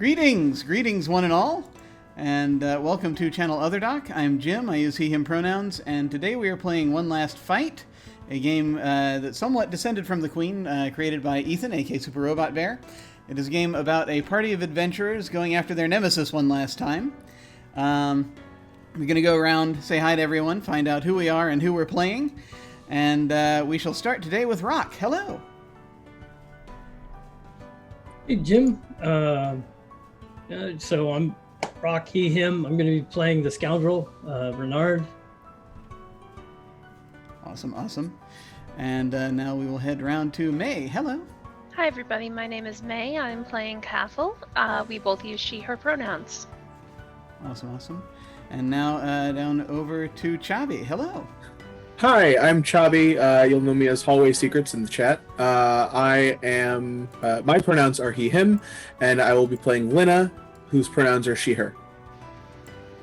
Greetings one and all, and welcome to Channel Otherdoc. I'm Jim, I use he, him pronouns, and today we are playing One Last Fight, a game that somewhat descended from the Queen, created by Ethan, aka Super Robot Bear. It is a game about a party of adventurers going after their nemesis one last time. We're going to go around, say hi to everyone, find out who we are and who we're playing, and we shall start today with Rock. Hello! Hey, Jim. So I'm Rock, he, him. I'm going to be playing the scoundrel, Renard. Awesome. And now we will head around to May. Hello. Hi everybody, my name is May. I'm playing Castle. We both use she, her pronouns. Awesome. And now down over to Chabi. Hello. Hi, I'm Chabi. You'll know me as Hallway Secrets in the chat. I am, my pronouns are he, him, and I will be playing Lena, whose pronouns are she, her.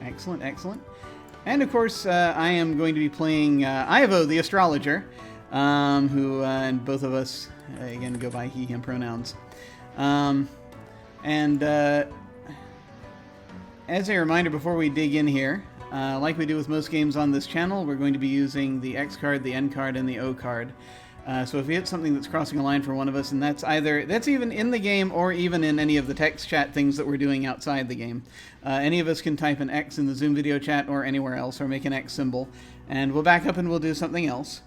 Excellent. And of course, I am going to be playing Ivo, the astrologer, who, and both of us, again, go by he, him pronouns. As a reminder before we dig in here, like we do with most games on this channel, we're going to be using the X card, the N card, and the O card. So if we hit something that's crossing a line for one of us, and that's even in the game or even in any of the text chat things that we're doing outside the game, any of us can type an X in the Zoom video chat or anywhere else, or make an X symbol, and we'll back up and we'll do something else.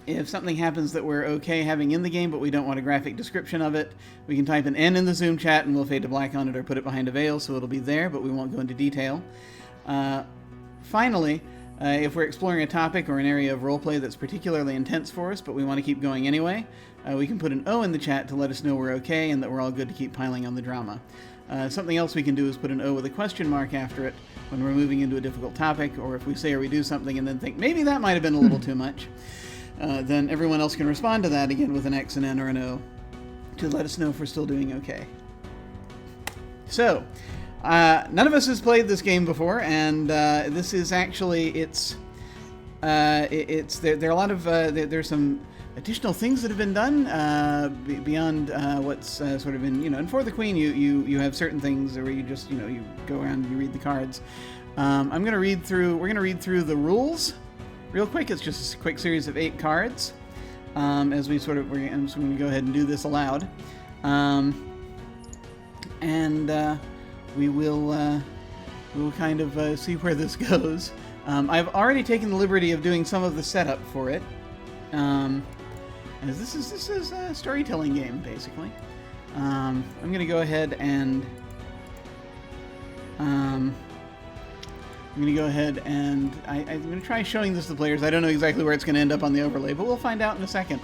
If something happens that we're okay having in the game, but we don't want a graphic description of it, we can type an N in the Zoom chat and we'll fade to black on it or put it behind a veil, so it'll be there, but we won't go into detail. Finally, if we're exploring a topic or an area of roleplay that's particularly intense for us, but we want to keep going anyway, we can put an O in the chat to let us know we're okay and that we're all good to keep piling on the drama. Something else we can do is put an O with a question mark after it when we're moving into a difficult topic, or if we say or we do something and then think, maybe that might have been a little too much, then everyone else can respond to that again with an X, an N, or an O to let us know if we're still doing okay. So, none of us has played this game before, and this is actually, there are a lot of, there's some additional things that have been done beyond what's sort of in, and for the Queen, you have certain things where you just, you go around and you read the cards. we're going to read through the rules real quick. It's just a quick series of 8 cards. I'm just going to go ahead and do this aloud. We will kind of see where this goes. I've already taken the liberty of doing some of the setup for it. As this is a storytelling game, basically. I'm going to go ahead and I'm going to try showing this to the players. I don't know exactly where it's going to end up on the overlay, but we'll find out in a second.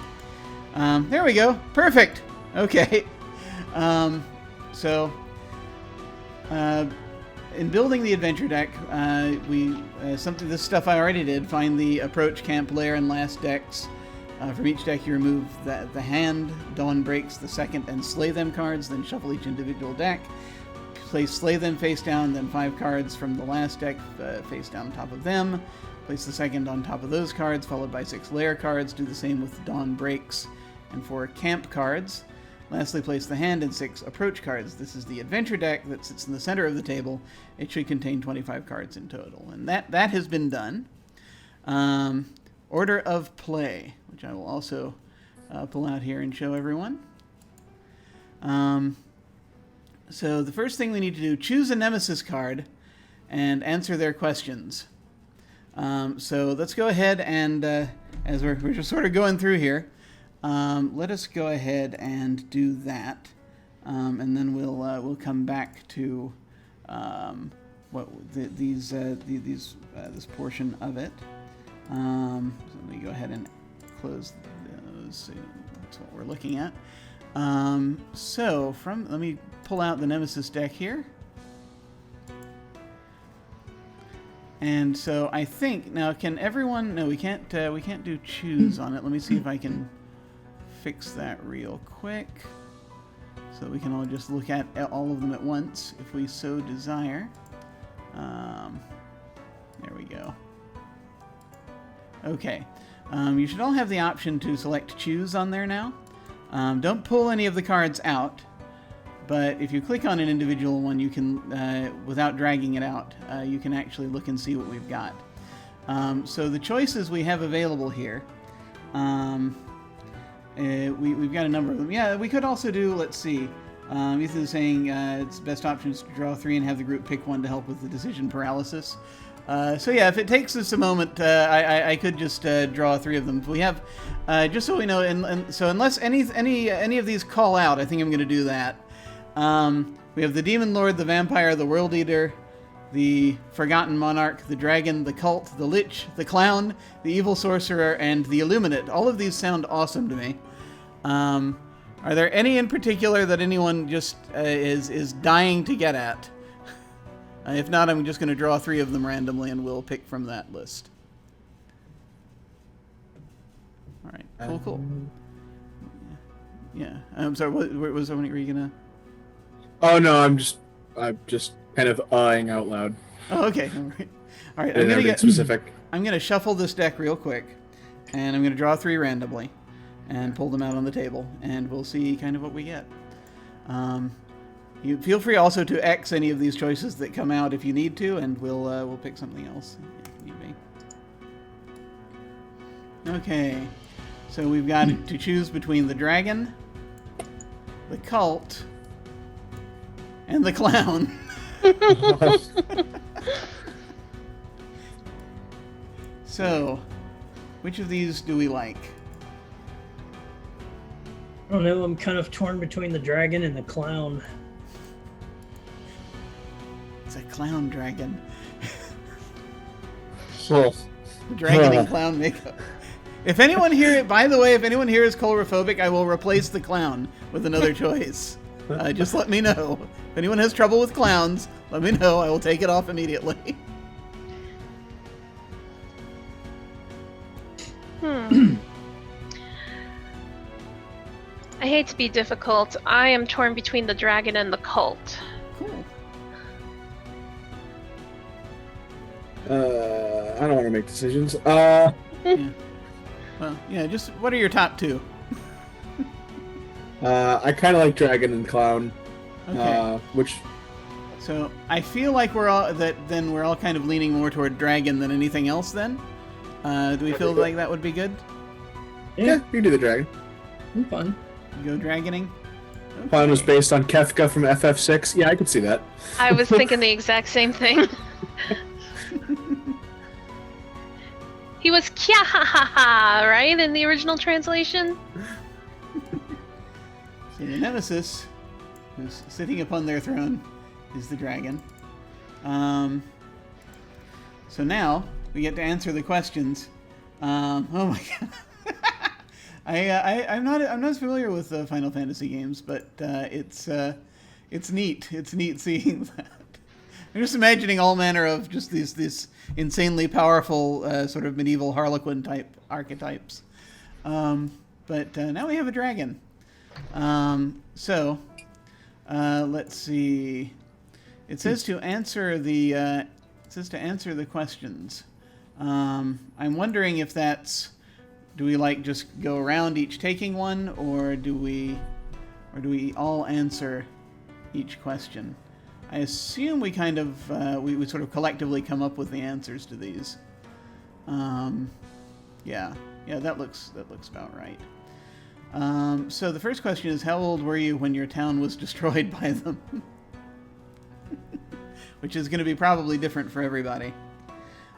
There we go. Perfect. Okay. In building the adventure deck, this stuff I already did. Find the approach, camp, lair, and last decks. From each deck, you remove the hand, dawn breaks, the second, and slay them cards. Then shuffle each individual deck. Place slay them face down, then 5 cards from the last deck face down on top of them. Place the second on top of those cards, followed by 6 lair cards. Do the same with dawn breaks and 4 camp cards. Lastly, place the hand and 6 approach cards. This is the adventure deck that sits in the center of the table. It should contain 25 cards in total. And that has been done. Order of play, which I will also pull out here and show everyone. So the first thing we need to do, choose a nemesis card and answer their questions. So let's go ahead and, as we're just sort of going through here, let us go ahead and do that, and then we'll come back to this portion of it. So let me go ahead and close those. That's what we're looking at. Let me pull out the Nemesis deck here. And so I think now, can everyone? No, we can't do choose on it. Let me see if I can fix that real quick, so we can all just look at all of them at once if we so desire. There we go. Okay. You should all have the option to select choose on there now. Don't pull any of the cards out, But if you click on an individual one, you can, without dragging it out, you can actually look and see what we've got. So the choices we have available here, we've got a number of them. Yeah, we could also do, let's see, Ethan is saying it's best option is to draw 3 and have the group pick one to help with the decision paralysis. So yeah, if it takes us a moment, I could just draw 3 of them. We have, just so we know, and so unless any of these call out, I think I'm going to do that. We have the Demon Lord, the Vampire, the World Eater, the Forgotten Monarch, the Dragon, the Cult, the Lich, the Clown, the Evil Sorcerer, and the Illuminate. All of these sound awesome to me. Are there any in particular that anyone just is dying to get at? If not, I'm just going to draw 3 of them randomly, and we'll pick from that list. All right, cool. Yeah, I'm sorry. What was somebody? Were you gonna? Oh no, I'm just kind of eyeing out loud. Oh, okay. All right. I'm gonna get specific. I'm gonna shuffle this deck real quick, and I'm gonna draw 3 randomly, and pull them out on the table, and we'll see kind of what we get. You feel free also to X any of these choices that come out if you need to, and we'll pick something else if need be. Okay, so we've got to choose between the Dragon, the Cult, and the Clown. So, which of these do we like? I don't know, I'm kind of torn between the Dragon and the Clown. It's a clown dragon. Oh. Dragon and clown makeup. If anyone here, by the way, if anyone here is colorphobic, I will replace the clown with another choice. Just let me know. If anyone has trouble with clowns, let me know. I will take it off immediately. I hate to be difficult. I am torn between the Dragon and the Cult. Cool. I don't want to make decisions. Yeah. Well, yeah, just what are your top 2? I kind of like Dragon and Clown. Okay. Which. So I feel like we're all kind of leaning more toward Dragon than anything else. Then, do we feel like that would be good? Yeah, you can do the Dragon. I'm fine. Go Dragoning. Okay. Clown was based on Kefka from FF6. Yeah, I could see that. I was thinking the exact same thing. He was kya ha ha ha, right? In the original translation? So the Nemesis, who's sitting upon their throne, is the dragon. So now we get to answer the questions. Oh my god. I'm not as familiar with the Final Fantasy games, but it's neat. It's neat seeing that. I'm just imagining all manner of just these insanely powerful sort of medieval Harlequin type archetypes. But now we have a dragon. So let's see. It says to answer the questions. I'm wondering if that's, do we like just go around each taking one, or do we all answer each question? I assume we kind of we sort of collectively come up with the answers to these. Yeah, that looks about right. So the first question is, how old were you when your town was destroyed by them? Which is going to be probably different for everybody.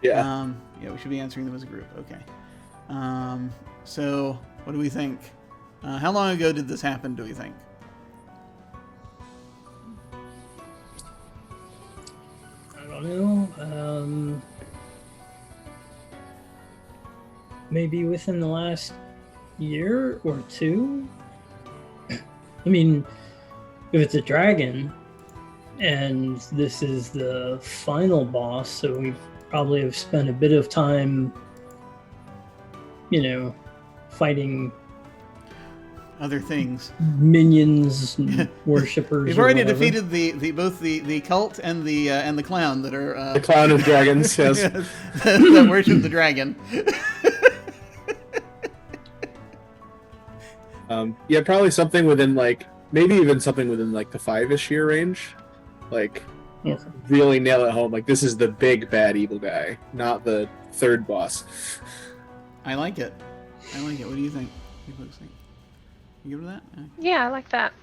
Yeah. Yeah, we should be answering them as a group. Okay. So what do we think? How long ago did this happen, do we think? I don't know. Maybe within the last year or 2. I mean, if it's a dragon, and this is the final boss, so we probably have spent a bit of time, fighting Other things. minions, and worshippers. We've or already whatever. defeated both the cult and the clown that are The Clown of Dragons, yes. that worship the dragon. Yeah, probably something within like maybe even something within like the 5-ish year range. Like, Okay. really nail it home. Like, this is the big bad evil guy, not the third boss. I like it. What do you think? What do you think? You good with that? Yeah, I like that.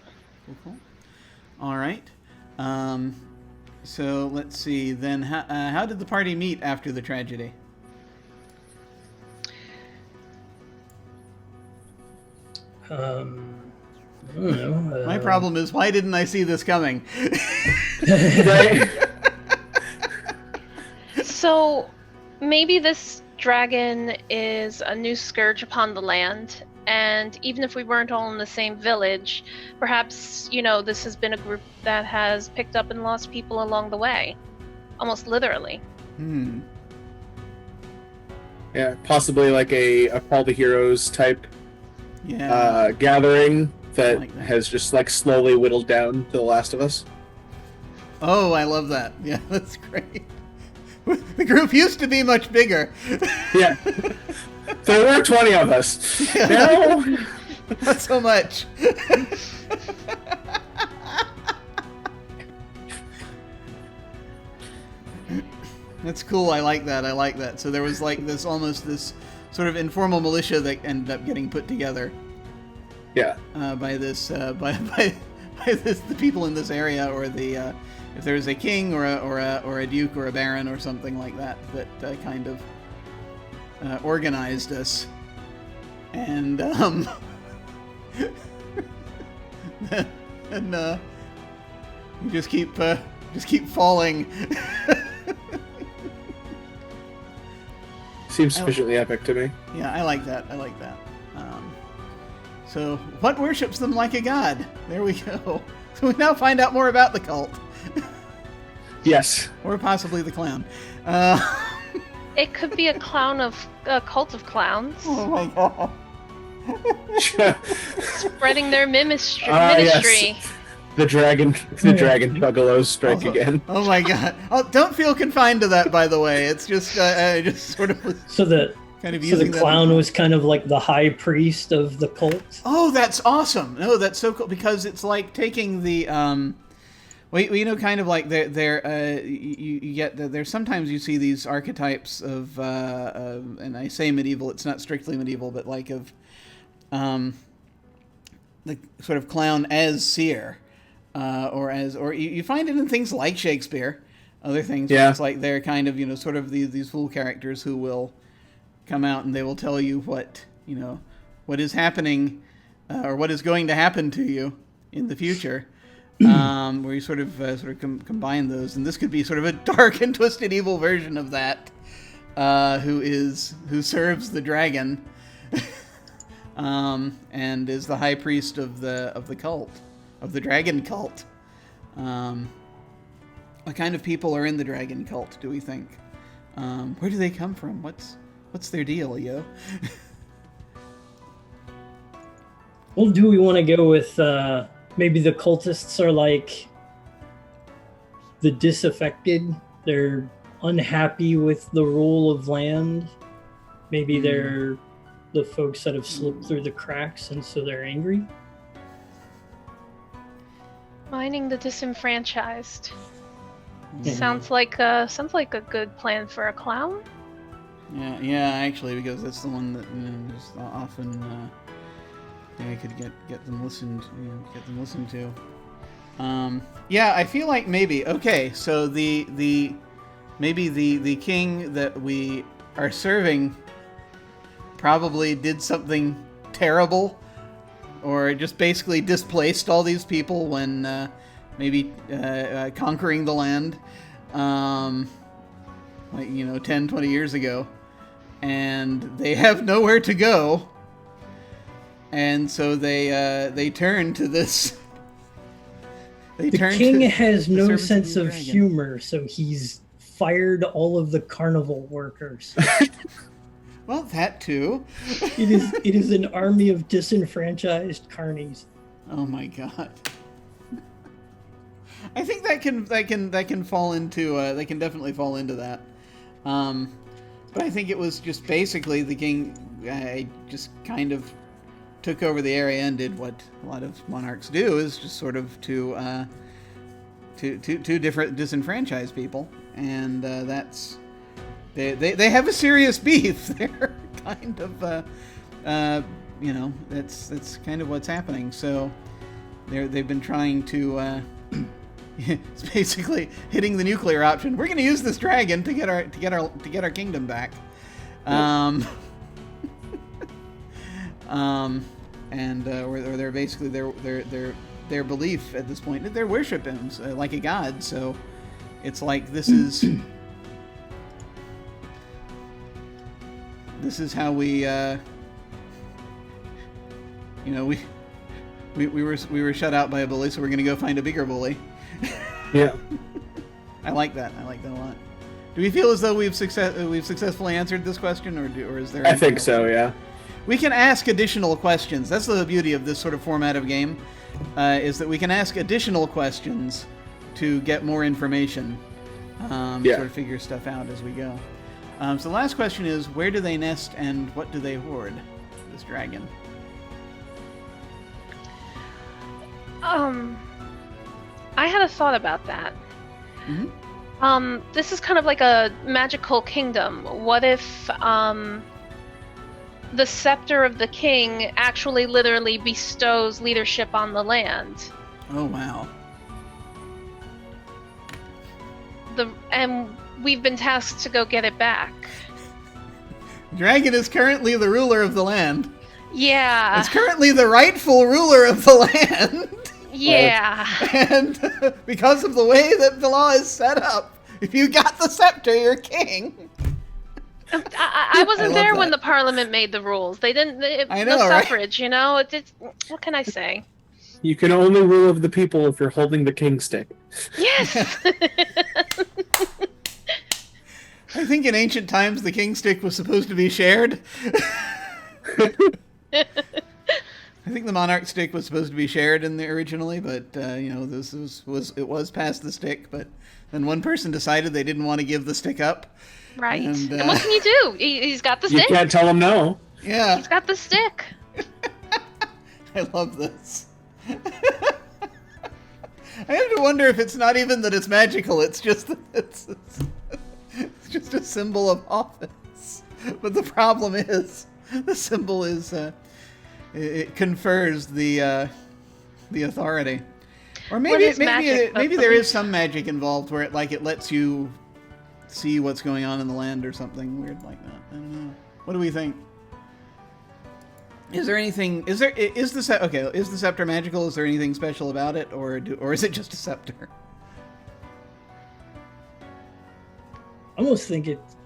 Cool. All right. So let's see. Then, how did the party meet after the tragedy? I don't know. My problem is, why didn't I see this coming? Right? So maybe this dragon is a new scourge upon the land, and even if we weren't all in the same village, perhaps, this has been a group that has picked up and lost people along the way. Almost literally. Yeah, possibly like a Call to Heroes type gathering that, like that has just like slowly whittled down to The Last of Us. Oh, I love that. Yeah, that's great. The group used to be much bigger. Yeah. There were 20 of us. No. Not so much. That's cool. I like that. So there was like this sort of informal militia that ended up getting put together. Yeah. By the people in this area, or if there was a king or a duke or a baron or something like that kind of organized us, and and you just keep falling. Seems sufficiently epic to me. Yeah, I like that. So, what worships them like a god? There we go. So we now find out more about the cult. Yes. Or possibly the clown. It could be a cult of clowns. Oh my god. Spreading their ministry. Yes. The dragon juggalos strike Also, again. Oh my god. Oh, don't feel confined to that, by the way. It's just, I just sort of was So the using that. clown was kind of like the high priest of the cult. Oh, that's awesome. No, that's so cool, because it's like taking the, kind of like you get there's sometimes you see these archetypes of, and I say medieval, it's not strictly medieval, but like of, the sort of clown as seer, or you find it in things like Shakespeare, other things. Yeah. Where it's like they're kind of, sort of these fool characters who will come out and they will tell you what is happening, or what is going to happen to you in the future. Where you sort of combine those, and this could be sort of a dark and twisted evil version of that, who serves the dragon, and is the high priest of the cult, of the dragon cult. What kind of people are in the dragon cult, do we think? Where do they come from? What's their deal, yo? Well, do we want to go with maybe the cultists are like the disaffected? They're unhappy with the rule of land. Maybe they're the folks that have slipped through the cracks, and so they're angry. Mining the disenfranchised. Yeah. Sounds like a good plan for a clown. Yeah, actually, because that's the one that is often could get them listened to. Yeah, I feel like maybe. Okay, so maybe the king that we are serving probably did something terrible, or just basically displaced all these people when maybe conquering the land, 10, 20 years ago, and they have nowhere to go, and so they turn to this. The king has no service sense the of dragon. humor, so he's fired all of the carnival workers. Well, that too. It is an army of disenfranchised carnies. Oh my god. I think that can fall into they can definitely fall into that. But I think it was just basically the king just kind of took over the area and did what a lot of monarchs do, is just sort of to disenfranchise people, and that's they have a serious beef. They're kind of that's kind of what's happening. So they've been trying to it's basically hitting the nuclear option. We're going to use this dragon to get our kingdom back. Or they're basically their belief at this point, they worship him like a god. So it's like this is how we we were shut out by a bully, so we're going to go find a bigger bully. Yeah. I like that a lot. Do we feel as though we've successfully answered this question, or is there? I think so. Yeah. We can ask additional questions. That's the beauty of this sort of format of game, is that we can ask additional questions to get more information, sort of figure stuff out as we go. So the last question is, where do they nest and what do they hoard, this dragon? I had a thought about that. Mm-hmm. This is kind of like a magical kingdom. What if the scepter of the king actually literally bestows leadership on the land? Oh, wow. And we've been tasked to go get it back. Dragon is currently the ruler of the land. Yeah. It's currently the rightful ruler of the land. Yeah. And because of the way that the law is set up, if you got the scepter, you're king. I wasn't there when the parliament made the rules. They didn't. I know, no right? suffrage, you know. It's what can I say? You can only rule over the people if you're holding the king stick. Yes. I think in ancient times the king stick was supposed to be shared. I think the monarch stick was supposed to be shared originally, but this was past the stick. But then one person decided they didn't want to give the stick up. Right. And what can you do? He's got the stick. You can't tell him no. Yeah. He's got the stick. I love this. I have to wonder if it's not even that it's magical. It's just it's just a symbol of office. But the problem is the symbol is it confers the authority. Or maybe there is some magic involved where it lets you see what's going on in the land or something weird like that. I don't know. What do we think? Is there anything? Is the scepter magical? Is there anything special about it, or is it just a scepter? I almost think it's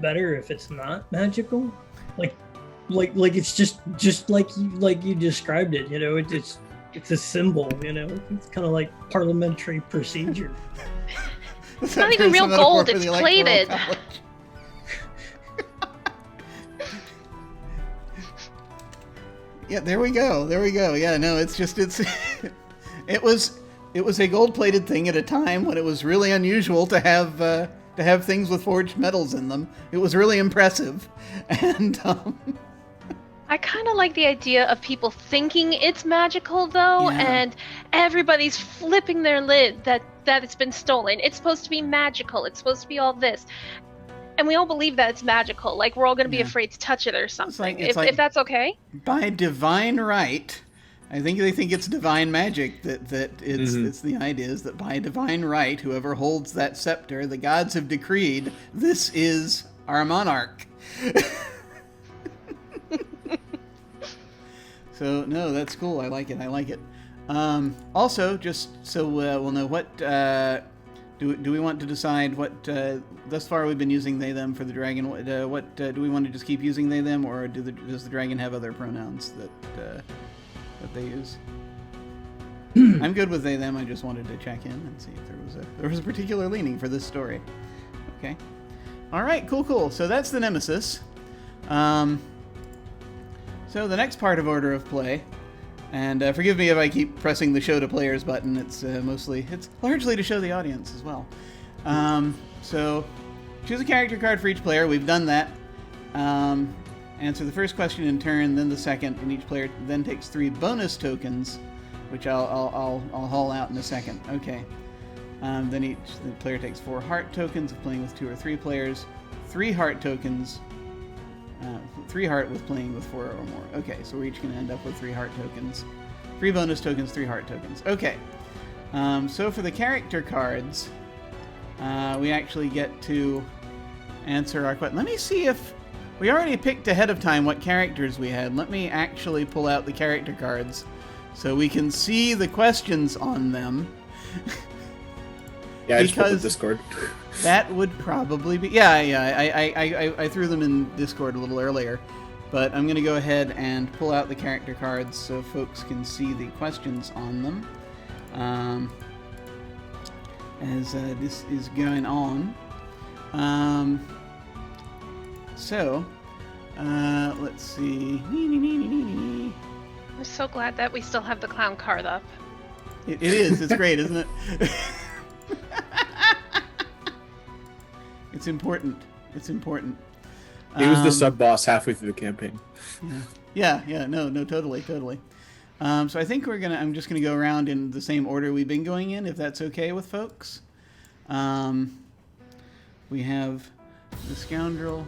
better if it's not magical, like it's just like you described it. You know, it's a symbol. You know, it's kind of like parliamentary procedure. It's not even real gold. It's plated. Yeah, there we go. Yeah, no, it was a gold-plated thing at a time when it was really unusual to have things with forged metals in them. It was really impressive, and I kind of like the idea of people thinking it's magical, though, and everybody's flipping their lid that it's been stolen. It's supposed to be magical. It's supposed to be all this. And we all believe that it's magical. Like, we're all going to be afraid to touch it or something. If that's okay. By divine right, I think they think it's divine magic. That it's the idea is that by divine right, whoever holds that scepter, the gods have decreed, this is our monarch. So, no, that's cool. I like it. Also, just so we'll know, what do we want to decide what? Thus far, we've been using they them for the dragon. What do we want to just keep using they them, or does the dragon have other pronouns that they use? I'm good with they them. I just wanted to check in and see if there was a particular leaning for this story. Okay. All right. Cool. So that's the nemesis. So the next part of order of play, and forgive me if I keep pressing the show to players button. It's largely to show the audience as well. So choose a character card for each player. We've done that. answer the first question in turn, then the second, and each player then takes 3 bonus tokens, which I'll haul out in a second. Okay. Then the player takes 4 heart tokens of playing with 2 or 3 players, 3 heart tokens, 3 heart with playing with 4 or more. Okay, so we're each going to end up with 3 heart tokens. 3 bonus tokens, 3 heart tokens. Okay. So for the character cards, we actually get to answer our question. Let me see if... We already picked ahead of time what characters we had. Let me actually pull out the character cards so we can see the questions on them. Yeah, I just put the Discord. That would probably be... Yeah, I threw them in Discord a little earlier. But I'm going to go ahead and pull out the character cards so folks can see the questions on them. As this is going on. Let's see. I'm so glad that we still have the clown card up. It is. It's great, isn't it? It's important. It's important. He was the sub-boss halfway through the campaign. Yeah. No, totally. So I think I'm just gonna go around in the same order we've been going in, if that's okay with folks. We have the scoundrel.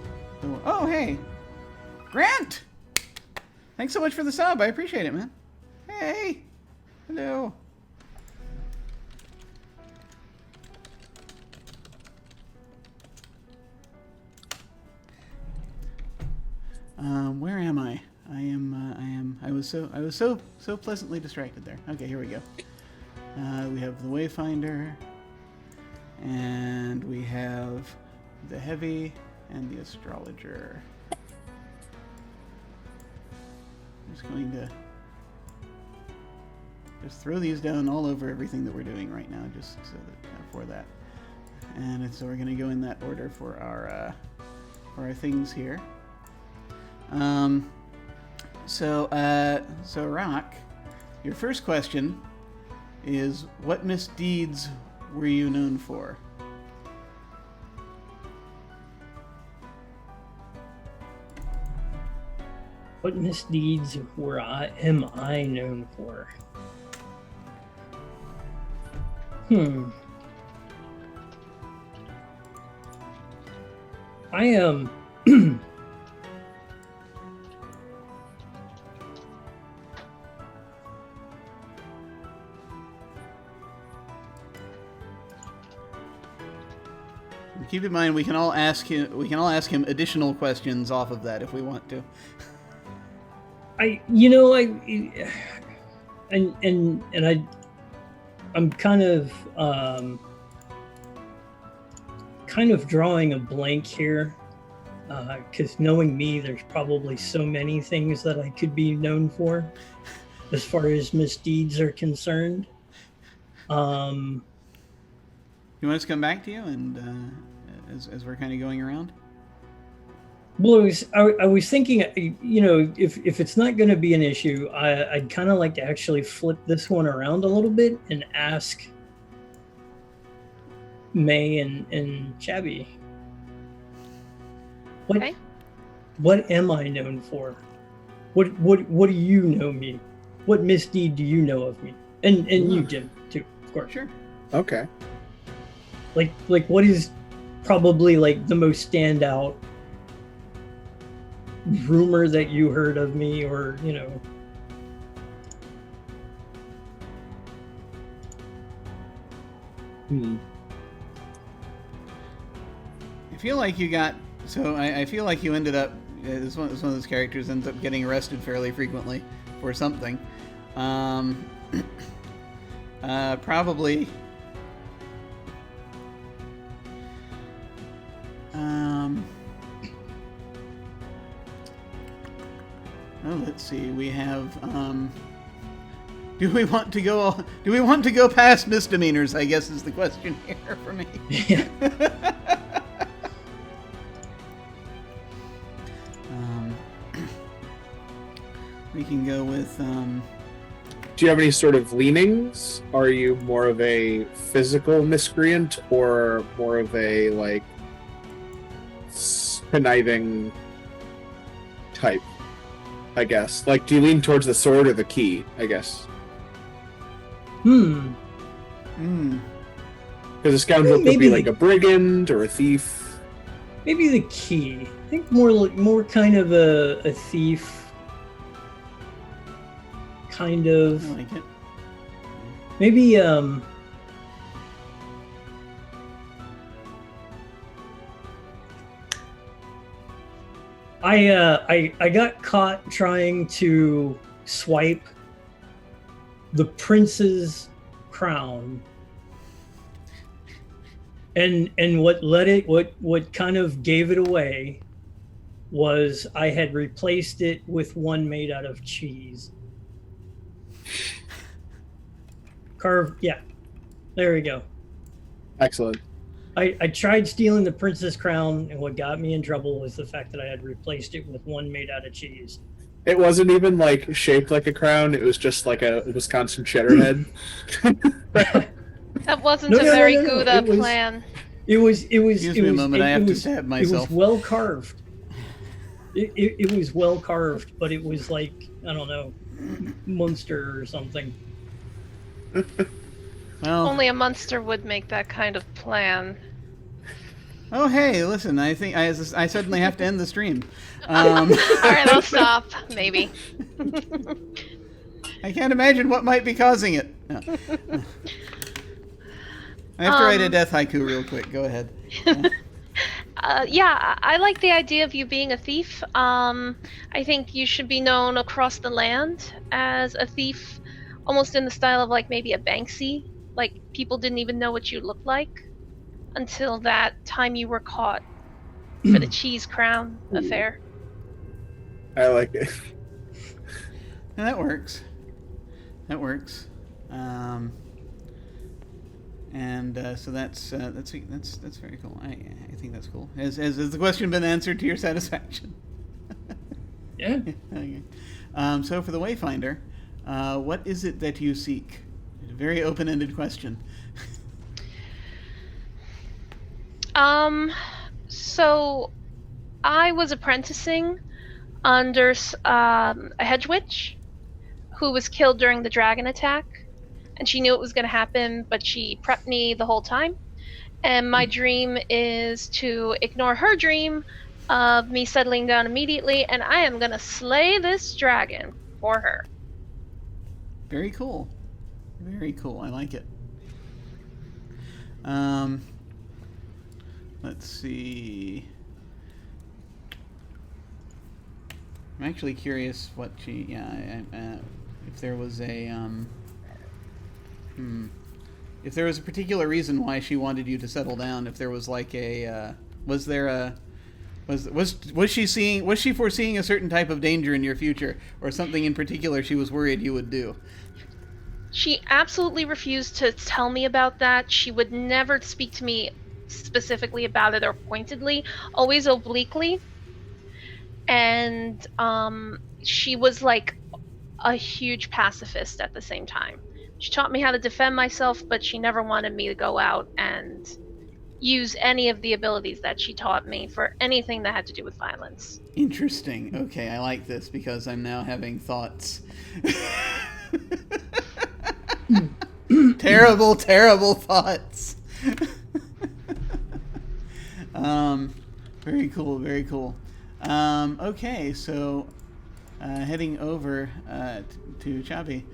Oh, hey, Grant! Thanks so much for the sub. I appreciate it, man. Hey, hello. Where am I? I was so pleasantly distracted there. Okay, here we go. We have the Wayfinder, and we have the Heavy and the Astrologer. I'm just going to throw these down all over everything that we're doing right now, just so that for that. And so we're going to go in that order for our things here. So Rock, your first question is, what misdeeds were you known for? What misdeeds am I known for? I am... Keep in mind, we can all ask him additional questions off of that if we want to. I'm kind of drawing a blank here, because knowing me, there's probably so many things that I could be known for, as far as misdeeds are concerned. You want us to come back to you and as we're kind of going around? Well, I was thinking, if it's not going to be an issue, I'd kind of like to actually flip this one around a little bit and ask May and Chabby. Okay. What am I known for? What do you know me? What misdeed do you know of me? And you, Jim, too, of course. Sure. Okay. Like what is probably like the most standout rumor that you heard of me, or I feel like you got... So I feel like you ended up... This one of those characters ends up getting arrested fairly frequently for something. Probably... let's see. We have. Do we want to go past misdemeanors? I guess is the question here for me. Yeah. We can go with. Do you have any sort of leanings? Are you more of a physical miscreant or more of a conniving type, I guess. Like, do you lean towards the sword or the key, I guess? Hmm. Because a scoundrel could be like a brigand or a thief. Maybe the key. I think more kind of a thief. Kind of. I like it. Maybe I got caught trying to swipe the prince's crown. And what kind of gave it away was I had replaced it with one made out of cheese. Yeah. There we go. Excellent. I tried stealing the prince's crown, and what got me in trouble was the fact that I had replaced it with one made out of cheese. It wasn't even like shaped like a crown. It was just like a Wisconsin cheddar head. That wasn't a very good plan. It was. Excuse me a moment. I have to stab myself. It was well carved. It was well carved, but it was like, I don't know, Munster or something. Well, only a monster would make that kind of plan. Oh, hey, listen, I think I suddenly have to end the stream. All right, I'll stop, maybe. I can't imagine what might be causing it. No. I have to write a death haiku real quick. Go ahead. Yeah, I like the idea of you being a thief. I think you should be known across the land as a thief, almost in the style of like maybe a Banksy. Like, people didn't even know what you looked like until that time you were caught for the cheese crown affair. I like it. Yeah, that works. That works. So that's very cool. I think that's cool. Has the question been answered to your satisfaction? Yeah. Okay. So for the Wayfinder, what is it that you seek? A very open-ended question. So I was apprenticing under a hedge witch who was killed during the dragon attack, and she knew it was going to happen, but she prepped me the whole time. And my dream is to ignore her dream of me settling down immediately, and I am going to slay this dragon for her. Very cool. Very cool. I like it. Let's see. I'm actually curious what she. Yeah, if there was a. If there was a particular reason why she wanted you to settle down. If there was like a. Was there a. Was she foreseeing a certain type of danger in your future, or something in particular she was worried you would do? She absolutely refused to tell me about that. She would never speak to me specifically about it or pointedly, always obliquely. And she was like a huge pacifist at the same time. She taught me how to defend myself, but she never wanted me to go out and use any of the abilities that she taught me for anything that had to do with violence. Interesting. Okay, I like this because I'm now having thoughts. Terrible, terrible thoughts. Very cool, very cool. Okay, so heading over to Chabi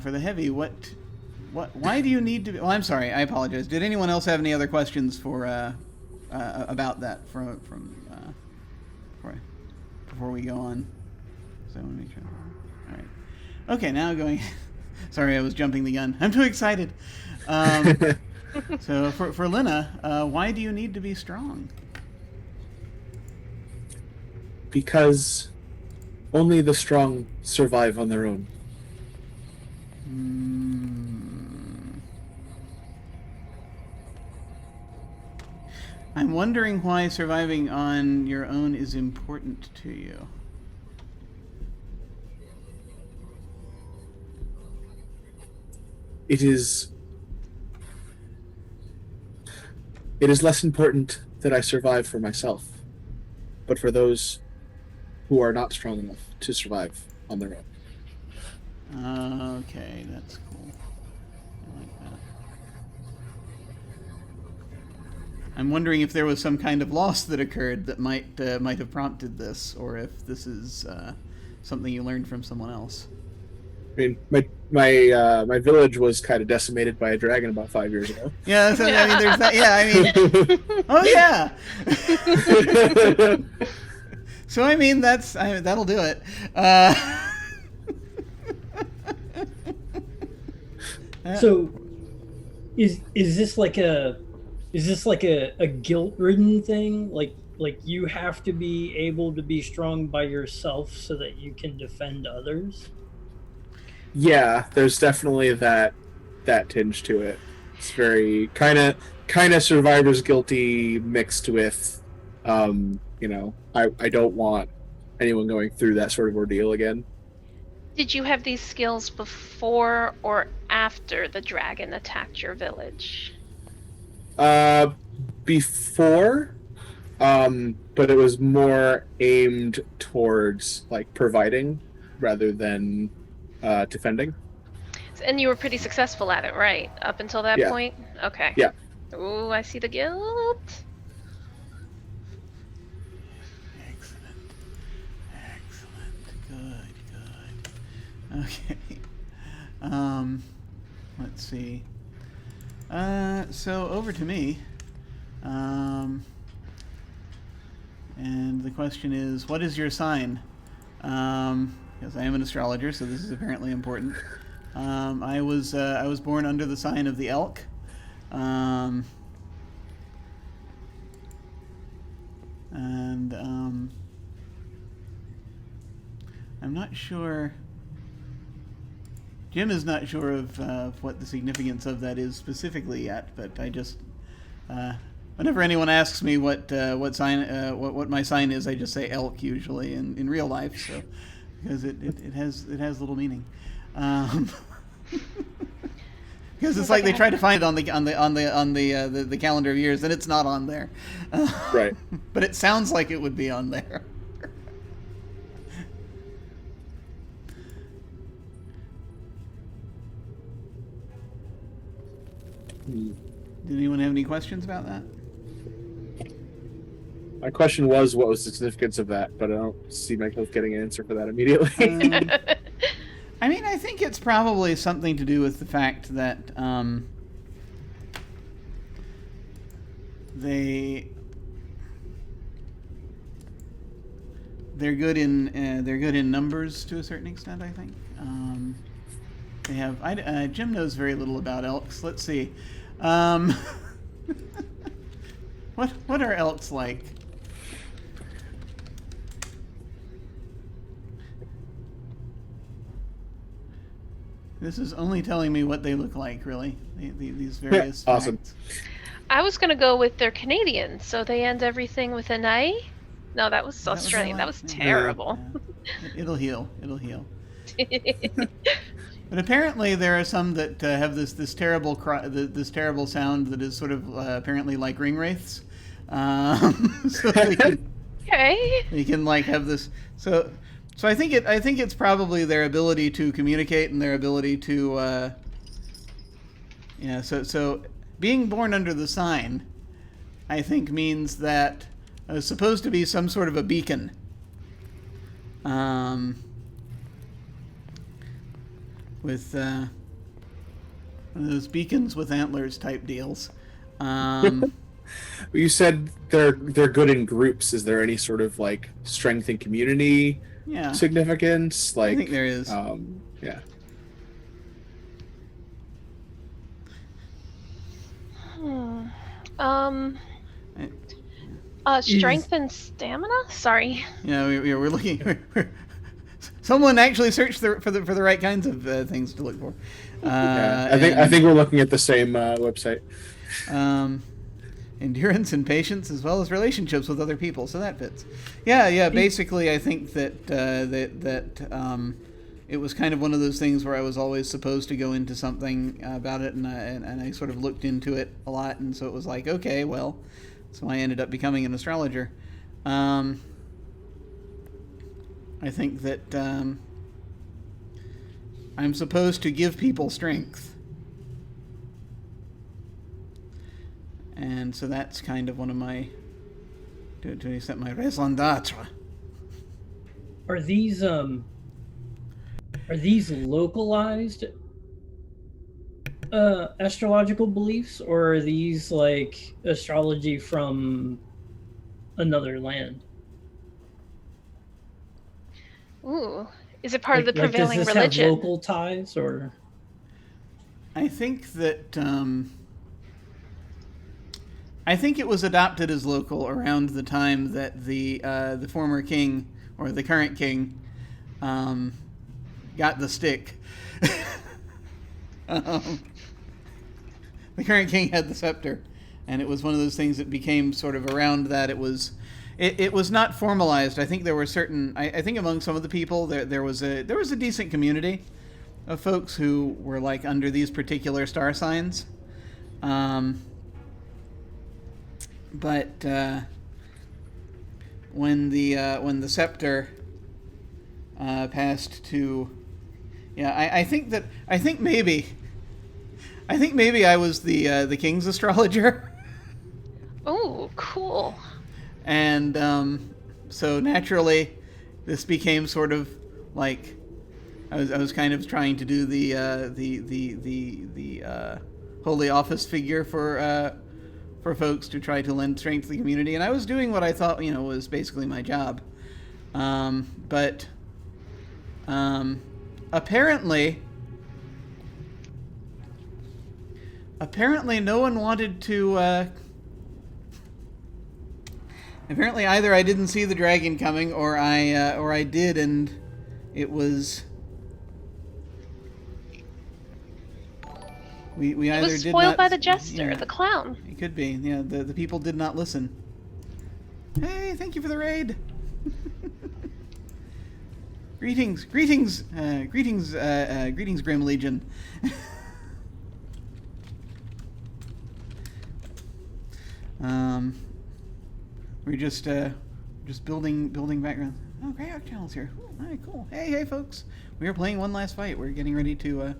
for the heavy. Why do you need to? Well, I'm sorry. I apologize. Did anyone else have any other questions for about that before we go on? So I want to make sure. All right. Okay, now going. Sorry, I was jumping the gun. I'm too excited. So for Lina, why do you need to be strong? Because only the strong survive on their own. I'm wondering why surviving on your own is important to you. It is less important that I survive for myself, but for those who are not strong enough to survive on their own. Okay, that's cool. I like that. I'm wondering if there was some kind of loss that occurred that might have prompted this, or if this is something you learned from someone else. I mean, my village was kind of decimated by a dragon about 5 years ago. Yeah, so, I mean, there's that. Yeah, I mean, oh yeah. So I mean, that'll do it. So, is this like a guilt-ridden thing? Like you have to be able to be strong by yourself so that you can defend others? Yeah, there's definitely that tinge to it. It's very kind of survivor's guilty mixed with, I don't want anyone going through that sort of ordeal again. Did you have these skills before or after the dragon attacked your village? Before, but it was more aimed towards like providing rather than defending. And you were pretty successful at it, right? Up until that point? Okay. Yeah. Ooh, I see the guilt. Excellent. Good. Okay. Let's see. So over to me. And the question is, what is your sign? Because I am an astrologer, so this is apparently important. I was born under the sign of the elk. I'm not sure. Jim is not sure of what the significance of that is specifically yet, but I just whenever anyone asks me what my sign is, I just say elk usually in real life, so because it has little meaning. Because it's like they try to find it on the calendar of years, and it's not on there. Right. But it sounds like it would be on there. Did anyone have any questions about that? My question was, what was the significance of that? But I don't see myself getting an answer for that immediately. I mean, I think it's probably something to do with the fact that they're good in numbers to a certain extent. I think they have. Jim knows very little about elks. Let's see. What are elks like? This is only telling me what they look like, really. These various Awesome. facts. I was gonna go with they're Canadian, so they end everything with an I. No, that was Australian. That was terrible. Yeah. It'll heal. But apparently there are some that have this terrible this terrible sound that is sort of apparently like ring wraiths. So they can, Okay. they can like have this. So I think it's probably their ability to communicate and their ability to. So being born under the sign, I think means that it's supposed to be some sort of a beacon. With one of those beacons with antlers type deals. You said they're good in groups. Is there any sort of like strength and community significance? Like, I think there is. Yeah. Strength and stamina. Sorry. Yeah, we're looking. Someone actually searched for the right kinds of things to look for. I think we're looking at the same website. Endurance and patience, as well as relationships with other people, so that fits. Yeah. Basically, I think that it was kind of one of those things where I was always supposed to go into something about it, and I sort of looked into it a lot, and so it was like, okay, well, so I ended up becoming an astrologer. I think that I'm supposed to give people strength. And so that's kind of one of my... To accept my raison d'etre. Are these localized astrological beliefs, or are these like astrology from another land? Ooh, is it part of the Does prevailing this religion? have local ties, or? I think that I think it was adopted as local around the time that the former king, or the current king, got the stick. The current king had the scepter, and it was one of those things that became sort of around that. It was not formalized. I think there were certain. I think among some of the people there was a decent community of folks who were like under these particular star signs. But when the scepter passed to, I think maybe I was the king's astrologer. Oh, cool. And so naturally, this became sort of like I was kind of trying to do the holy office figure for folks to try to lend strength to the community, and I was doing what I thought was basically my job. But apparently no one wanted to. Apparently, either I didn't see the dragon coming, or I did, and it was. We either was did spoiled not, by the jester, the clown. It could be. Yeah, the people did not listen. Hey, thank you for the raid. Greetings, Grim Legion. We're just building background. Oh, Grey Oak Channel's here. All right, cool. Hey, folks. We are playing one last fight. We're getting ready to.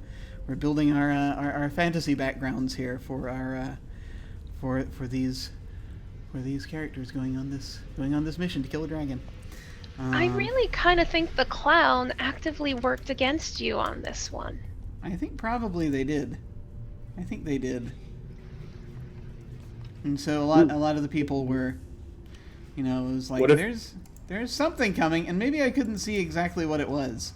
We're building our fantasy backgrounds here for our for these characters going on this mission to kill a dragon. I really kind of think the clown actively worked against you on this one. I think probably they did. And so a lot of the people were, it was like there's something coming, and maybe I couldn't see exactly what it was.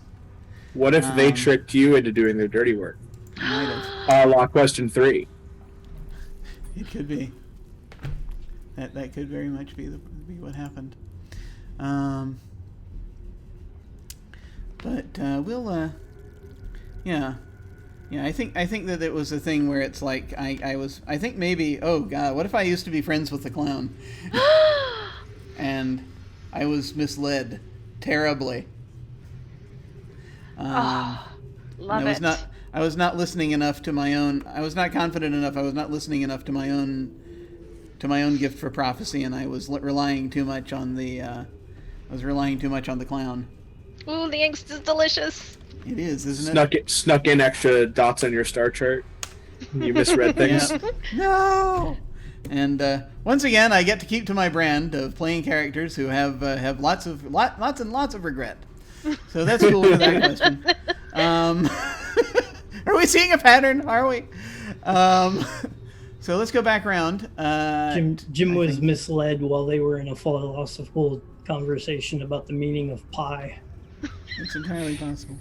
What if they tricked you into doing their dirty work? Might have. Law question 3. It could be. That could very much be what happened. But we'll yeah. I think that it was a thing where it's like I think maybe, oh god, what if I used to be friends with the clown? And I was misled terribly. Love it. I was not listening enough to my own. I was not confident enough. I was not listening enough to my own gift for prophecy, and I was relying too much on the. I was relying too much on the clown. Ooh, the angst is delicious. It is, isn't it? Snuck in extra dots on your star chart. You misread things. Yeah. No. And once again, I get to keep to my brand of playing characters who have lots and lots of regret. So that's cool for that question. Are we seeing a pattern? Are we? So let's go back around. Jim was misled while they were in a philosophical conversation about the meaning of pie. It's entirely possible.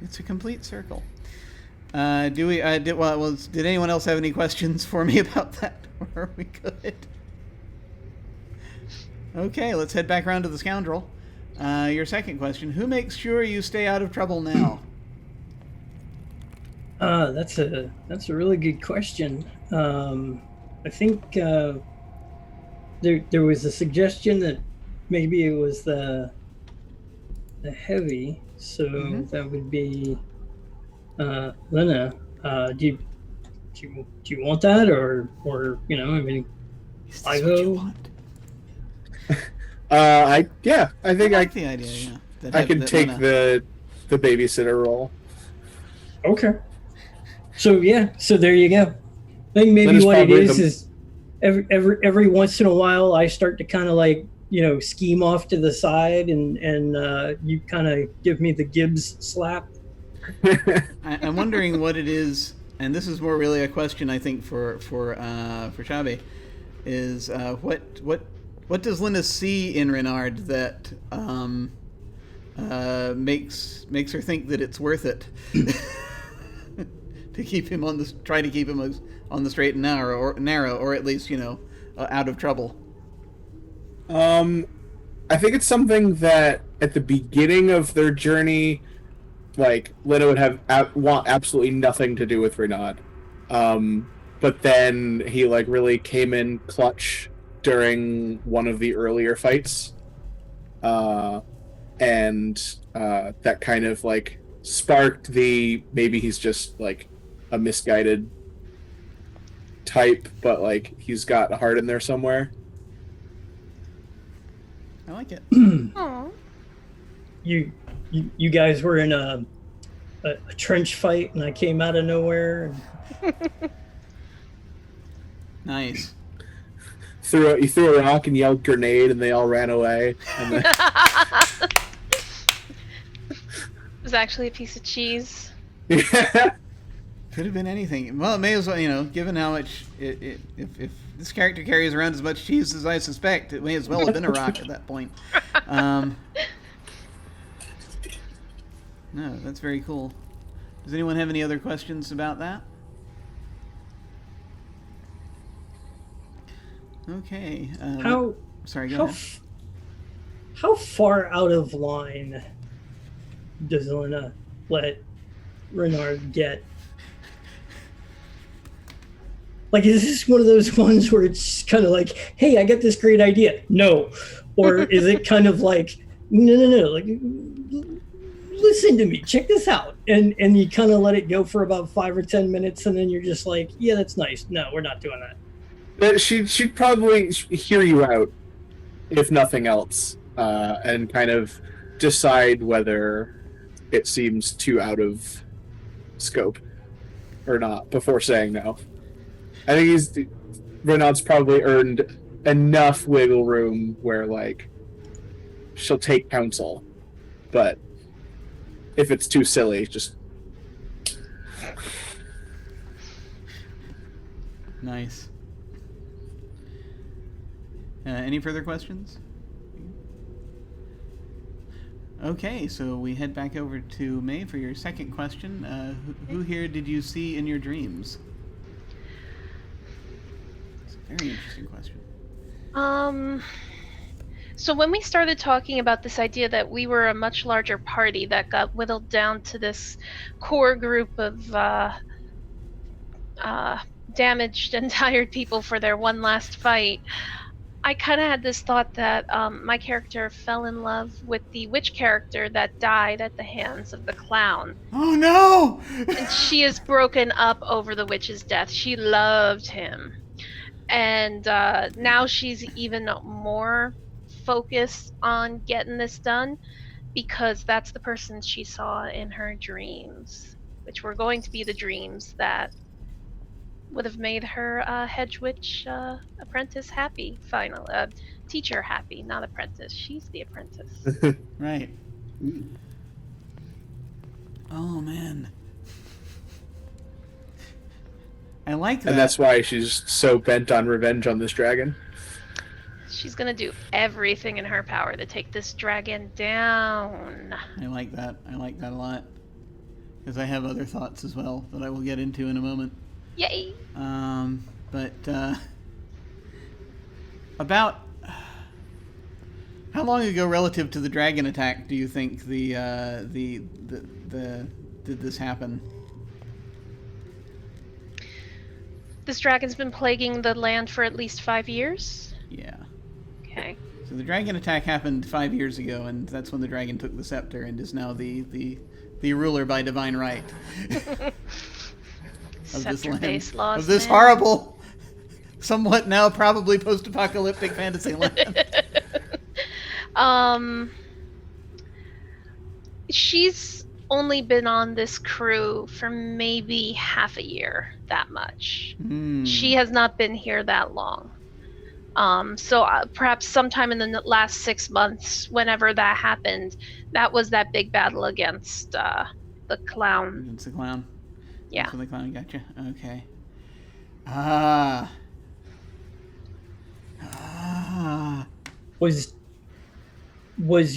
It's a complete circle. Did anyone else have any questions for me about that? Or are we good? Okay, let's head back around to the scoundrel. Your second question: who makes sure you stay out of trouble now? That's a really good question. I think there was a suggestion that maybe it was the heavy, so that would be Lena. Do you want that, or I mean, Is this I what you go. want? I think like the idea. Yeah, I can take the babysitter role. Okay. So there you go. I think maybe Linda's what it probably is every once in a while I start to kind of like scheme off to the side and you kind of give me the Gibbs slap. I'm wondering what it is, and this is more really a question I think for Shabe, is what does Linda see in Renard that makes her think that it's worth it to keep him try to keep him on the straight and narrow, or at least out of trouble. I think it's something that at the beginning of their journey, like Linda would want absolutely nothing to do with Renaud. But then he like really came in clutch during one of the earlier fights, and that kind of like sparked maybe he's just like a misguided type, but like he's got a heart in there somewhere. I like it. Aww. You guys were in a trench fight and I came out of nowhere. Nice. You threw a rock and yelled grenade and they all ran away. And then... It was actually a piece of cheese. Yeah. Could have been anything. Well, it may as well, given how much if this character carries around as much cheese as I suspect, it may as well have been a rock at that point. No, that's very cool. Does anyone have any other questions about that? Okay. Sorry, go ahead. How far out of line does Lena let Renard get? Like, is this one of those ones where it's kind of like, hey, I got this great idea? No. Or is it kind of like, no, like, listen to me, check this out. And you kind of let it go for about 5 or 10 minutes, and then you're just like, yeah, that's nice. No, we're not doing that. But she'd probably hear you out, if nothing else, and kind of decide whether it seems too out of scope or not before saying no. I think Renaud's probably earned enough wiggle room where, like, she'll take counsel, but if it's too silly, just... Nice. Any further questions? Okay, so we head back over to May for your second question. Who here did you see in your dreams? It's a very interesting question. So when we started talking about this idea that we were a much larger party that got whittled down to this core group of damaged and tired people for their one last fight, I kind of had this thought that my character fell in love with the witch character that died at the hands of the clown. Oh no! And she is broken up over the witch's death. She loved him. And now she's even more focused on getting this done because that's the person she saw in her dreams, which were going to be the dreams that would have made her hedge witch apprentice happy, finally. Teacher happy, not apprentice. She's the apprentice. Right. Oh, man. I like that. And that's why she's so bent on revenge on this dragon. She's gonna do everything in her power to take this dragon down. I like that. I like that a lot. Because I have other thoughts as well that I will get into in a moment. Yay! But about how long ago, relative to the dragon attack, do you think did this happen? This dragon's been plaguing the land for at least 5 years? Yeah. Okay. So the dragon attack happened 5 years ago, and that's when the dragon took the scepter and is now the ruler by divine right of this land, laws, of this horrible, somewhat now probably post-apocalyptic fantasy land. Um, she's only been on this crew for maybe half a year, that much. She has not been here that long. So perhaps sometime in the last 6 months, whenever that happened, that was that big battle against the clown. Against the clown. Yeah. That's when the clown got you. Okay. Ah. Was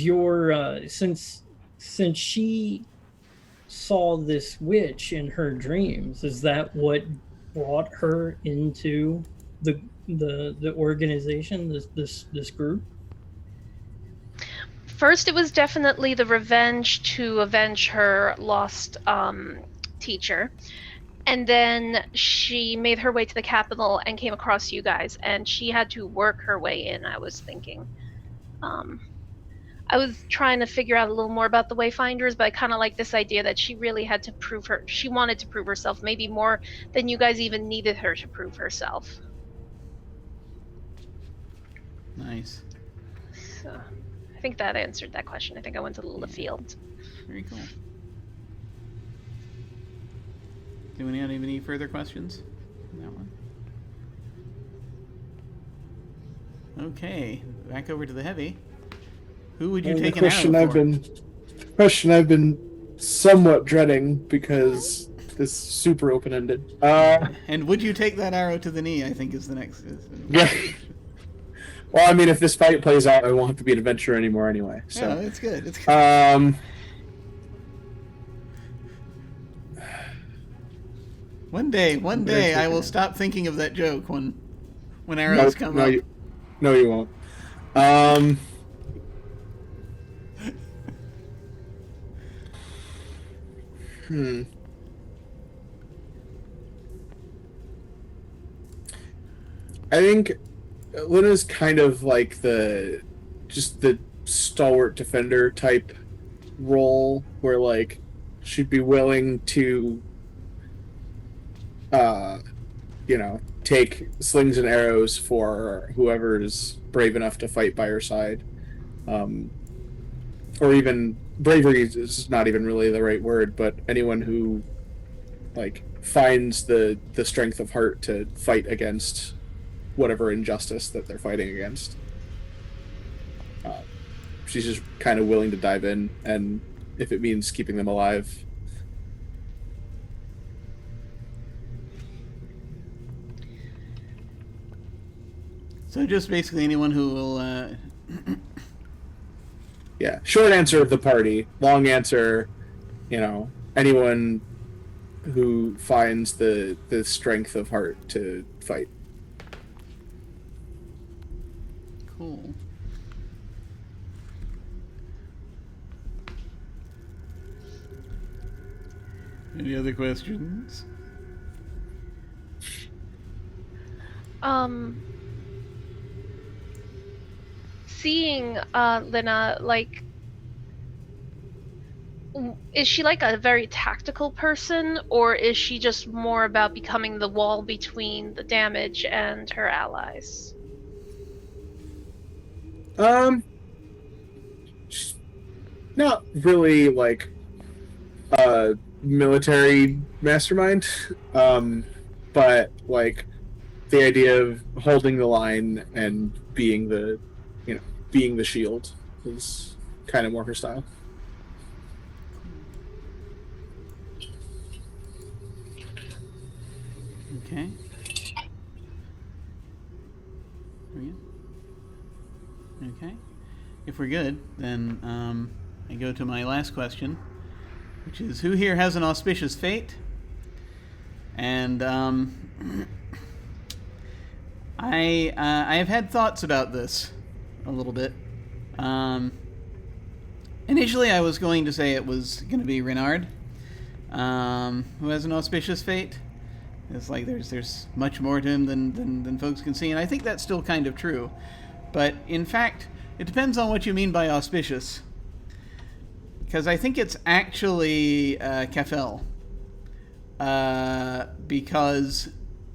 your since she saw this witch in her dreams, is that what brought her into the organization, this group? First, it was definitely the revenge to avenge her lost teacher. And then she made her way to the capital and came across you guys, and she had to work her way in, I was thinking. I was trying to figure out a little more about the Wayfinders, but I kind of like this idea that she really had to she wanted to prove herself, maybe more than you guys even needed her to prove herself. Nice. So, I think that answered that question. I think I went a little afield. Very cool. Do anyone have any further questions on that one? Okay, back over to the heavy. Who would you take an arrow for? Question I've been somewhat dreading because this is super open-ended. And would you take that arrow to the knee? I think is the next. Yeah. Well, I mean, if this fight plays out, I won't have to be an adventurer anymore anyway. So yeah, it's good. It's good. One day, I will stop thinking of that joke when arrows come up. No, you won't. I think Luna's kind of like the stalwart defender type role, where like she'd be willing to take slings and arrows for whoever's brave enough to fight by her side. Or even bravery is not even really the right word, but anyone who like finds the strength of heart to fight against whatever injustice that they're fighting against. She's just kind of willing to dive in, and if it means keeping them alive. So just basically anyone who will... Yeah, short answer of the party. Long answer, anyone who finds the strength of heart to fight. Cool. Any other questions? Seeing Lina, like, is she like a very tactical person, or is she just more about becoming the wall between the damage and her allies? She's not really like a military mastermind, but like the idea of holding the line and being the shield is kind of more her style. Okay. Okay. If we're good, then I go to my last question, which is, who here has an auspicious fate? And I have had thoughts about this a little bit. Initially, I was going to say it was going to be Renard, who has an auspicious fate. It's like there's much more to him than folks can see, and I think that's still kind of true. But in fact, it depends on what you mean by auspicious. Because I think it's actually Kefel. Because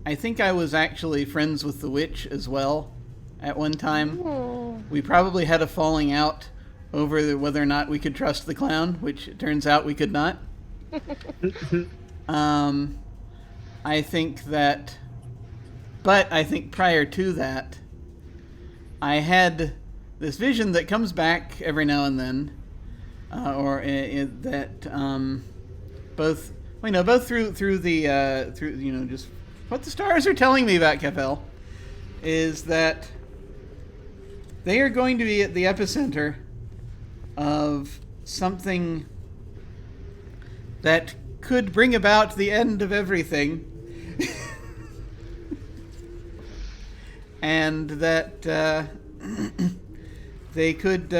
I think I was actually friends with the witch as well at one time. Ooh. We probably had a falling out over whether or not we could trust the clown, which it turns out we could not. I think that, but I think prior to that, I had this vision that comes back every now and then, both through just what the stars are telling me about Kefel, is that they are going to be at the epicenter of something that could bring about the end of everything. And that they could,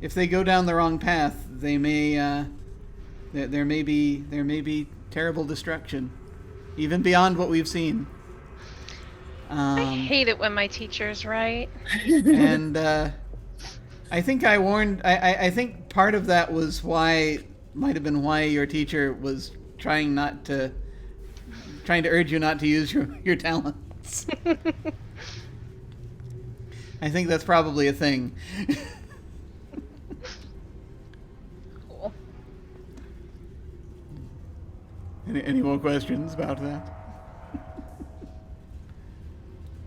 if they go down the wrong path, they may there may be terrible destruction, even beyond what we've seen. I hate it when my teacher's right. And I think I warned. I think part of that was might have been why your teacher was trying to urge you not to use your talents. I think that's probably a thing. Cool. Any more questions about that?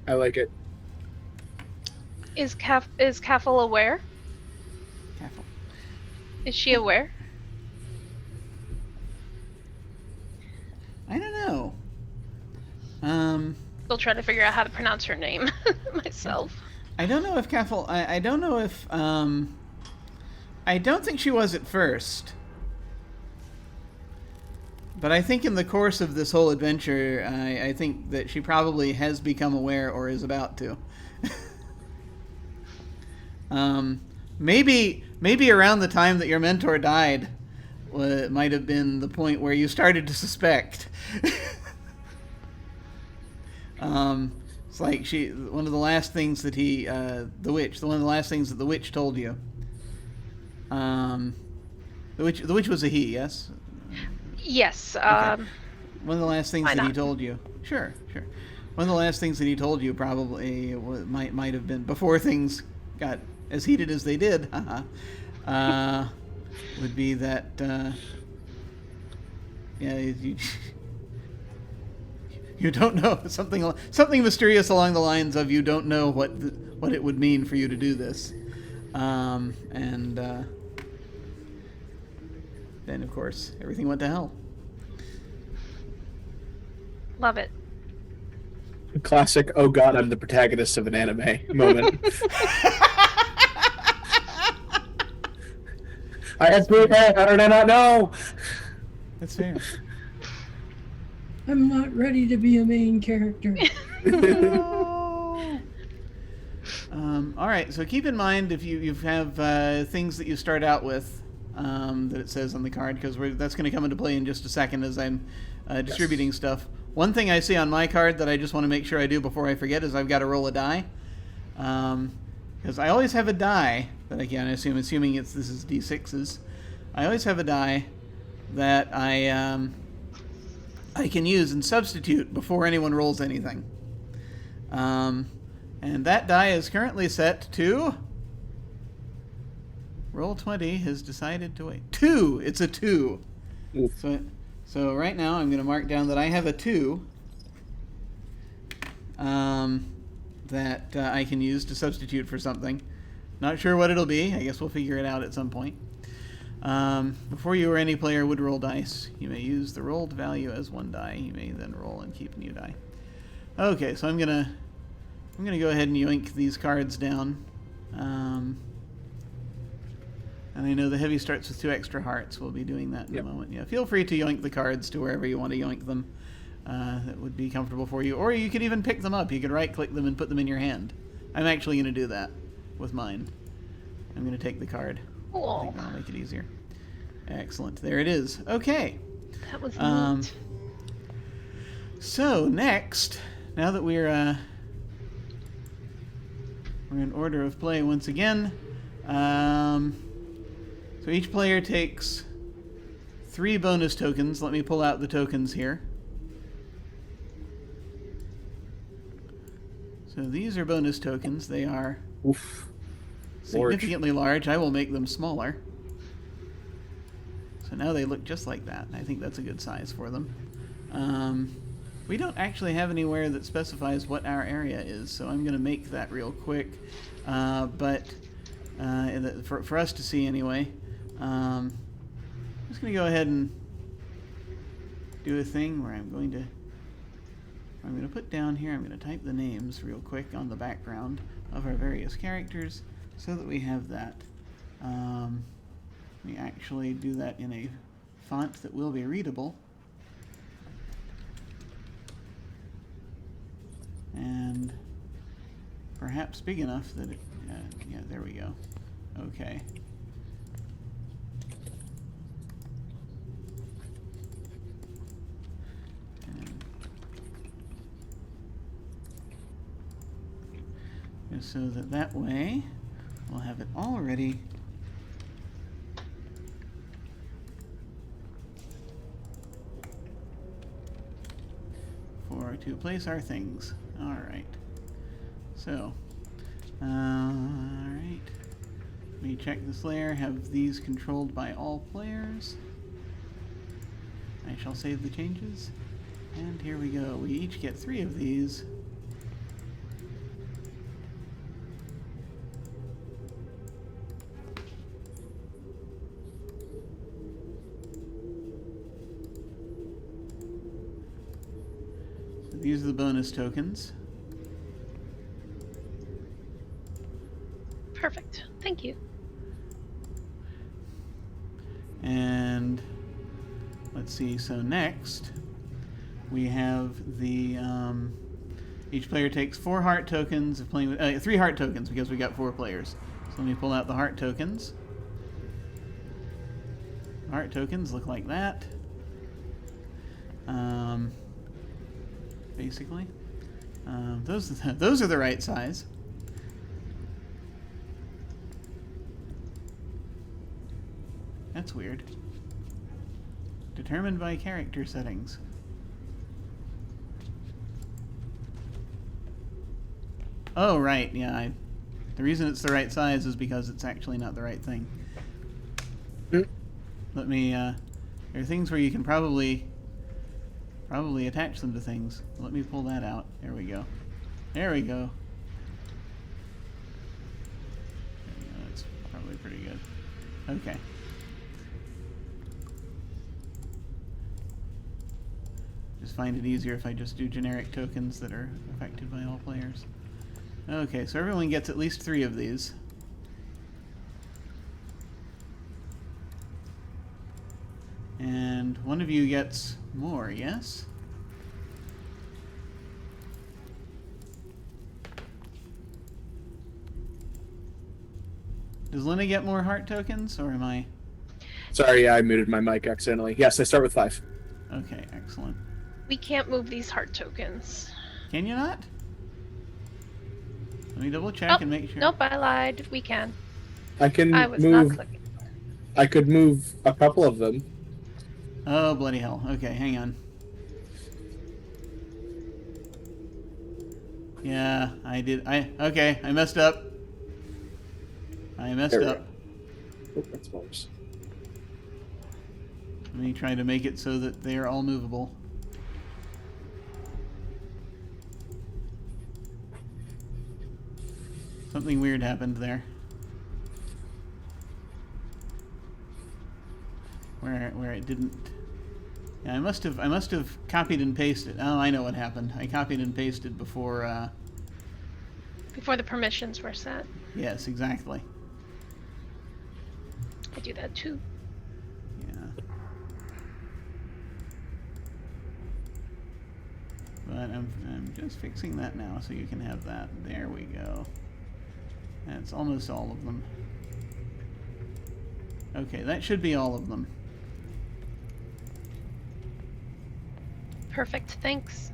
I like it. Is Kaffel aware? Careful. Is she aware? I don't know. Still trying to figure out how to pronounce her name myself. I don't know if Kaffel. I don't know if. I don't think she was at first. But I think in the course of this whole adventure, I think that she probably has become aware or is about to. Maybe around the time that your mentor died, might have been the point where you started to suspect. It's like one of the last things that one of the last things that the witch told you. The witch was a he, yes? Yes. Okay. One of the last things Why that he not? told you. Sure. One of the last things that he told you probably might have been before things got as heated as they did. Would be that. You don't know something mysterious along the lines of you don't know what it would mean for you to do this, and then of course everything went to hell. Love it. Classic, oh god, I'm the protagonist of an anime moment. I had 3 hair, how did I not know? That's fair. I'm not ready to be a main character. All right, so keep in mind if you have things that you start out with that it says on the card, because that's going to come into play in just a second as I'm distributing stuff. One thing I see on my card that I just want to make sure I do before I forget is I've got to roll a die, because I always have a die that assuming this is D6s. I always have a die that I can use and substitute before anyone rolls anything. And that die is currently set to... Roll20 has decided to wait. 2! It's a 2. Oof. So right now I'm going to mark down that I have a 2 that I can use to substitute for something. Not sure what it'll be. I guess we'll figure it out at some point. Before you or any player would roll dice, you may use the rolled value as 1 die. You may then roll and keep a new die. Okay, so I'm gonna go ahead and yoink these cards down. And I know the heavy starts with 2 extra hearts. We'll be doing that in a moment. Yeah, feel free to yoink the cards to wherever you want to yoink them. That would be comfortable for you. Or you could even pick them up. You could right-click them and put them in your hand. I'm actually going to do that with mine. I'm going to take the card. I Cool. think that'll make it easier. Excellent. There it is. Okay. That was Um, neat. So next, now that we're in order of play once again, so each player takes 3 bonus tokens. Let me pull out the tokens here. So So these are bonus tokens. They are Oof. significantly large. I will make them smaller. So now they look just like that. I think that's a good size for them. We don't actually have anywhere that specifies what our area is, so I'm going to make that real quick. But for us to see anyway, I'm just going to go ahead and do a thing where I'm going to put down here, I'm going to type the names real quick on the background of our various characters so that we have that. We actually do that in a font that will be readable. And perhaps big enough that it, yeah, there we go. Okay. And so that way we'll have it all ready to place our things. All right. So, all right. Let me check this layer. Have these controlled by all players. I shall save the changes. And here we go. We each get 3 of these. These are the bonus tokens. Perfect. Thank you. And let's see, so next we have the each player takes 4 heart tokens of playing with 3 heart tokens because we got 4 players. So let me pull out the heart tokens. Heart tokens look like that. Basically. Those are the right size. That's weird. Determined by character settings. Oh, right, yeah. The reason it's the right size is because it's actually not the right thing. Let me, there are things where you can probably attach them to things. Let me pull that out. There we go. There we go. That's probably pretty good. Okay. Just find it easier if I just do generic tokens that are affected by all players. Okay, so everyone gets at least 3 of these. And one of you gets more, yes? Does Lena get more heart tokens, or am I? Sorry, I muted my mic accidentally. Yes, I start with 5. Okay, excellent. We can't move these heart tokens. Can you not? Let me double check and make sure. Nope, I lied. We can. I can I was not move. clicking. I could move a couple of them. Oh, bloody hell. Okay, hang on. Yeah, I did. Okay, I messed up. I messed There we up. Oh, that's worse. Let me try to make it so that they are all movable. Something weird happened there. Where it didn't. Yeah, I must have copied and pasted. Oh, I know what happened. I copied and pasted before. Before the permissions were set. Yes, exactly. I do that too. Yeah. But I'm just fixing that now so you can have that. There we go. That's almost all of them. Okay, that should be all of them. Perfect, thanks.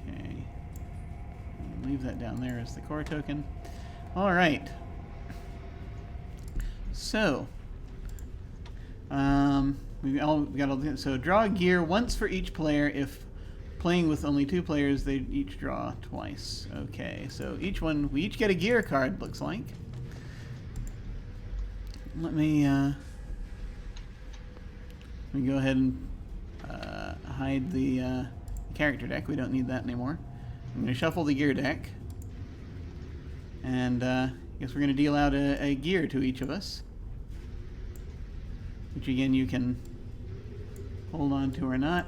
Okay. I'll leave that down there as the core token. All right. So, we got all. So draw gear once for each player if playing with only 2 players, they each draw twice. Okay, so we each get a gear card, looks like. Let me go ahead and hide the character deck. We don't need that anymore. I'm going to shuffle the gear deck. And I guess we're going to deal out a gear to each of us. Which again, you can hold on to or not.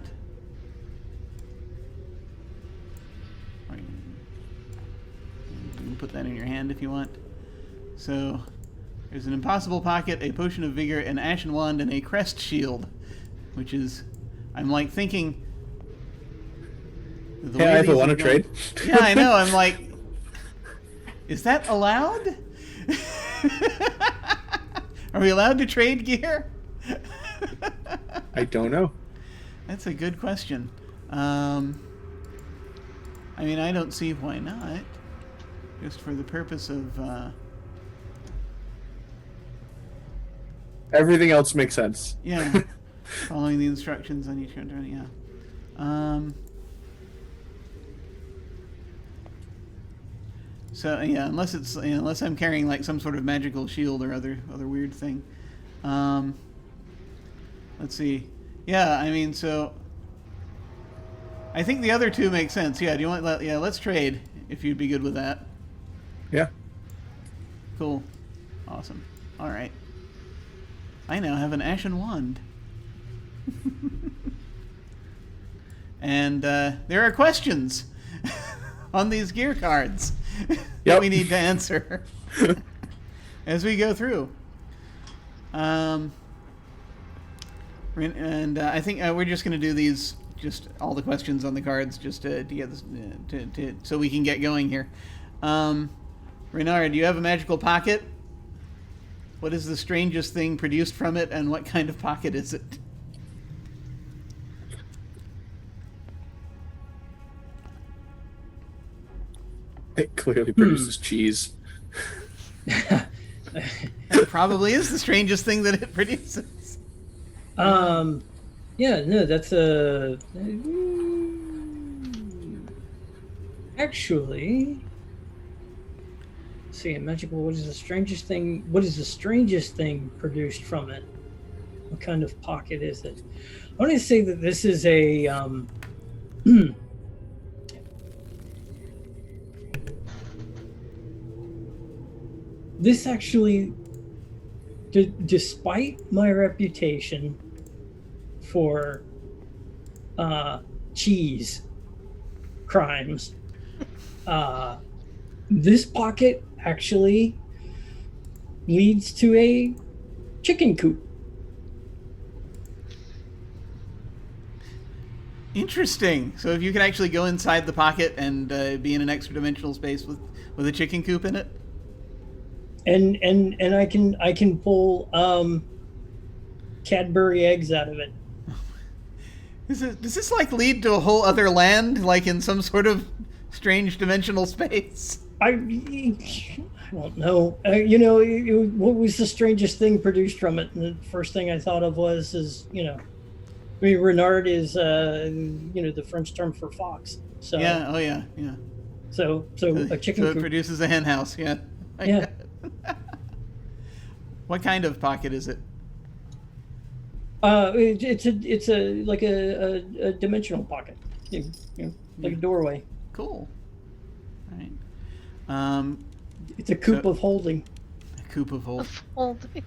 Or you can put that in your hand if you want. So, there's an impossible pocket, a potion of vigor, an ashen wand, and a crest shield. Which is, I'm like thinking... Hey, I have a want to trade. Yeah, I know. I'm like, is that allowed? Are we allowed to trade gear? I don't know. That's a good question. I mean, I don't see why not. Just for the purpose of... Everything else makes sense. Yeah. Following the instructions on each turn, yeah. So yeah, unless I'm carrying like some sort of magical shield or other weird thing. Let's see. Yeah, I mean, so I think the other 2 make sense. Yeah, do you want? Yeah, let's trade if you'd be good with that. Yeah. Cool. Awesome. All right. I now have an ashen wand. And there are questions on these gear cards that we need to answer as we go through. And I think we're just going to do these, just all the questions on the cards, just to get this, so we can get going here. Renard, do you have a magical pocket? What is the strangest thing produced from it, and what kind of pocket is it? It clearly produces cheese. That probably is the strangest thing that it produces. Yeah, no, that's a... Actually... Let's see, magical, what is the strangest thing produced from it? What kind of pocket is it? I want to say that this is a, this actually, despite my reputation for cheese crimes, this pocket actually leads to a chicken coop. Interesting. So if you can actually go inside the pocket and be in an extra dimensional space with a chicken coop in it, and I can pull Cadbury eggs out of it. Does this like lead to a whole other land, like in some sort of strange dimensional space? I don't know. What was the strangest thing produced from it? And the first thing I thought of is renard is the French term for fox. So yeah, oh yeah. So a chicken so coop. It produces a hen house. Yeah. Yeah. What kind of pocket is it? It's a dimensional pocket, like a doorway. Cool. All right. It's a coop of holding. A coop of holding. Holding.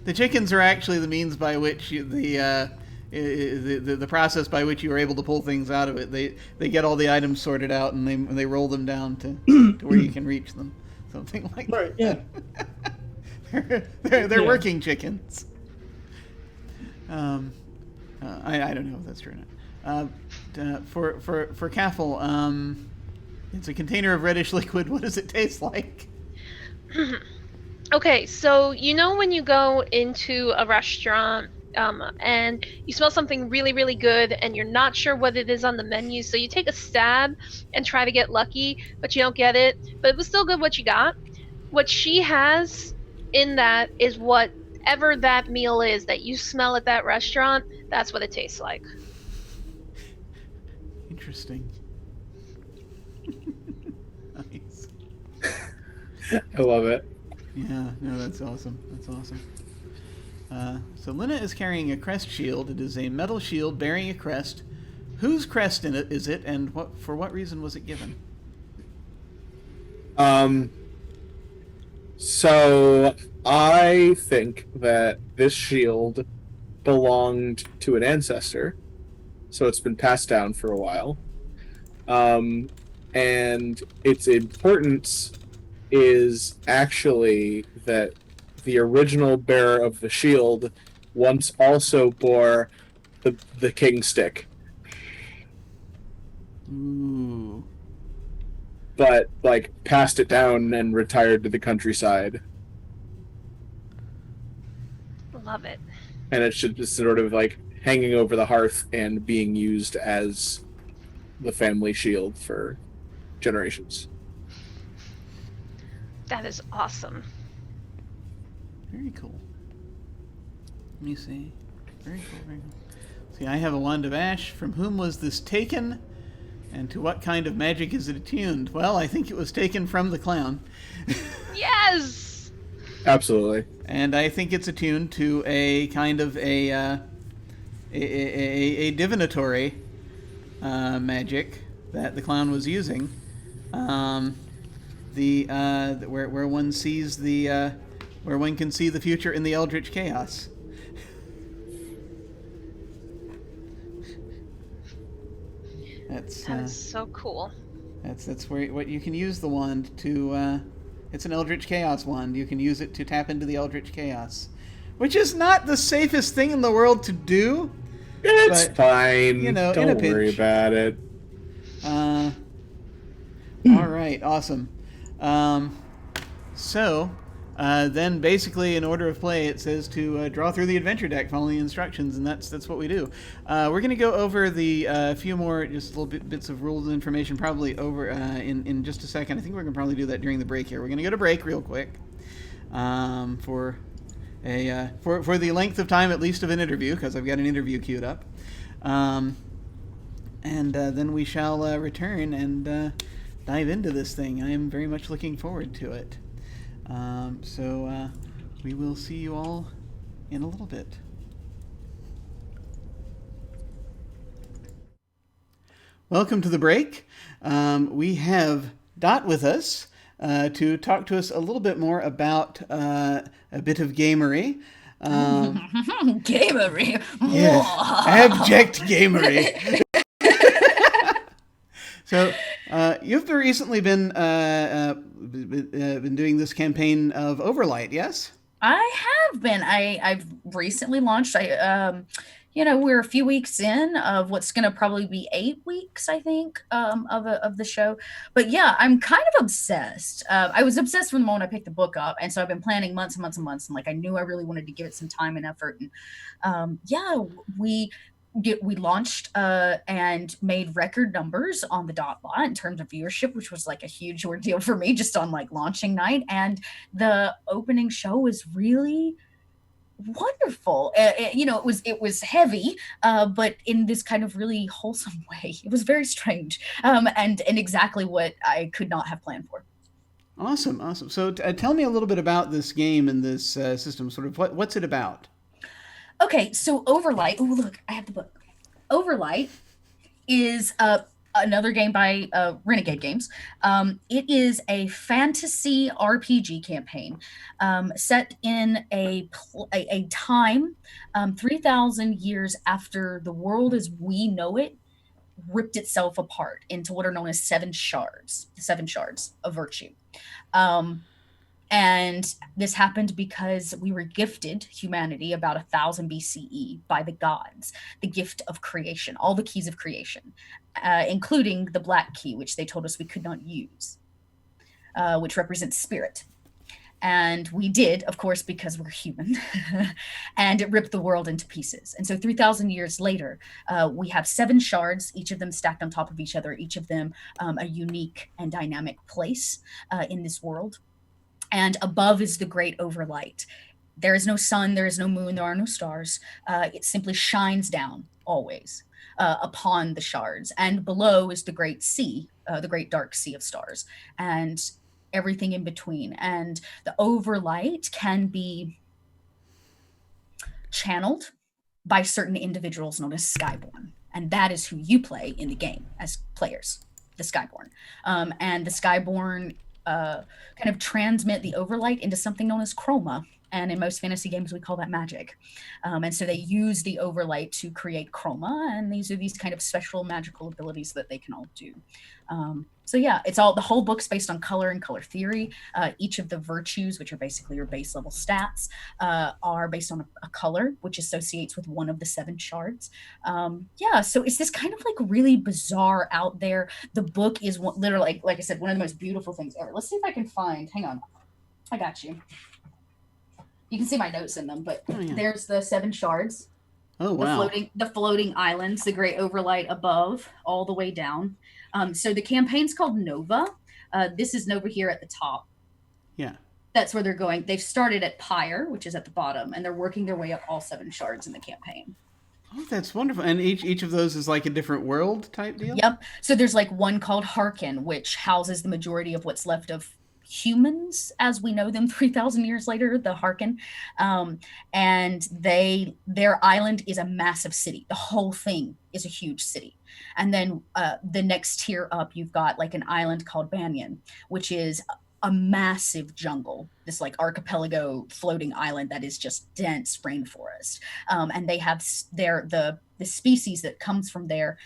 The chickens are actually the means by which the process by which you are able to pull things out of it. They get all the items sorted out and they roll them down to where you can reach them. Something like right, that. Yeah. they're working chickens. I don't know if that's true or not. For Caffel, it's a container of reddish liquid. What does it taste like? Okay, so when you go into a restaurant and you smell something really, really good and you're not sure what it is on the menu, so you take a stab and try to get lucky, but you don't get it, but it was still good what you got. What she has in that is whatever that meal is that you smell at that restaurant, that's what it tastes like. Interesting. Nice. I love it. Yeah, no, that's awesome. That's awesome. So Lina is carrying a crest shield. It is a metal shield bearing a crest. Whose crest in it is it, and for what reason was it given? So I think that this shield belonged to an ancestor, so it's been passed down for a while. And its importance is actually that the original bearer of the shield once also bore the king stick. Ooh. But like passed it down and retired to the countryside. Love it. And it's just sort of like hanging over the hearth and being used as the family shield for generations. That is awesome. Very cool. Let me see. Very cool, very cool. See, I have a wand of ash. From whom was this taken? And to what kind of magic is it attuned? Well, I think it was taken from the clown. Yes! Absolutely. And I think it's attuned to a kind of a divinatory magic that the clown was using. Where one sees where one can see the future in the eldritch chaos. That is so cool. That's where what you can use the wand to. It's an eldritch chaos wand. You can use it to tap into the eldritch chaos, which is not the safest thing in the world to do. It's but, fine. You know, don't in a pinch. worry about it. All right, awesome. So then, basically, in order of play, it says to draw through the adventure deck, following the instructions, and that's what we do. We're going to go over the few more just little bits of rules and information, probably over in just a second. I think we're going to probably do that during the break here. We're going to go to break real quick for the length of time, at least, of an interview, because I've got an interview queued up. And then we shall return and dive into this thing. I am very much looking forward to it. So we will see you all in a little bit. Welcome to the break. We have Dot with us to talk to us a little bit more about a bit of gamery. Gamery? Yes, abject gamery. So, you've recently been doing this campaign of Overlight, yes? I have been. I've recently launched. We're a few weeks in of what's going to probably be 8 weeks, I think, of the show. But yeah, I'm kind of obsessed. I was obsessed from the moment I picked the book up, and so I've been planning months and months and months. And like I knew I really wanted to give it some time and effort. And we launched and made record numbers on the dot lot in terms of viewership, which was like a huge ordeal for me just on like launching night. And the opening show was really wonderful. It was heavy, but in this kind of really wholesome way. It was very strange, and exactly what I could not have planned for. Awesome. So tell me a little bit about this game and this system. Sort of what's it about? Okay, so Overlight. Oh, look, I have the book. Overlight is another game by Renegade Games. It is a fantasy RPG campaign set in a time 3,000 years after the world as we know it ripped itself apart into what are known as the 7 shards of virtue. And this happened because we were gifted, humanity, about 1000 BCE by the gods, the gift of creation, all the keys of creation, including the black key, which they told us we could not use, which represents spirit. And we did, of course, because we're human, and it ripped the world into pieces. And so 3,000 years later, we have 7 shards, each of them stacked on top of each other, each of them a unique and dynamic place in this world. And above is the great overlight. There is no sun, there is no moon, there are no stars. It simply shines down always. upon the shards, and below is the great sea, the great dark sea of stars, and everything in between. And the overlight can be channeled by certain individuals known as Skyborn. And that is who you play in the game as players, the Skyborn. And the Skyborn kind of transmit the overlight into something known as chroma. And in most fantasy games, we call that magic. And so they use the overlight to create chroma. And these are these kind of special magical abilities that they can all do. So yeah, it's all, the whole book's based on color and color theory. Each of the virtues, which are basically your base level stats, are based on a color, which associates with one of the 7 shards. Yeah, so it's this kind of like really bizarre out there. The book is literally, like I said, one of the most beautiful things ever. Let's see if I can find, hang on, I got you. You can see my notes in them, but there's the 7 shards. Oh, wow. The floating islands, the great overlight above, all the way down. So the campaign's called Nova. This is Nova here at the top. Yeah. That's where they're going. They've started at Pyre, which is at the bottom, and they're working their way up all 7 shards in the campaign. Oh, that's wonderful. And each of those is like a different world type deal? Yep. So there's like one called Harkin, which houses the majority of what's left of humans as we know them 3,000 years later, the Harkin. And their island is a massive city. The whole thing is a huge city. And then the next tier up, you've got like an island called Banyan, which is a massive jungle, this like archipelago floating island that is just dense rainforest. And they have the species that comes from there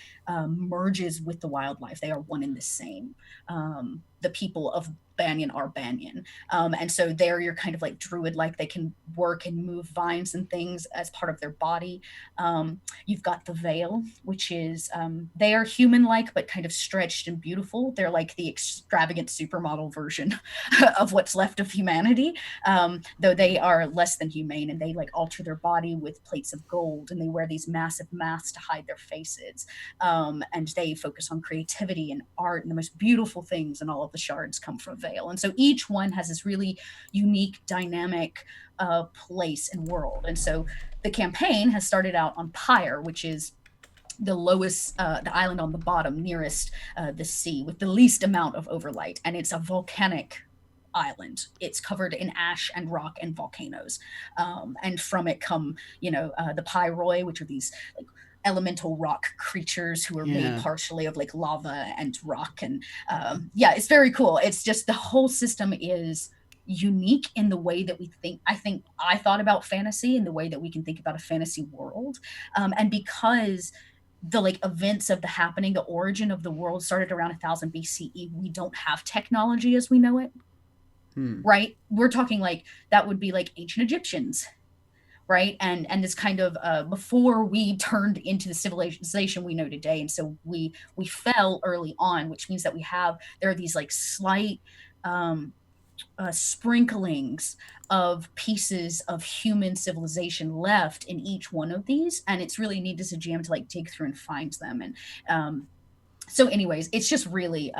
merges with the wildlife. They are one and the same. The people of Banyan are Banyan. And so there you're kind of like druid, like they can work and move vines and things as part of their body. You've got the Veil, which is, they are human-like, but kind of stretched and beautiful. They're like the extravagant supermodel version of what's left of humanity, though they are less than humane, and they like alter their body with plates of gold, and they wear these massive masks to hide their faces. And they focus on creativity and art, and the most beautiful things, and all of the shards come from Veil. And so each one has this really unique, dynamic place and world. And so the campaign has started out on Pyre, which is the lowest, the island on the bottom nearest the sea with the least amount of overlight. And it's a volcanic island. It's covered in ash and rock and volcanoes. And from it come, the Pyroi, which are these like elemental rock creatures who are made partially of like lava and rock. And it's very cool. It's just the whole system is unique in the way that we think. I thought about fantasy in the way that we can think about a fantasy world. And because the like events of the happening, the origin of the world started around 1000 BCE, we don't have technology as we know it. Right? We're talking like that would be like ancient Egyptians, right? And this kind of before we turned into the civilization we know today. And so we fell early on, which means that there are these like slight sprinklings of pieces of human civilization left in each one of these. And it's really neat as a GM to like dig through and find them. And so anyways, it's just really,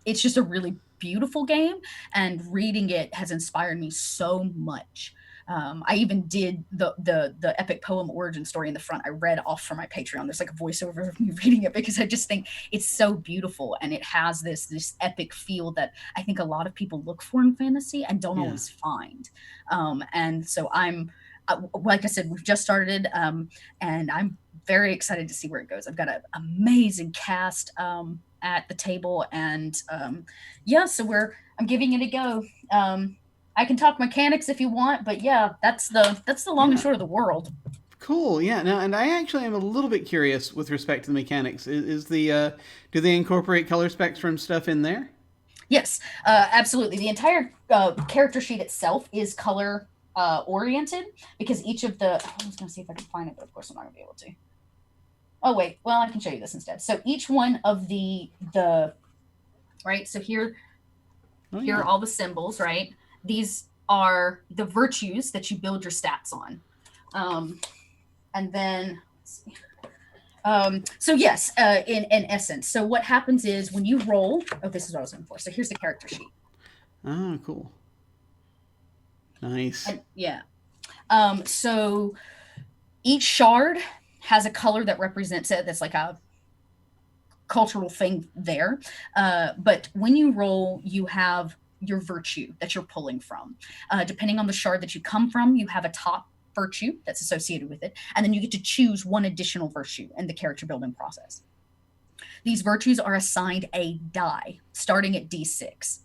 it's just a really beautiful game, and reading it has inspired me so much. I even did the epic poem origin story in the front. I read off from my Patreon. There's like a voiceover of me reading it because I just think it's so beautiful, and it has this epic feel that I think a lot of people look for in fantasy and don't always find. And so like I said, we've just started, and I'm very excited to see where it goes. I've got an amazing cast at the table, and so I'm giving it a go. I can talk mechanics if you want, but that's the long and short of the world. Cool. Yeah. Now, and I actually am a little bit curious with respect to the mechanics. Do they incorporate color spectrum stuff in there? Yes, absolutely. The entire character sheet itself is color oriented, because each of I was going to see if I can find it, but of course I'm not going to be able to. Oh wait, well I can show you this instead. So each one of the right. So here are all the symbols, right? These are the virtues that you build your stats on. And then, let's see. So yes, in essence, so what happens is when you roll, this is what I was looking for. So here's the character sheet. Oh, cool. Nice. So each shard has a color that represents it. That's like a cultural thing there. But when you roll, you have your virtue that you're pulling from. Depending on the shard that you come from, you have a top virtue that's associated with it, and then you get to choose one additional virtue in the character building process. These virtues are assigned a die starting at D6.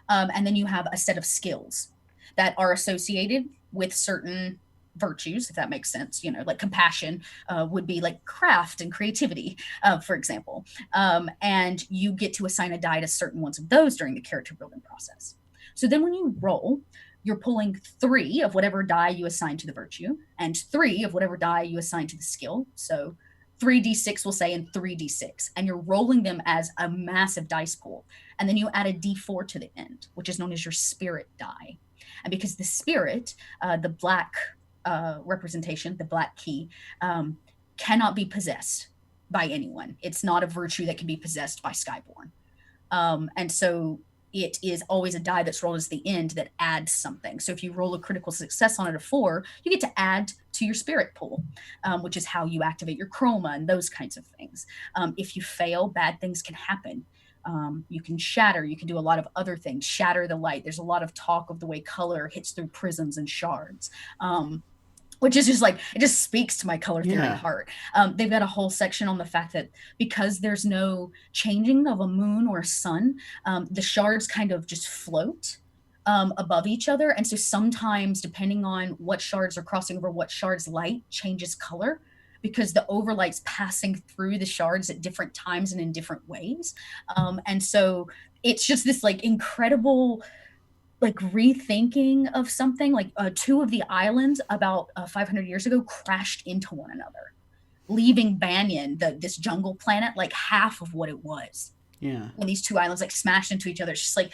And then you have a set of skills that are associated with certain virtues, if that makes sense. Like compassion would be like craft and creativity, for example. And you get to assign a die to certain ones of those during the character building process. So then when you roll, you're pulling 3 of whatever die you assign to the virtue and 3 of whatever die you assign to the skill. So 3d6 will say, and 3d6, and you're rolling them as a massive dice pool. And then you add a d4 to the end, which is known as your spirit die. And because the spirit, the black representation, the black key, cannot be possessed by anyone. It's not a virtue that can be possessed by Skyborn. And so it is always a die that's rolled as the end that adds something. So if you roll a critical success on it of 4, you get to add to your spirit pool, which is how you activate your chroma and those kinds of things. If you fail, bad things can happen. You can shatter. You can do a lot of other things. Shatter the light. There's a lot of talk of the way color hits through prisms and shards. Which is just like, it just speaks to my color theory heart. They've got a whole section on the fact that because there's no changing of a moon or a sun, the shards kind of just float above each other. And so sometimes, depending on what shards are crossing over what shards, light changes color because the overlight's passing through the shards at different times and in different ways. And so it's just this like incredible like rethinking of something. Like 2 of the islands about 500 years ago crashed into one another, leaving Banyan, this jungle planet, like half of what it was. Yeah. When these 2 islands like smashed into each other, it's just like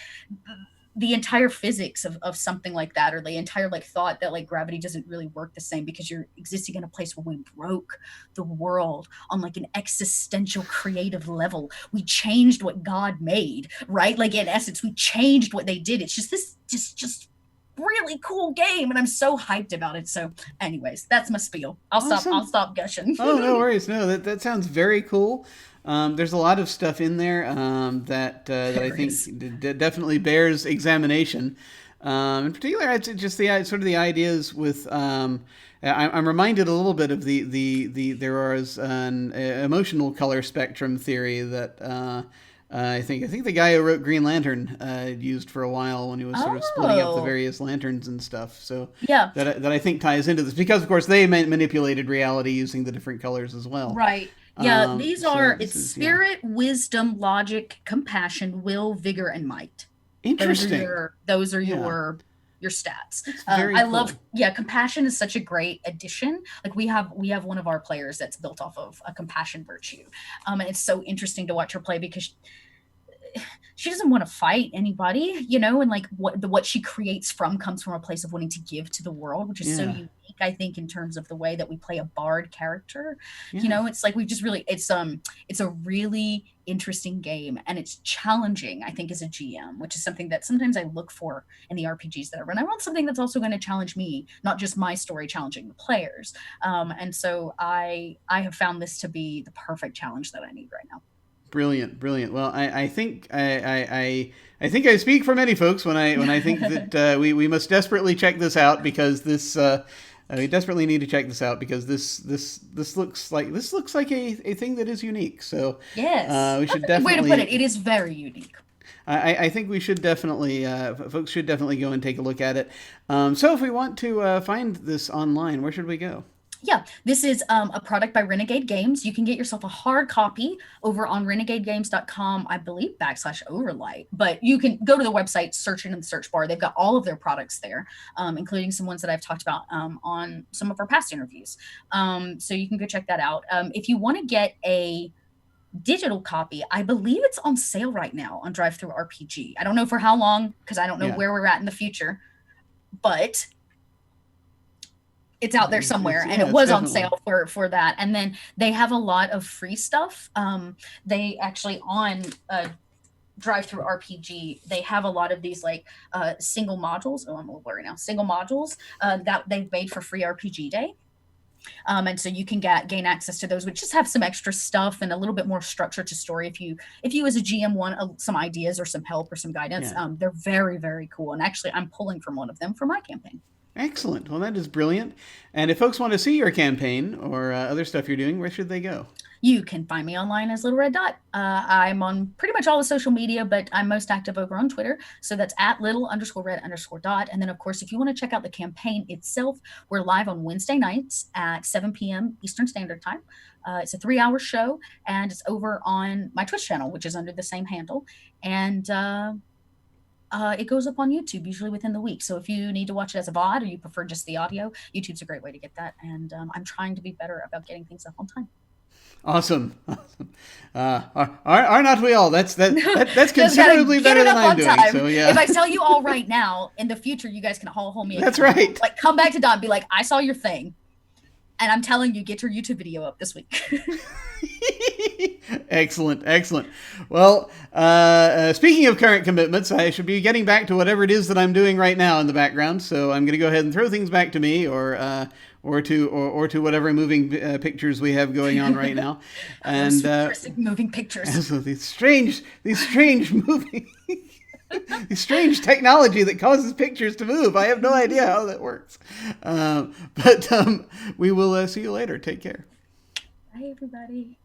the entire physics of something like that, or the entire like thought that like gravity doesn't really work the same because you're existing in a place where we broke the world on like an existential creative level. We changed what God made, right? Like in essence, we changed what they did. It's just this just really cool game, and I'm so hyped about it. So anyways, that's my spiel. I'll stop gushing. Oh, no worries. No, that sounds very cool. There's a lot of stuff in there that I think definitely bears examination. In particular, it's just the sort of the ideas with. I'm reminded a little bit of there is an emotional color spectrum theory that I think the guy who wrote Green Lantern used for a while when he was sort of splitting up the various lanterns and stuff. So yeah, that I think ties into this because of course they manipulated reality using the different colors as well. Right. Yeah, it's spirit, wisdom, logic, compassion, will, vigor, and might. Interesting. Those are your stats. Very I cool. love compassion is such a great addition. Like we have one of our players that's built off of a compassion virtue. And it's so interesting to watch her play because she doesn't want to fight anybody, and like what she creates comes from a place of wanting to give to the world, which is so unique, I think, in terms of the way that we play a bard character. It's like it's a really interesting game, and it's challenging, I think, as a GM, which is something that sometimes I look for in the RPGs that I run. I want something that's also going to challenge me, not just my story challenging the players. And so I have found this to be the perfect challenge that I need right now. Brilliant. Well, I think I think I speak for many folks when I think that we must desperately check this out because this we desperately need to check this out because this looks like a thing that is unique. So yes, we should definitely. Way to put it. It is very unique. I think we should definitely folks should definitely go and take a look at it. So if we want to find this online, where should we go? Yeah, this is a product by Renegade Games. You can get yourself a hard copy over on renegadegames.com, I believe, /Overlight. But you can go to the website, search it in the search bar. They've got all of their products there, including some ones that I've talked about on some of our past interviews. So you can go check that out. If you want to get a digital copy, I believe it's on sale right now on DriveThruRPG. I don't know for how long because I don't know where we're at in the future, but it's out there somewhere, and it was on sale for that. And then they have a lot of free stuff. They actually on DriveThruRPG, they have a lot of these like single modules. Oh, I'm a little blurry now. Single modules that they've made for free RPG Day. And so you can gain access to those, which just have some extra stuff and a little bit more structure to story. If you as a GM want some ideas or some help or some guidance, they're very, very cool. And actually, I'm pulling from one of them for my campaign. Excellent. Well, that is brilliant. And if folks want to see your campaign or other stuff you're doing, where should they go? You can find me online as Little Red Dot. I'm on pretty much all the social media, but I'm most active over on Twitter. So that's at little_red_dot. And then, of course, if you want to check out the campaign itself, we're live on Wednesday nights at 7 p.m. Eastern Standard Time. It's a 3-hour show, and it's over on my Twitch channel, which is under the same handle. And it goes up on YouTube usually within the week. So if you need to watch it as a VOD or you prefer just the audio, YouTube's a great way to get that. And I'm trying to be better about getting things up on time. Awesome. Are not we all? That's considerably better than I'm doing. Time. So yeah. If I tell you all right now, in the future, you guys can all hold me. That's right. Like, come back to Don, be like, I saw your thing, and I'm telling you, get your YouTube video up this week. Excellent. Well, speaking of current commitments, I should be getting back to whatever it is that I'm doing right now in the background. So I'm going to go ahead and throw things back to me, or to whatever moving pictures we have going on right now, and moving pictures. So these strange moving. The strange technology that causes pictures to move. I have no idea how that works. But we will see you later. Take care. Bye, everybody.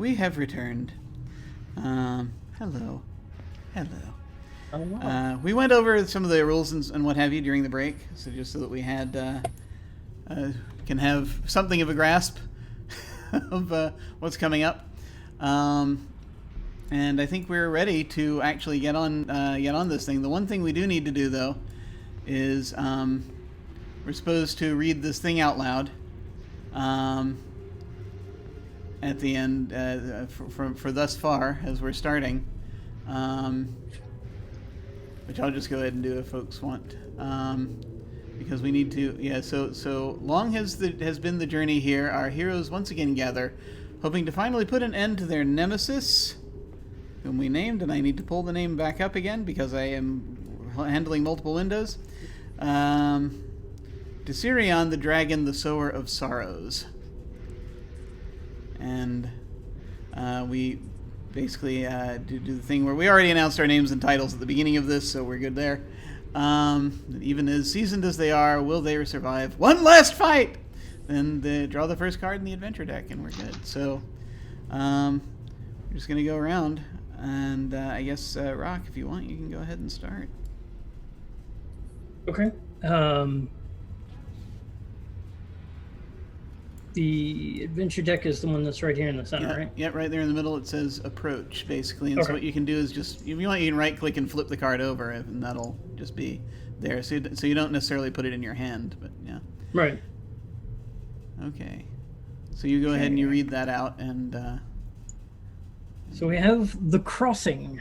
we have returned. Hello. Oh, wow. We went over some of the rules and what have you during the break, so just so that we had can have something of a grasp of what's coming up. And I think we're ready to actually get on this thing. The one thing we do need to do, though, is we're supposed to read this thing out loud at the end for thus far as we're starting, which I'll just go ahead and do if folks want, because we need to. Yeah. So long has been the journey here. Our heroes once again gather, hoping to finally put an end to their nemesis, whom we named, and I need to pull the name back up again because I am handling multiple windows. Desirion the Dragon, the Sower of Sorrows. And we basically do the thing where we already announced our names and titles at the beginning of this, so we're good there. Even as seasoned as they are, will they survive one last fight? Then draw the first card in the adventure deck, and we're good. So we're just going to go around. And I guess, Rock, if you want, you can go ahead and start. Okay. The adventure deck is the one that's right here in the center, right? Yeah, right there in the middle it says approach, basically. And so what you can do is just, if you want, you can right-click and flip the card over, and that'll just be there. So you don't necessarily put it in your hand, but yeah. Right. Okay. So you go ahead and you read that out, and... So we have The Crossing.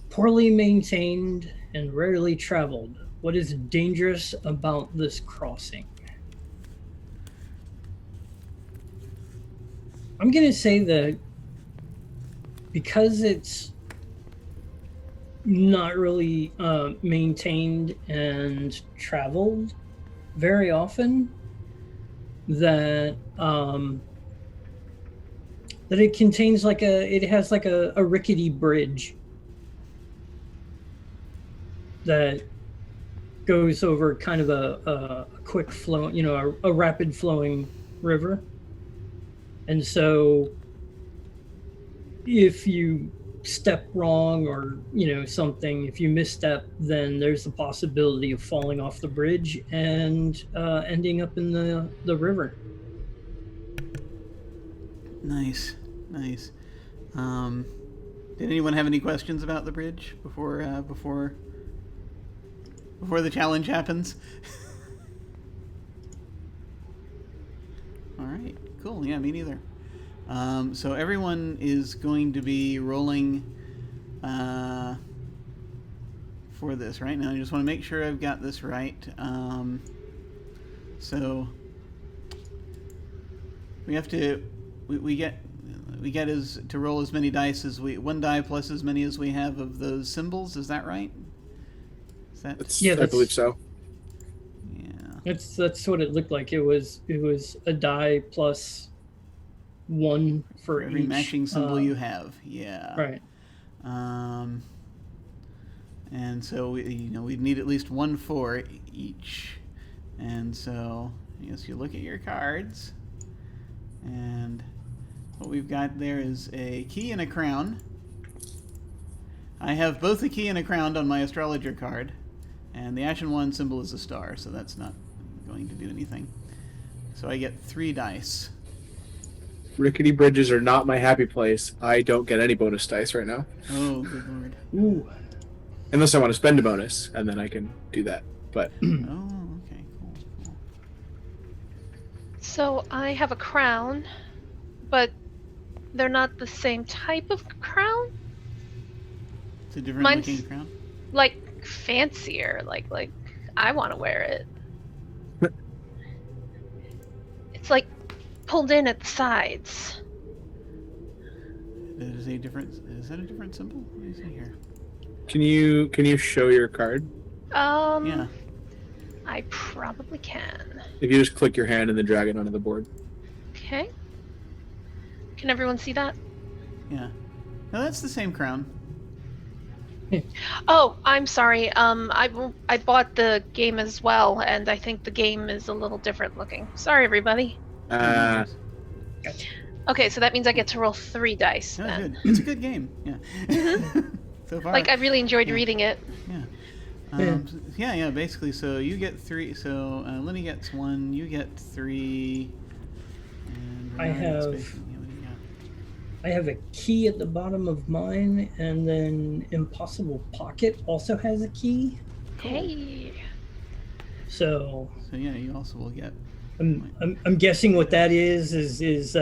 Poorly maintained and rarely traveled. What is dangerous about this crossing? I'm going to say that because it's not really maintained and traveled very often, that it contains it has a rickety bridge that goes over kind of a quick flow, a rapid flowing river. And so if you step wrong or, something, if you misstep, then there's the possibility of falling off the bridge and ending up in the river. Nice. Did anyone have any questions about the bridge before the challenge happens? All right, cool. Yeah, me neither. So everyone is going to be rolling for this right now. I just want to make sure I've got this right. So we have to. We get to roll as many dice as one die plus as many as we have of those symbols. Is that right? I believe so. Yeah. That's what it looked like. It was a die plus one for every each matching symbol you have. Yeah. Right. And so we'd need at least 1 for each. And so I guess you look at your cards, and what we've got there is a key and a crown. I have both a key and a crown on my astrologer card, and the Ashen One symbol is a star, so that's not going to do anything. So I get 3 dice. Rickety bridges are not my happy place. I don't get any bonus dice right now. Oh, good lord. Ooh. Unless I want to spend a bonus, and then I can do that. But Oh, okay, cool. So I have a crown, but they're not the same type of crown. It's a different Mine's- looking crown. Like fancier, like I want to wear it. It's like pulled in at the sides. Is that a different symbol? What do you see here? can you show your card? Yeah. I probably can. If you just click your hand and then drag it onto the board. Okay. Can everyone see that? Yeah. No, that's the same crown. Oh, I'm sorry. I bought the game as well, and I think the game is a little different looking. Sorry, everybody. Okay, so that means I get to roll 3 dice Oh, then. good. It's a good game. Yeah. So far. Like, I really enjoyed Yeah. reading it. Yeah. Yeah, basically, so you get 3, so Lenny gets 1, you get 3, and I Renard gets have- basically- yeah, what do you got? I have a key at the bottom of mine, and then Impossible Pocket also has a key. Hey. So So yeah, you also will get. I'm guessing what that is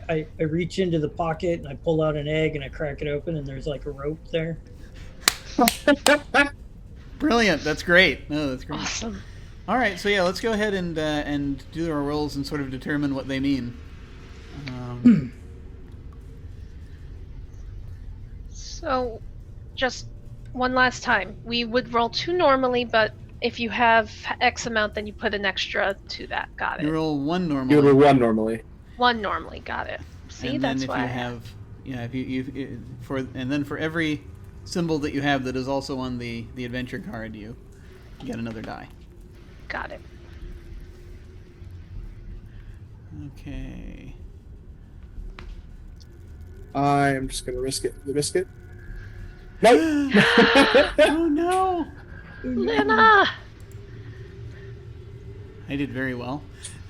I reach into the pocket and I pull out an egg and I crack it open and there's like a rope there. Brilliant. That's great. No, that's great. Awesome. All right, so yeah, let's go ahead and do our rolls and sort of determine what they mean. So, just one last time. We would roll 2 normally, but if you have X amount, then you put an extra to that. Got You it. roll 1 You normally. would 1 normally. 1 normally. Got it. See, and that's then if why. you have, and then for every symbol that you have that is also on the adventure card, you get another die. Got it. Okay. I'm just gonna risk it. The biscuit. Nope. Oh no! Lena! I did very well.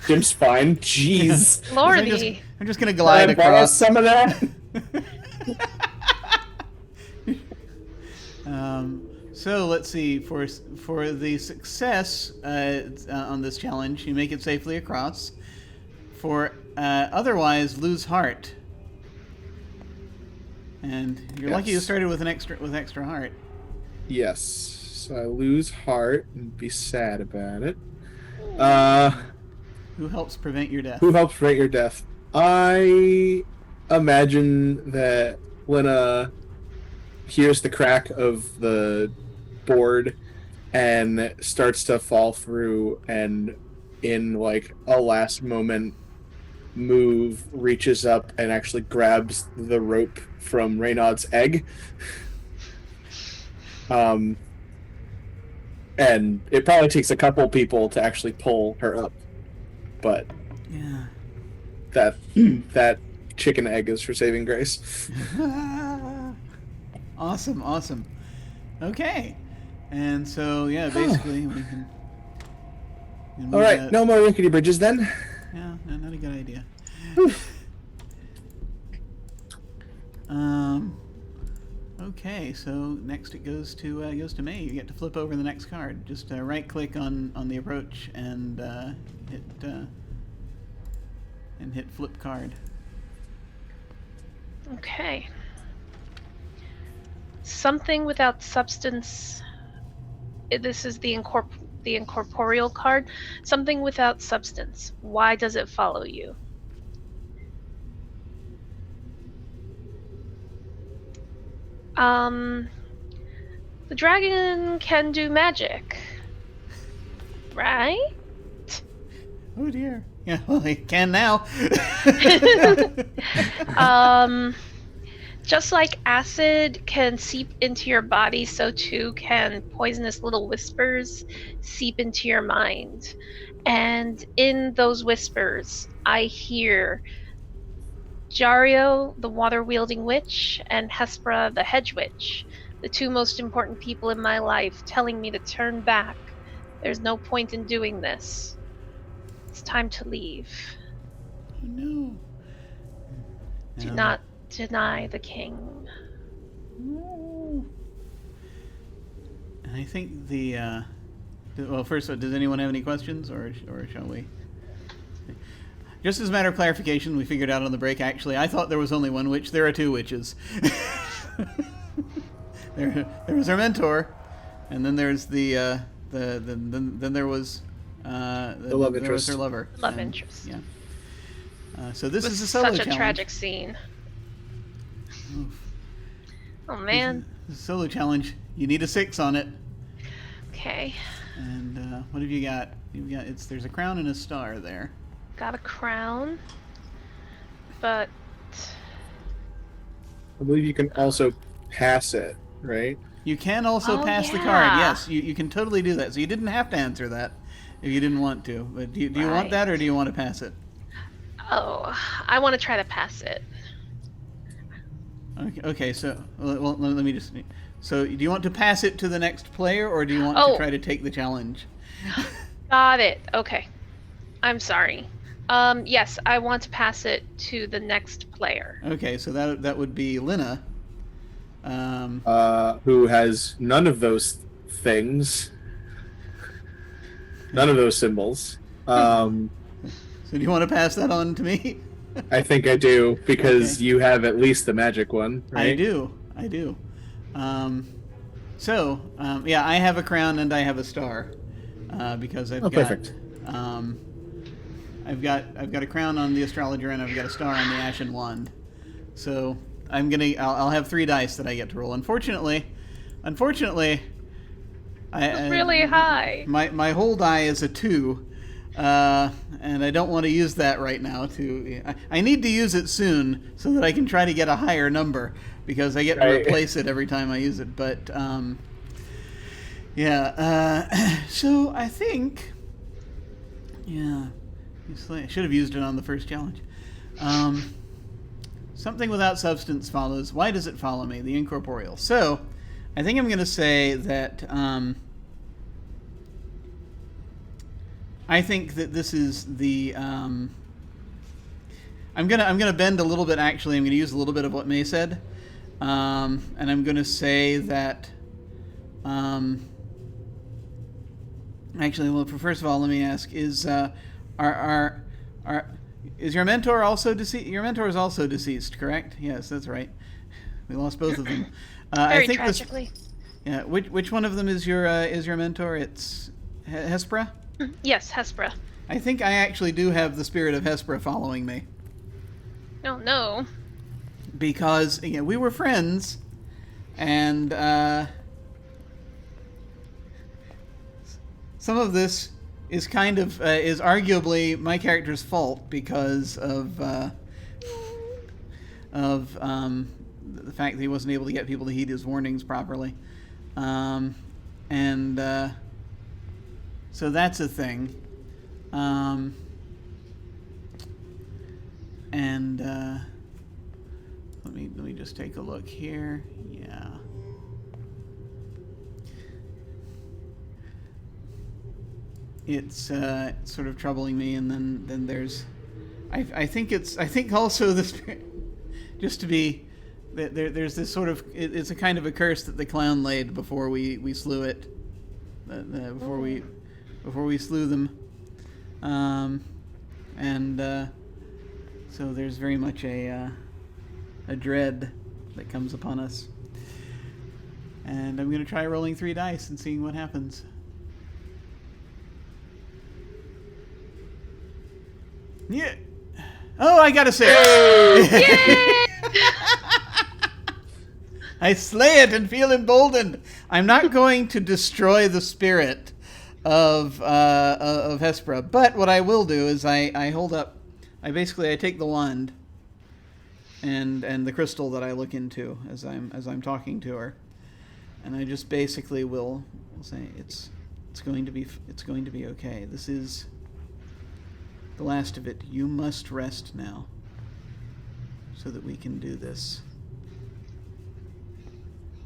Jim's fine. Jeez. Lordy. I'm just gonna glide Can I borrow across. some of that? So let's see. For the success on this challenge, you make it safely across. For otherwise, lose heart. And you're lucky you Yes. started with extra heart. Yes. So I lose heart and be sad about it. Who helps prevent your death? Who helps prevent your death? I imagine that Lena hears the crack of the board and starts to fall through, and in like a last moment move reaches up and actually grabs the rope from Raynaud's egg. And it probably takes a couple people to actually pull her up, but Yeah. that chicken egg is for saving grace. Awesome. Okay. And so yeah, basically we can. All right, no more rickety bridges then. Yeah, no, not a good idea. Okay, so next it goes to May. You get to flip over the next card. Just right click on the approach and hit flip card. Okay. Something without substance. This is the incorporeal card. Something without substance. Why does it follow you? The dragon can do magic, right? Oh dear. Yeah, well, he can now. Just like acid can seep into your body, so too can poisonous little whispers seep into your mind. And in those whispers, I hear Jario, the water-wielding witch, and Hespera, the hedge witch, the 2 most important people in my life, telling me to turn back. There's no point in doing this. It's time to leave. Oh no. Do not deny the king. No. And I think well, first, does anyone have any questions, or shall we? Just as a matter of clarification, we figured out on the break. Actually, I thought there was only one witch. There are 2 witches. there was our mentor, and then there's then there was The love there was interest. her lover. Love interest. Yeah. So this It is was a solo such a challenge. tragic scene. Oof. Oh man. This is a solo challenge. You need a 6 on it. Okay. And what have you got? There's a crown and a star there. Got a crown. But I believe you can also pass it, right? You can also Oh, pass the yeah. card. Yes, you can totally do that. So you didn't have to answer that if you didn't want to. But do you want Right. that, or do you want to pass it? Oh, I want to try to pass it. Okay. So, well, let me just. So, do you want to pass it to the next player, or do you want to Oh. try to take the challenge? Got it. Okay. I'm sorry. Yes, I want to pass it to the next player. Okay, so that would be Lina. Who has none of those things, none of those symbols. So do you want to pass that on to me? I think I do, because Okay. you have at least the magic one, right? I do. Yeah, I have a crown and I have a star, because I've got. Perfect. I've got a crown on the astrologer and I've got a star on the ashen wand. So I'll have 3 dice that I get to roll. Unfortunately, It's really high. My whole die is a 2. And I don't want to use that right now. I need to use it soon so that I can try to get a higher number, because I get to replace it every time I use it. But so I think, I should have used it on the first challenge. Something without substance follows. Why does it follow me? The incorporeal. So I think I'm going to say that. I think that this is the. I'm gonna bend a little bit. Actually, I'm gonna use a little bit of what May said, and I'm gonna say that. Actually, well, first of all, let me ask: is is your mentor also deceased? Your mentor is also deceased, correct? Yes, that's right. We lost both of them. Very I think tragically. Which one of them is your mentor? It's Hespera. Yes, Hespera. I think I actually do have the spirit of Hespera following me. Oh no. Because we were friends, and some of this is kind of is arguably my character's fault because of the fact that he wasn't able to get people to heed his warnings properly, so that's a thing. Let me just take a look here. Yeah. It's sort of troubling me, and then there's, I think also this, just to be, there's this sort of, it's a kind of a curse that the clown laid before we slew it, before we slew them, so there's very much a dread that comes upon us, and I'm gonna try rolling 3 dice and seeing what happens. Yeah. Oh, I got a 6. I slay it and feel emboldened. I'm not going to destroy the spirit of Hespera, but what I will do is I hold up. I take the wand and the crystal that I look into as I'm talking to her, and I just basically will say it's going to be okay. This is the last of it. You must rest now so that we can do this.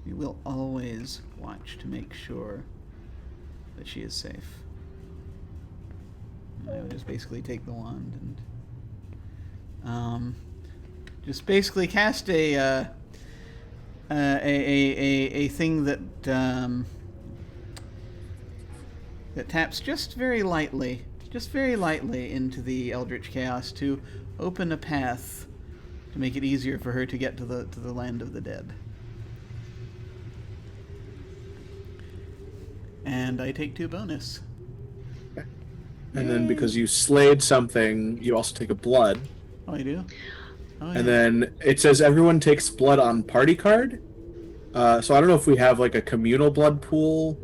We will always watch to make sure that she is safe. And I would just basically take the wand and just basically cast a thing that taps just very lightly into the Eldritch Chaos to open a path to make it easier for her to get to the land of the dead. And I take 2 bonus. And then because you slayed something, you also take a blood. Oh, I do? Oh, yeah. And then it says everyone takes blood on party card. So I don't know if we have like a communal blood pool,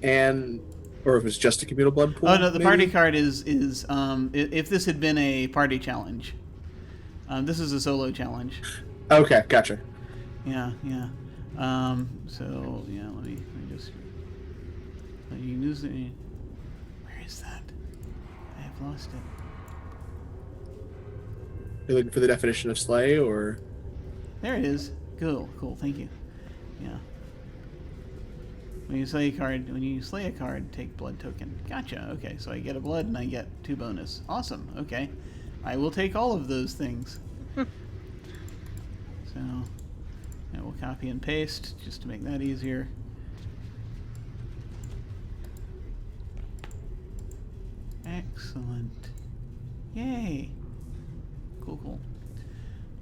or if it's just a communal blood pool. Oh no, the maybe? party card is if this had been a party challenge. This is a solo challenge. Okay, gotcha. Yeah. So yeah, let me just. You can use it. Where is that? I have lost it. You're looking for the definition of slay, or? There it is. Cool, thank you. Yeah. When you slay a card, take blood token. Gotcha. Okay, so I get a blood and I get 2 bonus. Awesome. Okay. I will take all of those things. So, I will copy and paste just to make that easier. Excellent. Yay. Cool.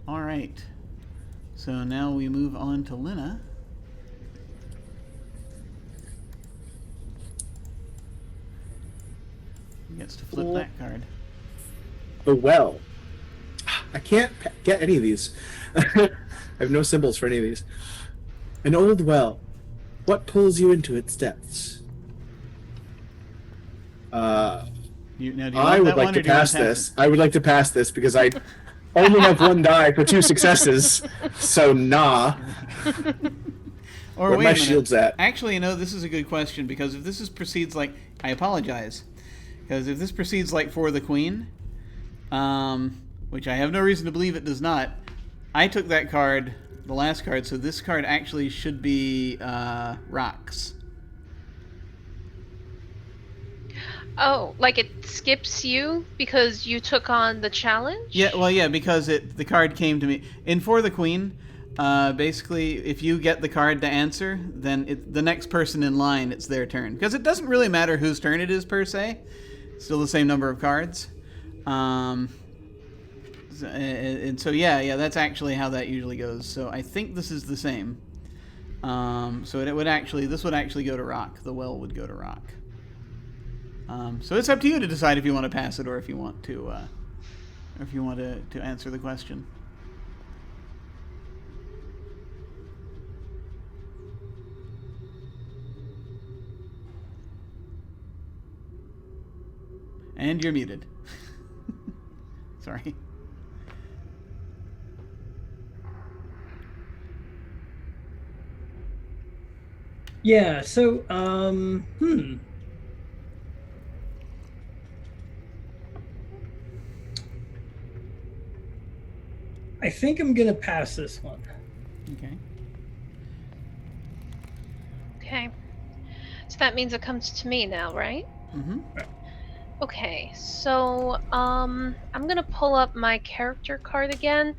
All right. So now we move on to Lina. Gets to flip that card. The well. I can't get any of these. I have no symbols for any of these. An old well. What pulls you into its depths? I would like to pass this. I would like to pass this because I only have 1 die for 2 successes. So nah. Or where wait my a minute. shield's at? Actually, this is a good question, because if this proceeds like, I apologize, because if this proceeds like for the Queen, which I have no reason to believe it does not, I took that card, the last card, so this card actually should be rocks. Oh, like it skips you because you took on the challenge? Yeah, because the card came to me. In For the Queen, basically, if you get the card to answer, then the next person in line, it's their turn. Because it doesn't really matter whose turn it is, per se. It's still the same number of cards. And so, that's actually how that usually goes. So I think this is the same. So this would actually go to rock. The well would go to rock. So it's up to you to decide if you want to pass it or if you want to answer the question. And you're muted. Sorry. Yeah, so, I think I'm gonna pass this one. Okay. Okay. So that means it comes to me now, right? Mm-hmm. Okay, so I'm gonna pull up my character card again.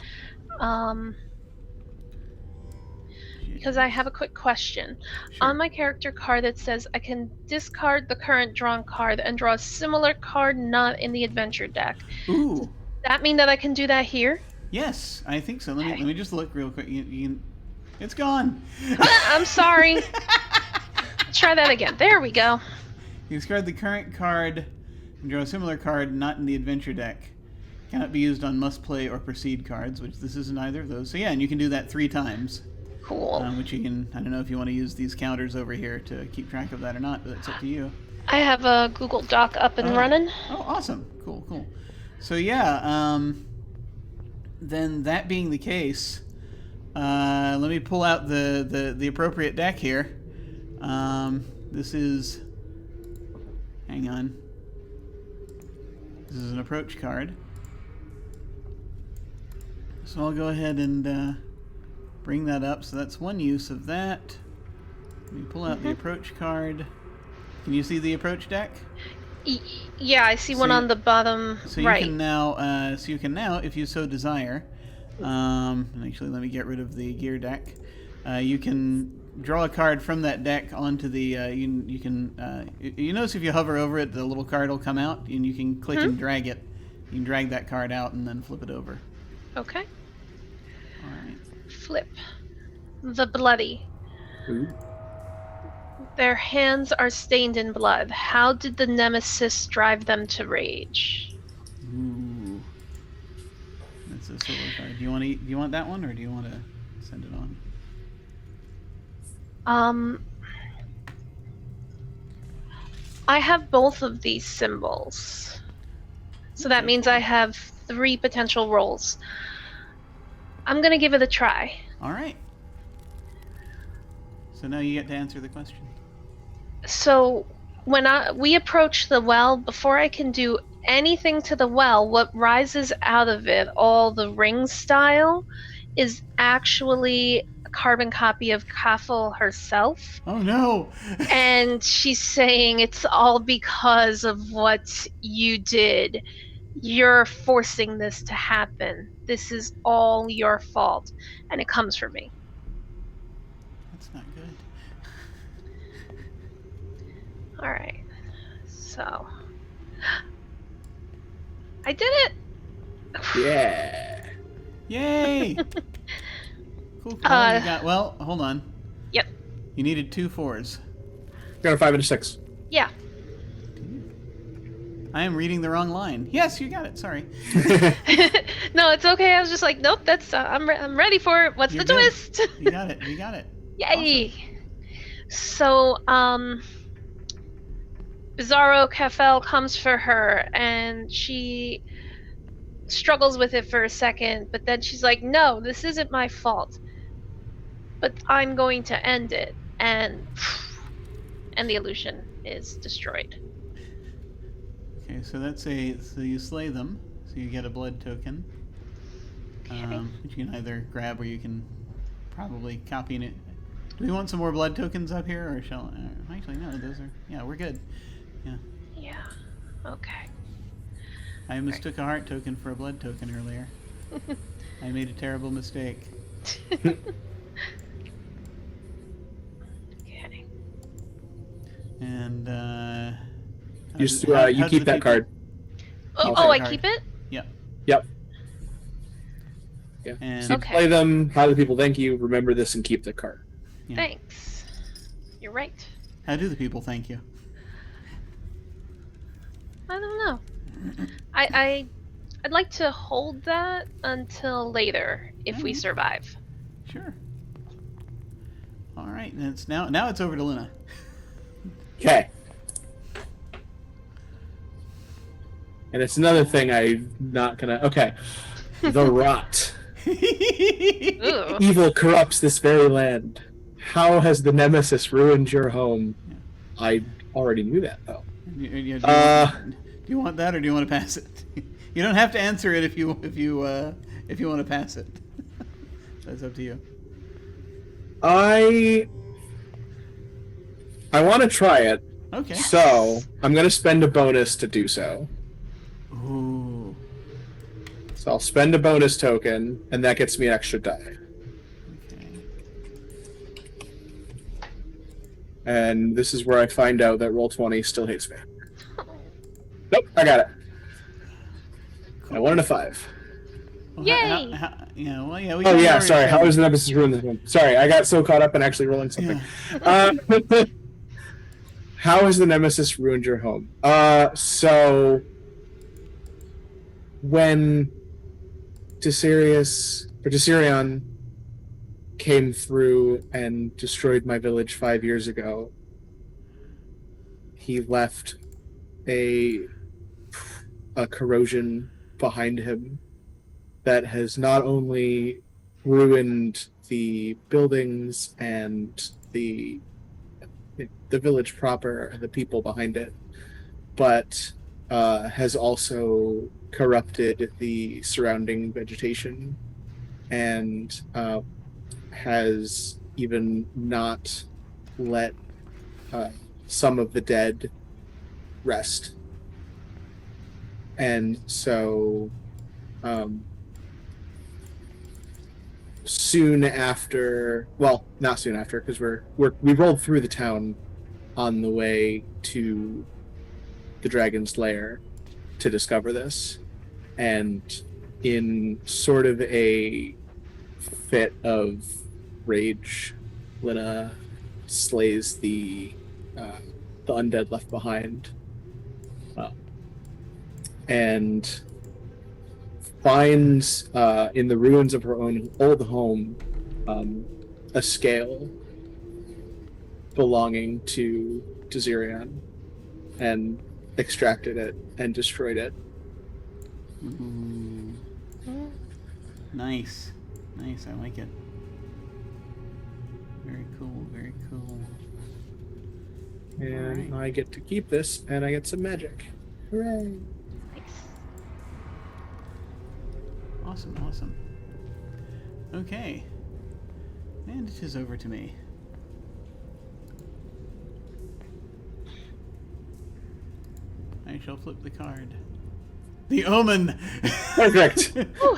Because I have a quick question. Sure. On my character card it says I can discard the current drawn card and draw a similar card not in the adventure deck. Ooh. Does that mean that I can do that here? Yes, I think so. Let me just look real quick. It's gone. I'm sorry. Try that again. There we go. You discard the current card and draw a similar card not in the adventure deck. Cannot be used on must play or proceed cards, which this isn't either of those. So yeah, and you can do that 3 times. Cool. Which you can, I don't know if you want to use these counters over here to keep track of that or not, but it's up to you. I have a Google Doc up and running. Oh, awesome. Cool. So yeah, then that being the case, let me pull out the appropriate deck here. This is, hang on. This is an approach card. So I'll go ahead and bring that up. So that's one use of that. Let me pull out the approach card. Can you see the approach deck? Yeah, I see one on the bottom right. You can now, if you so desire, and actually let me get rid of the gear deck. You can draw a card from that deck onto the. You notice if you hover over it, the little card will come out, and you can click and drag it. You can drag that card out and then flip it over. Okay. All right. Flip. The bloody. Ooh. Their hands are stained in blood. How did the nemesis drive them to rage? Ooh. That's a silver card. Do you want that one, or do you want to send it on? I have both of these symbols. So that means I have 3 potential rolls. I'm gonna give it a try. All right. So now you get to answer the question. So, when we approach the well, before I can do anything to the well, what rises out of it, all the ring style, is actually a carbon copy of Kafel herself. Oh no! And she's saying it's all because of what you did. You're forcing this to happen. This is all your fault. And it comes from me. That's not good. All right. So. I did it! Yeah. Yay! Cool. You got. Well, hold on. Yep. You needed 2 4s. Got a 5 and a 6. Yeah. I am reading the wrong line. Yes, you got it. Sorry. No, it's okay. I was just like, nope, that's I'm ready for it. What's You're the good. twist? You got it. You got it. Yay! So, Bizarro Kafel comes for her, and she struggles with it for a second, but then she's like, no, this isn't my fault. But I'm going to end it. And the illusion is destroyed. Okay, so so you slay them, so you get a blood token. Which you can either grab or you can probably copy it. Do we want some more blood tokens up here, or shall? Actually, no. Those are. Yeah, we're good. Yeah. Yeah. Okay. I mistook a heart token for a blood token earlier. I made a terrible mistake. Okay. And You keep that card. Oh, I keep it? Yep. Yep. Yeah. And So you Okay. play them. How do people thank you? Remember this and keep the card. Yeah. Thanks. You're right. How do the people thank you? I don't know. I'd like to hold that until later if we survive. Sure. All right. And it's now it's over to Luna. Okay. And it's another thing I'm not gonna. Okay. The rot. Ooh. Evil corrupts this very land. How has the nemesis ruined your home? I already knew that though. Do you want that, or do you want to pass it? You don't have to answer it if you want to pass it. That's up to you. I want to try it. Okay. So I'm gonna spend a bonus to do so. Ooh. So I'll spend a bonus token, and that gets me an extra die. Okay. And this is where I find out that Roll20 still hates me. Nope, I got it. I 1 and a 5. Well, Yay! Yeah. Well, yeah. We Oh kinda yeah, already sorry. said How it. is the nemesis ruined this one? Sorry, I got so caught up in actually rolling something. How has the nemesis ruined your home? So when Desirion came through and destroyed my village 5 years ago, he left a corrosion behind him that has not only ruined the buildings and the village proper and the people behind it, but has also corrupted the surrounding vegetation and has even not let some of the dead rest. And so soon after, well, not soon after, because we rolled through the town on the way to the dragon's lair to discover this, and in sort of a fit of rage, Lina slays the undead left behind, and finds in the ruins of her own old home a scale belonging to Desirion, and extracted it and destroyed it. Ooh. Nice. I like it. Very cool. And Alright. I get to keep this, and I get some magic. Hooray! Nice. Awesome. Okay. And it is over to me. I shall flip the card. The Omen! Perfect. Ooh.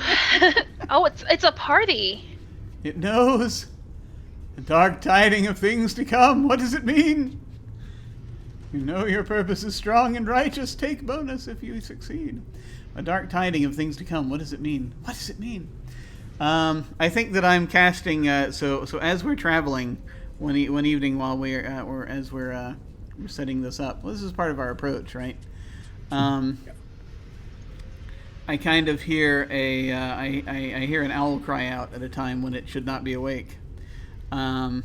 Oh, it's a party. It knows. The dark tiding of things to come. What does it mean? You know your purpose is strong and righteous. Take bonus if you succeed. A dark tiding of things to come. What does it mean? What does it mean? I think that I'm casting. So as we're traveling one evening while we're setting this up. Well, this is part of our approach, right? I kind of hear I hear an owl cry out at a time when it should not be awake, and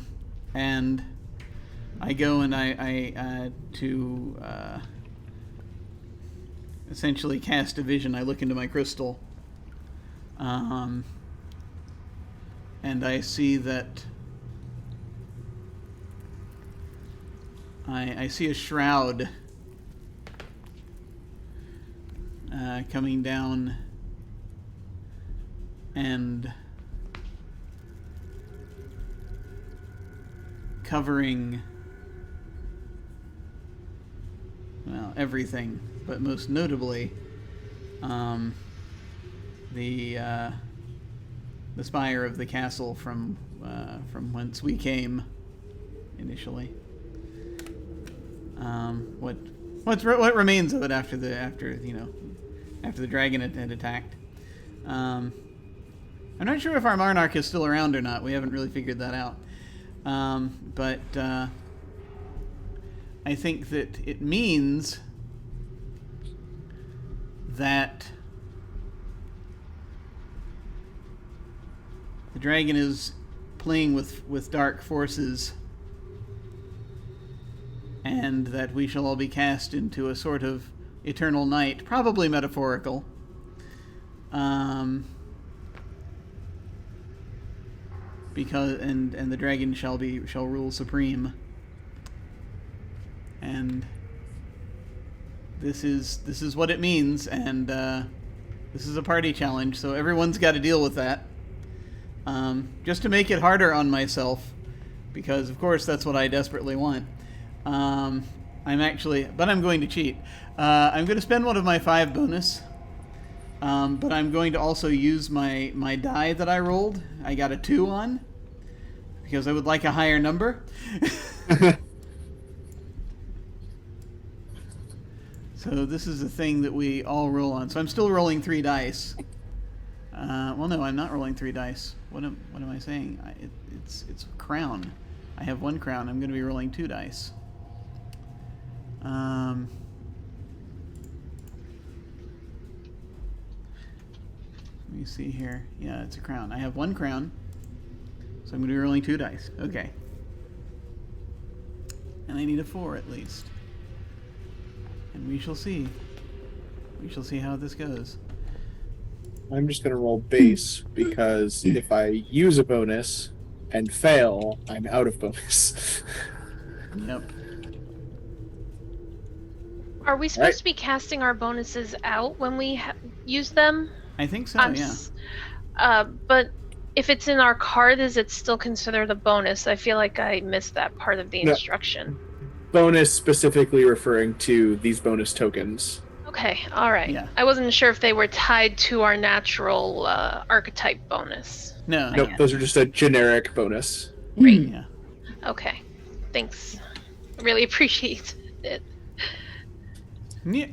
I go and I essentially cast a vision. I look into my crystal, and I see that I see a shroud coming down and covering, well, everything, but most notably the spire of the castle from whence we came initially. What remains of it after the dragon had attacked. I'm not sure if our Monarch is still around or not. We haven't really figured that out. But I think that it means that the dragon is playing with dark forces, and that we shall all be cast into a sort of eternal night, probably metaphorical. Because the dragon shall rule supreme. And this is what it means, and this is a party challenge, so everyone's got to deal with that. Just to make it harder on myself, because of course that's what I desperately want. I'm going to cheat. I'm going to spend one of my 5 bonus, but I'm going to also use my die that I rolled. I got a 2 on, because I would like a higher number. So this is the thing that we all roll on. So I'm still rolling 3 dice. Well, no, I'm not rolling 3 dice. What am I saying? It's crown. I have 1 crown. I'm going to be rolling 2 dice. Let me see here. Yeah, it's a crown. I have 1 crown, so I'm going to be rolling 2 dice. Okay. And I need a 4 at least. And we shall see. We shall see how this goes. I'm just gonna roll base because if I use a bonus and fail, I'm out of bonus. Yep. Are we supposed to be casting our bonuses out when we use them? I think so, But if it's in our card, is it still considered a bonus? I feel like I missed that part of the instruction. Bonus specifically referring to these bonus tokens. Okay, alright. Yeah. I wasn't sure if they were tied to our natural archetype bonus. No. Nope, those are just a generic bonus. Great. Yeah. Okay, thanks. Really appreciate it. Yeah.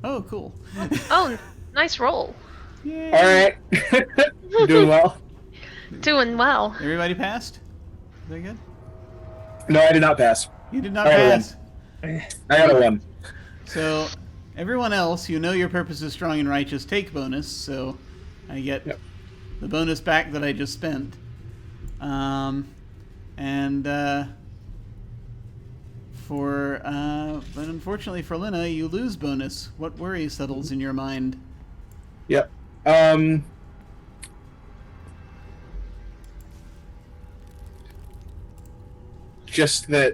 Oh, cool. Oh, nice roll. Yay. Alright. Doing well. Doing well. Everybody passed? Is that good? No, I did not pass. You did not I got a pass. I got a 1. So, everyone else, you know your purpose is strong and righteous, take bonus, so I get the bonus back that I just spent. But unfortunately for Lena, you lose bonus. What worry settles in your mind? Yep. Just that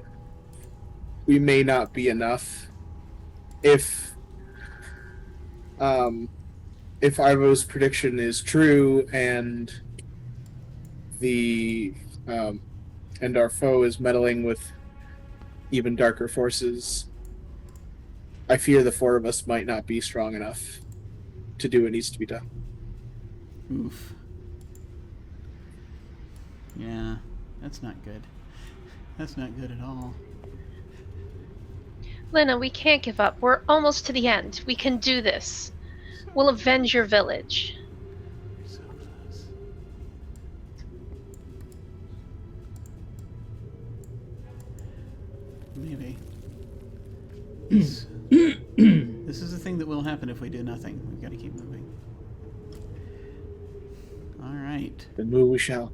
we may not be enough. If Ivo's prediction is true and the and our foe is meddling with even darker forces, I fear the four of us might not be strong enough to do what needs to be done. Oof. Yeah, that's not good. That's not good at all. Lena, we can't give up. We're almost to the end. We can do this. We'll avenge your village. So close. Maybe. This is the thing that will happen if we do nothing. We've got to keep moving. All right. Then move we shall.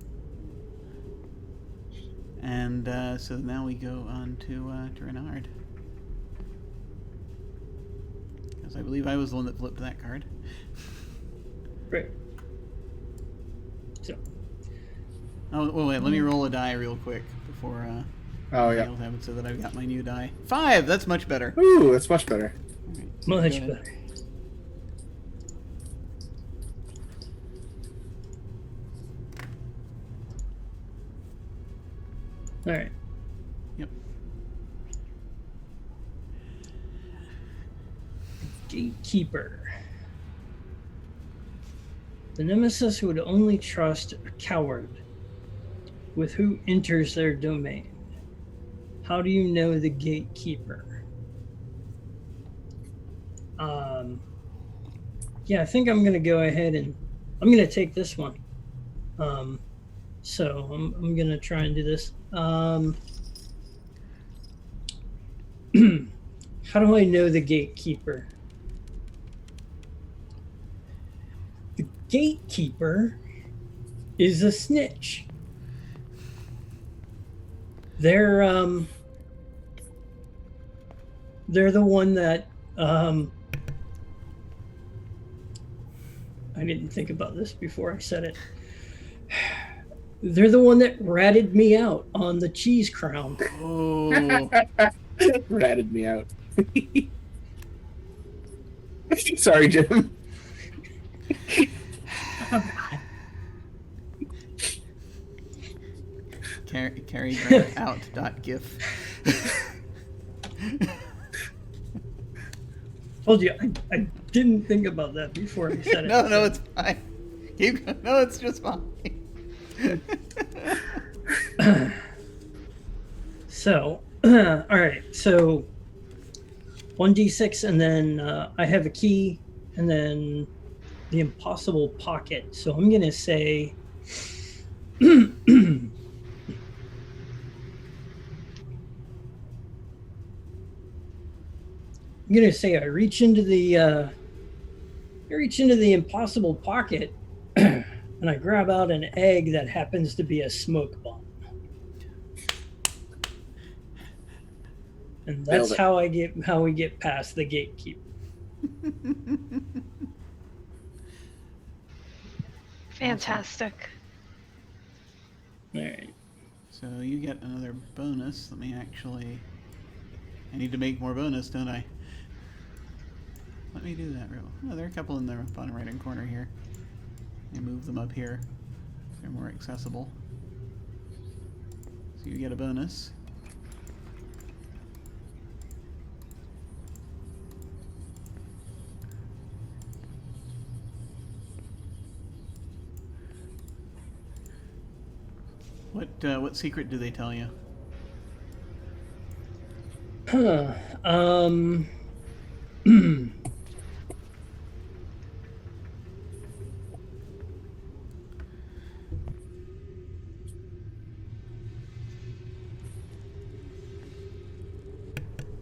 And so now we go on to Renard. Because I believe I was the one that flipped that card. Right. So. Oh, wait, let me roll a die real quick before Oh, yeah. anything else happens so that I've got my new die. 5! That's much better. Ooh, that's much better. All right, so Much go ahead. better. All right. Yep. Gatekeeper. The nemesis would only trust a coward with who enters their domain. How do you know the gatekeeper? Yeah, I think I'm going to go ahead and I'm going to take this one. So I'm going to try and do this. How do I know the gatekeeper? The gatekeeper is a snitch. They're the one that I didn't think about this before I said it. They're the one that ratted me out on the cheese crown. Oh, Ratted me out. Sorry, Jim. carry out .gif. Told you, I didn't think about that before I said it. No, it's fine. Keep going. No, it's just fine. So, all right. So, 1d6, and then I have a key, and then the impossible pocket. So I'm gonna say. I'm gonna say I reach into the impossible pocket, and I grab out an egg that happens to be a smoke bomb. And that's how we get past the gatekeeper. Fantastic. All right. So you get another bonus. Let me I need to make more bonus, don't I? Let me do that real. Oh, there are a couple in the bottom right-hand corner here. Let me move them up here. They're more accessible. So you get a bonus. What secret do they tell you? Huh.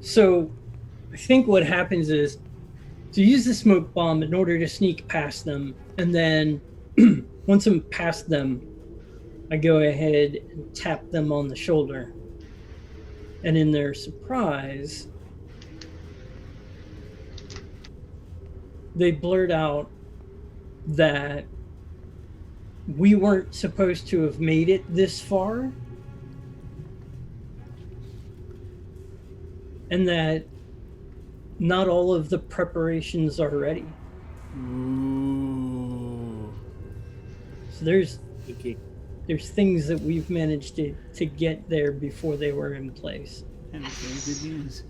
So, I think what happens is to use the smoke bomb in order to sneak past them, and then once I'm past them, I go ahead and tap them on the shoulder. And in their surprise, they blurt out that we weren't supposed to have made it this far. and that not all of the preparations are ready. Ooh. So there's Okay. things that we've managed to get there before they were in place. That is very good news.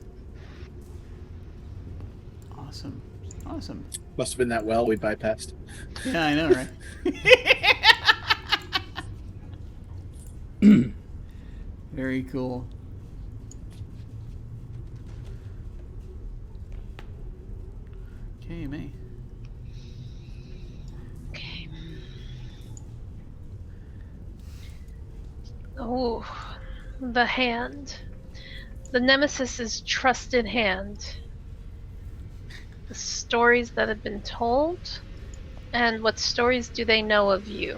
Awesome. Awesome. Must have been that well we bypassed. Yeah, I know, right? Very cool. Okay, May. Okay. Oh, the hand. The Nemesis's trusted hand. The stories that have been told, and what stories do they know of you?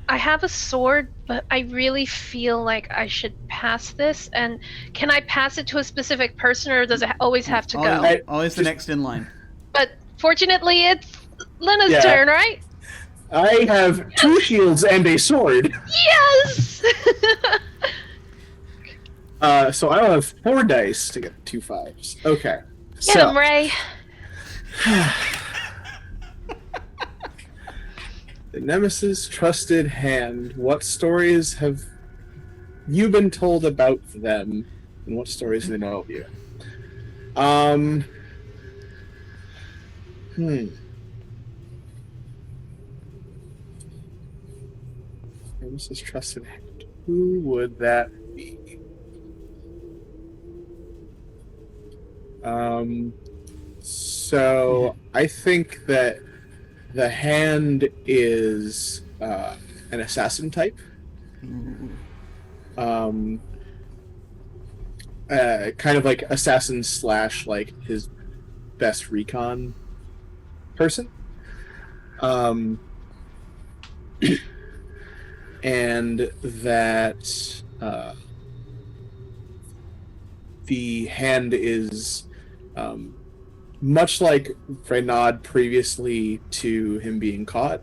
I have a sword, but I really feel like I should pass this. And can I pass it to a specific person, or does it always have to go? Always the next in line. But fortunately, it's Lena's Yeah. turn, right? I have 2 shields and a sword. Yes! So I'll have 4 dice to get 2 5s. Okay. Get him, Ray. The Nemesis trusted hand. What stories have you been told about them, and what stories do they know of you? Nemesis trusted hand. Who would that be? So I think that the hand is an assassin type. Kind of like assassin / like his best recon person. And that the hand is much like Renaud previously to him being caught,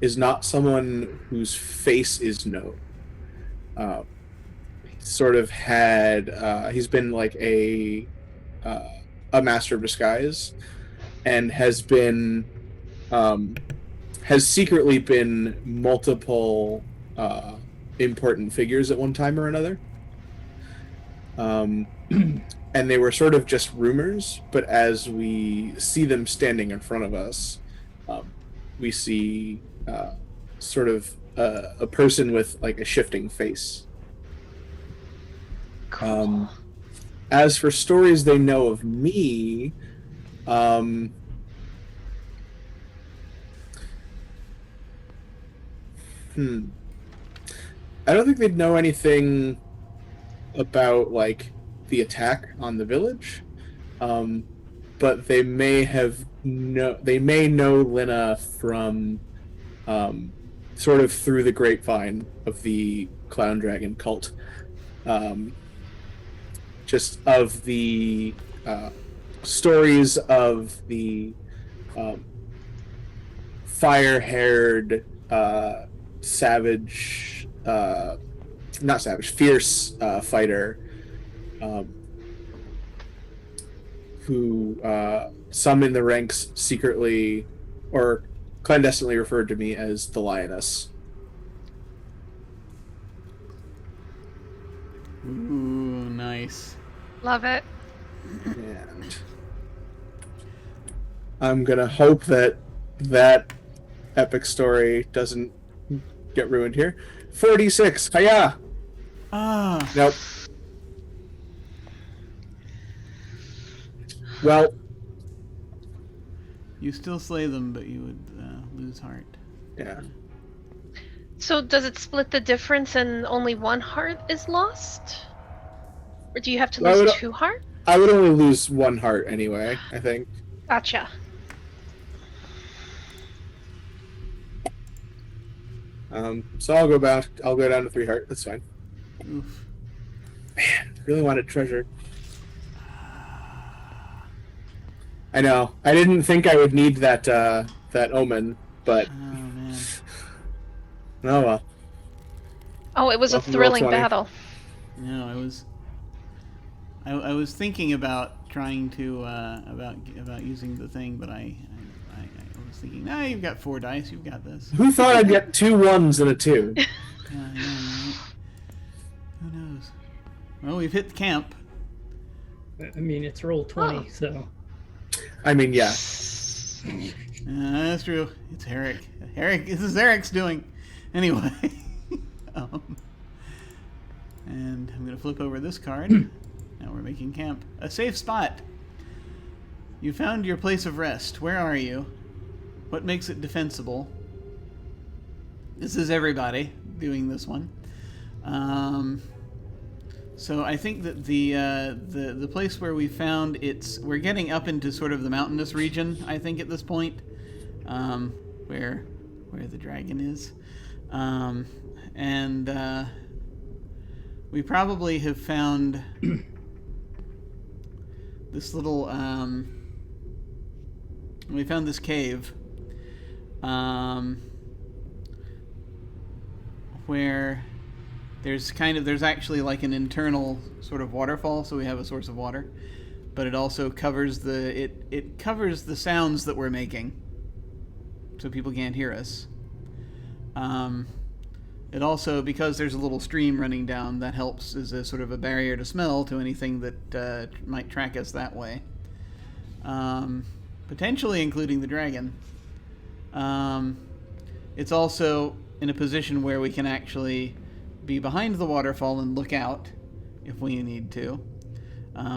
is not someone whose face is known. Sort of had he's been like a master of disguise, and has been has secretly been multiple important figures at one time or another. And they were sort of just rumors, but as we see them standing in front of us, we see sort of a person with like a shifting face. Cool. As for stories they know of me, I don't think they'd know anything about like the attack on the village, but they may know Lena from sort of through the grapevine of the Clown Dragon cult, just of the stories of the fire-haired savage, not savage, fierce fighter, who some in the ranks secretly or clandestinely referred to me as the Lioness. Ooh, nice. Love it. And I'm gonna hope that that epic story doesn't get ruined here. 46. Hiya! Ah. Nope. Well, You still slay them, but you would lose heart. yeah. So does it split the difference and only 1 heart is lost? Or do you have to I lose would- 2 heart? I would only lose 1 heart anyway, I think. Gotcha. So I'll go back. I'll go down to 3 heart. That's fine. Oof. Man, I really wanted treasure. I know. I didn't think I would need that that omen, but Oh man. oh well. Oh, it was Welcome a to thrilling Roll20. battle. No, it was I was thinking about trying to about using the thing, but I was thinking, nah, you've got 4 dice, you've got this. Who thought I'd get 2 1s and a 2? Yeah, right? Who knows? Well, we've hit camp. I mean, it's roll 20, so. I mean, yeah. That's true. It's Eric. This is Eric's doing. Anyway. And I'm going to flip over this card. Now we're making camp. A safe spot. You found your place of rest. Where are you? What makes it defensible? This is everybody doing this one. So I think that the place where we found we're getting up into sort of the mountainous region, I think, at this point, where the dragon is, and we probably have found this little. We found this cave, where there's actually like an internal sort of waterfall, so we have a source of water, but it also covers it covers the sounds that we're making, so people can't hear us. It also, because there's a little stream running down, that helps as a sort of a barrier to smell to anything that might track us that way. Potentially including the dragon. It's also in a position where we can actually be behind the waterfall and look out if we need to.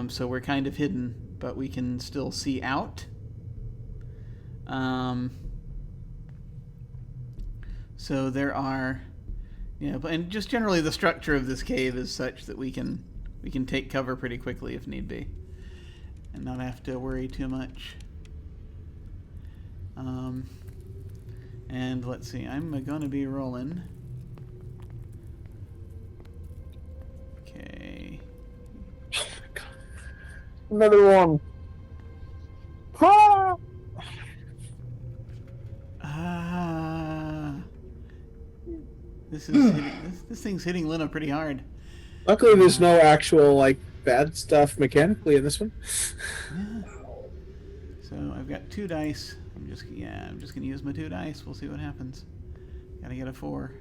So we're kind of hidden, but we can still see out. So there are, and just generally the structure of this cave is such that we can take cover pretty quickly if need be, and not have to worry too much. And let's see, I'm gonna be rolling. Okay. Oh my god. Another one. Ah! This is this thing's hitting Lena pretty hard. Luckily, there's no actual bad stuff mechanically in this one. Yeah. So I've got 2 dice. I'm just gonna use my 2 dice. We'll see what happens. Gotta get a 4.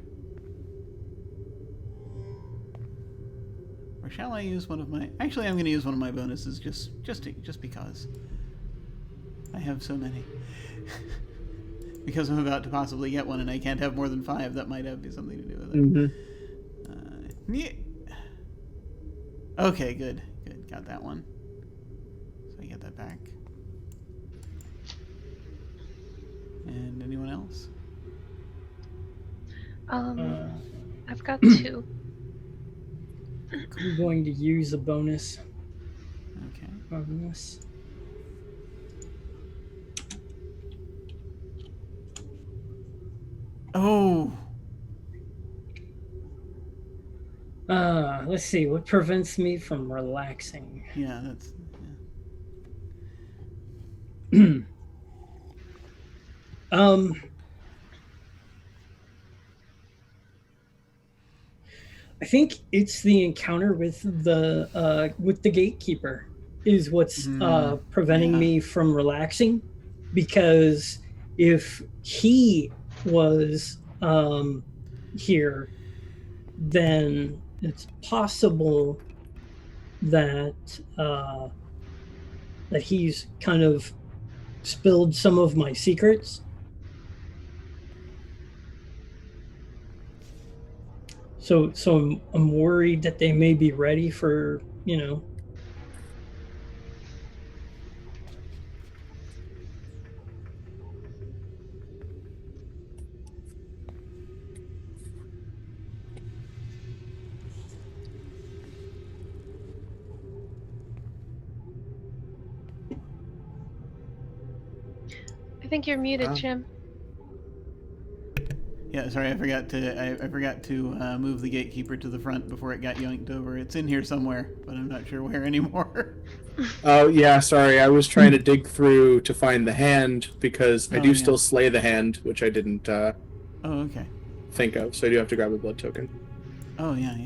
Or shall I use one of my? Actually, I'm gonna use one of my bonuses just because. I have so many. Because I'm about to possibly get one, and I can't have more than 5. That might have something to do with it. Mm-hmm. Yeah. Okay, good. Got that one. So I get that back. And anyone else? I've got 2. I'm going to use a bonus Okay. on this. Oh. Let's see. What prevents me from relaxing? Yeah, that's. Yeah. I think it's the encounter with the gatekeeper is what's preventing me from relaxing, because if he was here, then it's possible that that he's kind of spilled some of my secrets. So I'm worried that they may be ready for, I think you're muted, Jim. Yeah, sorry, I forgot to move the gatekeeper to the front before it got yanked over. It's in here somewhere, but I'm not sure where anymore. Oh yeah, sorry. I was trying to dig through to find the hand because I do still slay the hand, which I didn't okay. think of. So I do have to grab a blood token. Oh yeah.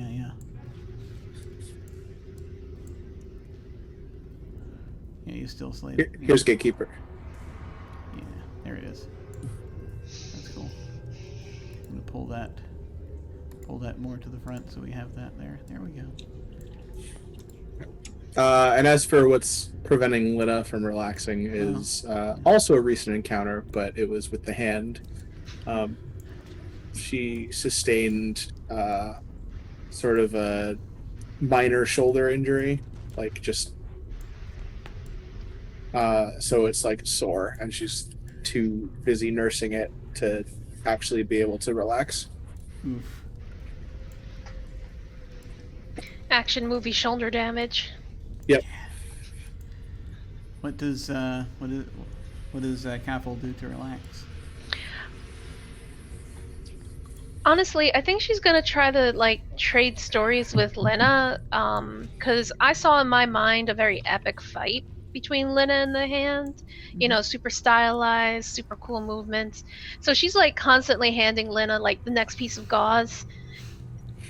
you still slave. Here's Gatekeeper. Yeah, there it is. That's cool. I'm gonna pull that more to the front so we have that there. There we go. And as for what's preventing Lina from relaxing is also a recent encounter, but it was with the hand. She sustained sort of a minor shoulder injury, like just so it's like sore, and she's too busy nursing it to actually be able to relax. Oof. Action movie shoulder damage. Yep. What does Caffel do to relax? Honestly, I think she's gonna try to trade stories with Lina, because I saw in my mind a very epic fight between Lina and the Hand. You know, super stylized, super cool movements. So she's constantly handing Lina the next piece of gauze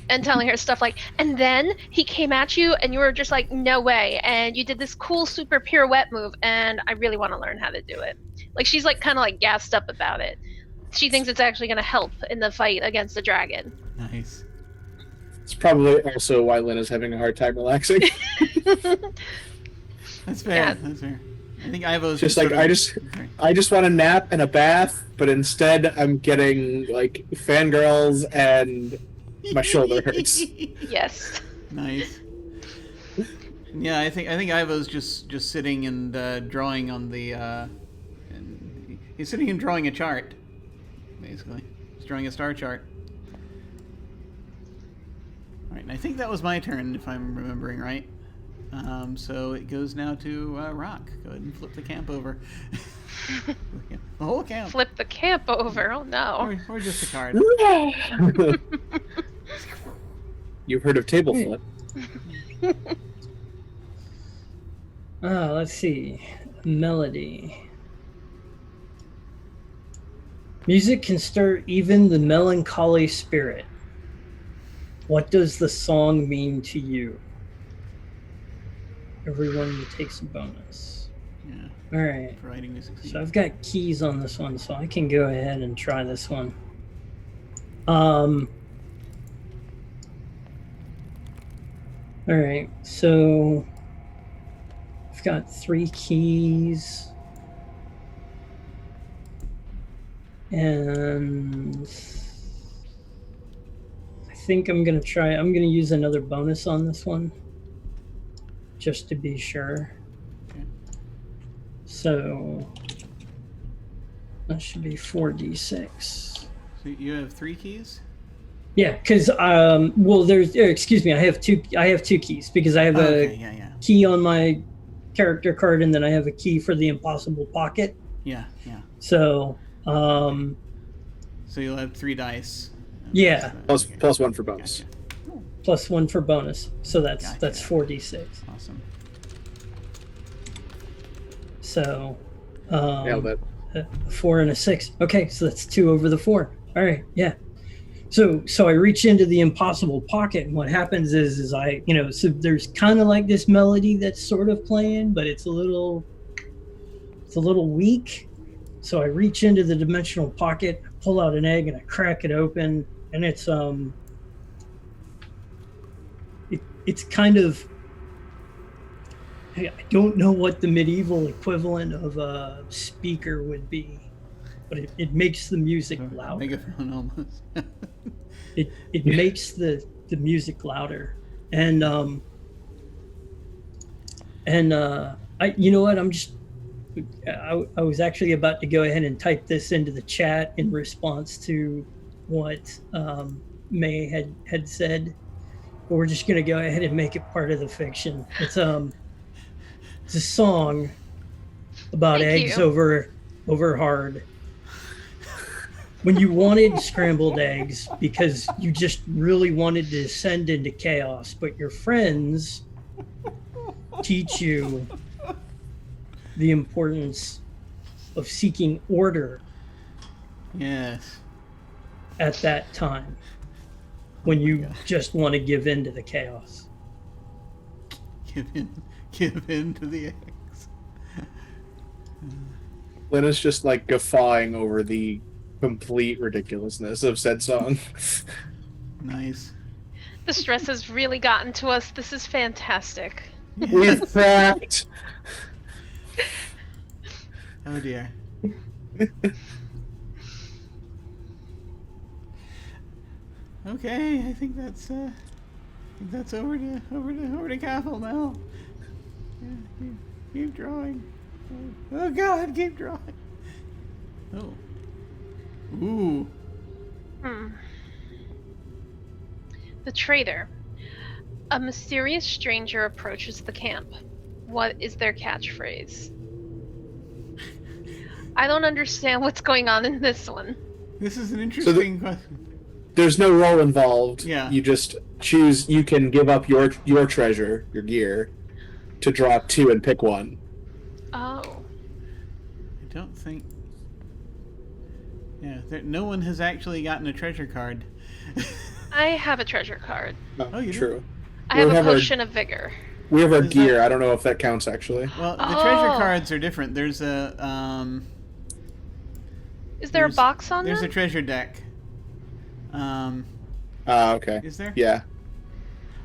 and telling her stuff and then he came at you and you were just no way, and you did this cool super pirouette move, and I really want to learn how to do it. She's kind of gassed up about it. She thinks it's actually going to help in the fight against the dragon. Nice. It's probably also why Lina's having a hard time relaxing. That's fair. Yeah. That's fair. I think Ivo's just I just want a nap and a bath, but instead I'm getting fangirls and my shoulder hurts. Yes. Nice. Yeah, I think Ivo's just sitting and drawing on the. And he's sitting and drawing a chart. Basically, he's drawing a star chart. All right, and I think that was my turn, if I'm remembering right. So it goes now to Rock. Go ahead and flip the camp over. The whole camp. Flip the camp over. Oh no. Or just a card. You've heard of table flip. Let's see. Melody. Music can stir even the melancholy spirit. What does the song mean to you? Everyone takes a bonus. Yeah. All right. Providing music. So I've got keys on this one, so I can go ahead and try this one. All right. So I've got 3 keys. And I think I'm going to use another bonus on this one, just to be sure. Okay. So that should be 4d6. So you have 3 keys? Yeah, because excuse me, I have two keys, because I have a key on my character card, and then I have a key for the impossible pocket. Yeah. So so you'll have 3 dice. Yeah. Plus 1 for bonus. Gotcha. Plus 1 for bonus. So that's 4d6. Awesome. So Nailed it. a 4 and a 6. Okay, so that's 2 over the 4. All right, yeah. So I reach into the impossible pocket, and what happens is I, so there's kind of this melody that's sort of playing, but it's a little weak. So I reach into the dimensional pocket, pull out an egg, and I crack it open, and it's kind of, I don't know what the medieval equivalent of a speaker would be, but it makes the music louder. Megaphone almost. It makes the music louder, and you know what, I was actually about to go ahead and type this into the chat in response to what May had said, but we're just going to go ahead and make it part of the fiction. It's a song about eggs over hard. When you wanted scrambled eggs because you just really wanted to descend into chaos, but your friends teach you the importance of seeking order. Yes. At that time, when you just want to give in to the chaos. Give in to the eggs. Lena's just like guffawing over the complete ridiculousness of said song. Nice. The stress has really gotten to us. This is fantastic. We've cracked. Oh dear. Okay, I think that's over to Cathal now. Yeah, keep drawing. Oh God, keep drawing. Oh. Ooh. The trader. A mysterious stranger approaches the camp. What is their catchphrase? I don't understand what's going on in this one. This is an interesting question. There's no roll involved. Yeah. You just choose. You can give up your treasure, your gear, to draw 2 and pick one. Oh. I don't think. Yeah, no one has actually gotten a treasure card. I have a treasure card. Oh, you do? True. I have a potion of vigor. We have our Is gear. that- I don't know if that counts actually. Well, the treasure cards are different. There's a Is there a box on there's them? a treasure deck. Okay. Is there? Yeah.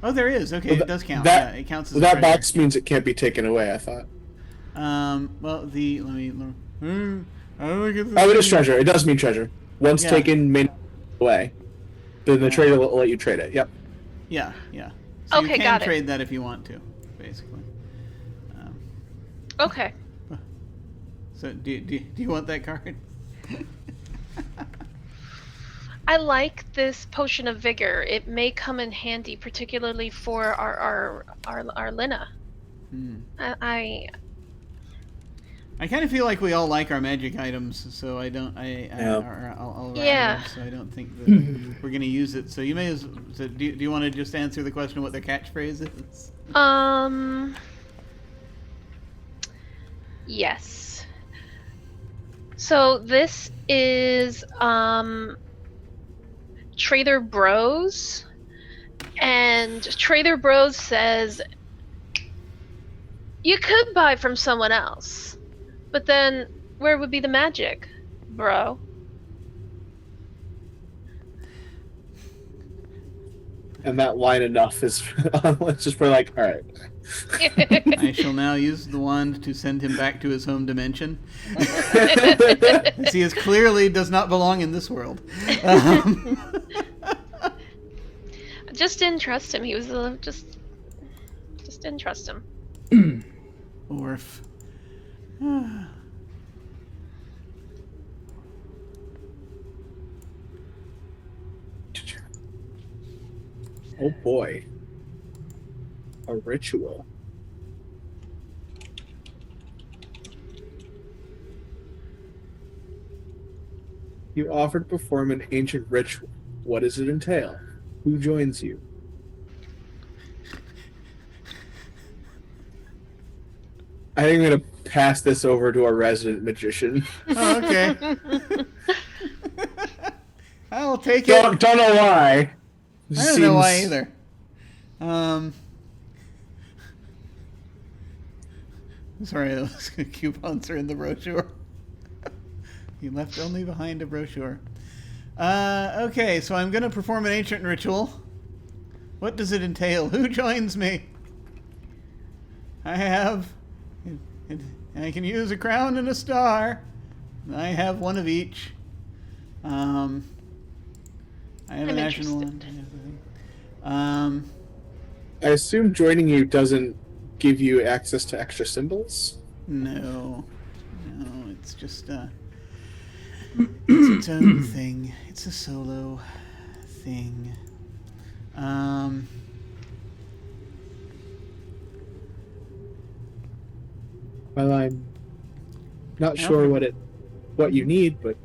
Oh, there is. Okay, Well, it does count. that- Yeah, it counts as a That treasure. box means it can't be taken away. I thought. Well, let me I look at Oh, it is treasure. It does mean treasure. Once Yeah. taken, may not go away. Then the trader will let you trade it. Yep. Yeah. So Okay, you can got it. trade that if you want to, basically. Okay. So do you want that card? I like this potion of vigor. It may come in handy, particularly for our Lina. I I kind of feel like we all like our magic items, so I don't. Yeah. I'll Yeah. items, so I don't think that we're going to use it. So you may as. So do you want to just answer the question what their catchphrase is? Yes. So this is Trader Bros, and Trader Bros says you could buy from someone else, but then where would be the magic, bro? And that line enough is. Let's just we're like, all right. I shall now use the wand to send him back to his home dimension. As he is clearly does not belong in this world. Just didn't trust him. He was just didn't trust him. Orf. Oh boy. A ritual. You offer to perform an ancient ritual. What does it entail? Who joins you? I think I'm going to pass this over to our resident magician. Oh, okay. I'll take it. Don't know why. I don't know why either. Sorry, those coupons are in the brochure. You left only behind a brochure. Okay, so I'm going to perform an ancient ritual. What does it entail? Who joins me? I can use a crown and a star. I have one of each. I have I'm an national one. interested. I assume joining you doesn't give you access to extra symbols? No, it's just it's its own thing. It's a solo thing. Well, I'm not sure what you need, but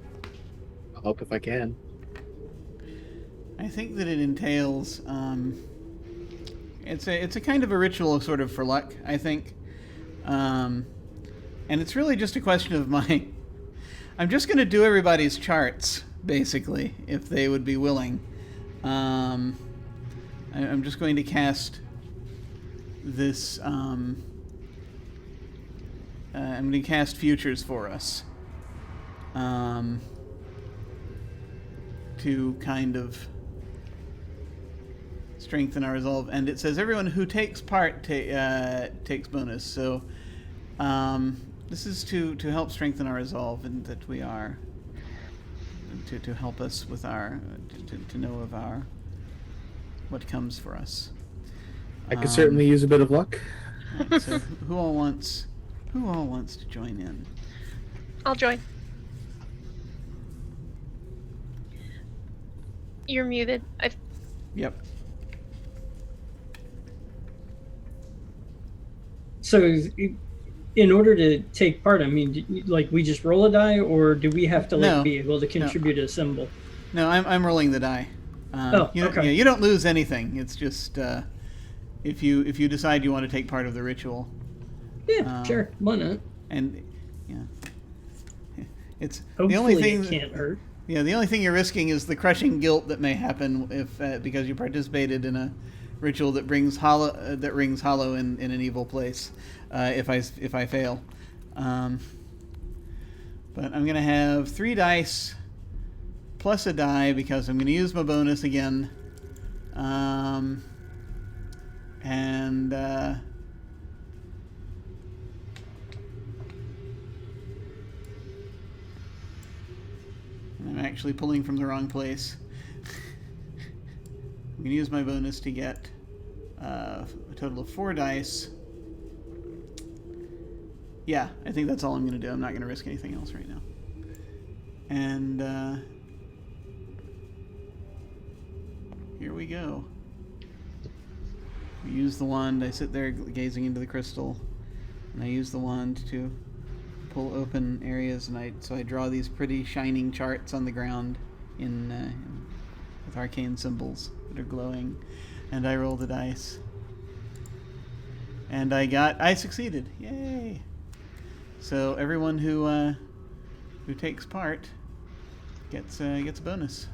I'll help if I can. I think that it entails it's a kind of a ritual sort of for luck, I think. And it's really just a question of I'm just going to do everybody's charts, basically, if they would be willing. I'm just going to cast this I'm going to cast Futures for us. To kind of strengthen our resolve. And it says everyone who takes part takes bonus. So this is to help strengthen our resolve, and that we are to help us with our to know of our what comes for us. I could certainly use a bit of luck. Right, so who all wants to join in? I'll join. You're muted. Yep. So, in order to take part, I mean, like, we just roll a die, or do we have to No. be able to contribute a symbol? No, I'm rolling the die. Okay. You don't lose anything. It's just if you decide you want to take part of the ritual. Yeah, sure. Why not? And it's Hopefully the only thing it can't hurt. Yeah, the only thing you're risking is the crushing guilt that may happen if because you participated in a ritual that rings hollow in an evil place. If I fail, but I'm gonna have 3 dice plus a die because I'm gonna use my bonus again, and I'm actually pulling from the wrong place. I'm going to use my bonus to get a total of 4 dice. Yeah, I think that's all I'm going to do. I'm not going to risk anything else right now. And here we go. I use the wand. I sit there gazing into the crystal, and I use the wand to pull open areas, and I draw these pretty shining charts on the ground with arcane symbols that are glowing, and I roll the dice, and I succeeded. Yay! So everyone who takes part gets a bonus.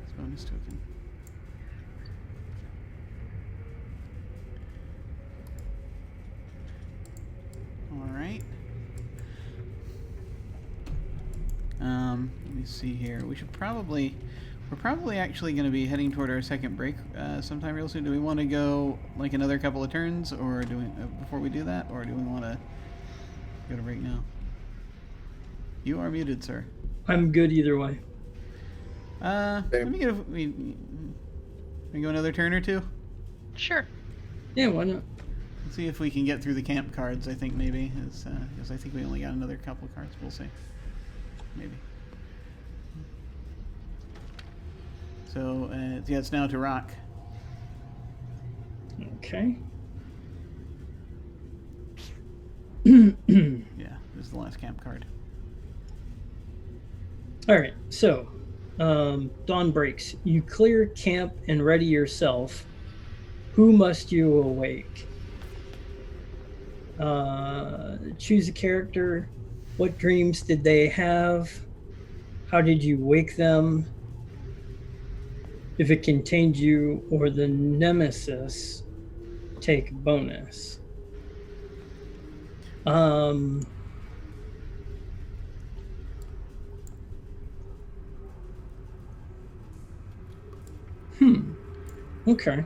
It's a bonus token. All right. Let me see here. We're probably actually going to be heading toward our second break sometime real soon. Do we want to go like another couple of turns, or do we before we do that, or do we want to go to break now? You are muted, sir. I'm good either way. Let me get we go another turn or two. Sure. Yeah, why not? Let's see if we can get through the camp cards. I think maybe because I think we only got another couple of cards. We'll see. Maybe. So yeah, it's now to rock. Okay. Yeah, this is the last camp card. All right. So, dawn breaks. You clear camp and ready yourself. Who must you awake? Choose a character. What dreams did they have? How did you wake them? If it contained you or the nemesis, take bonus. Okay.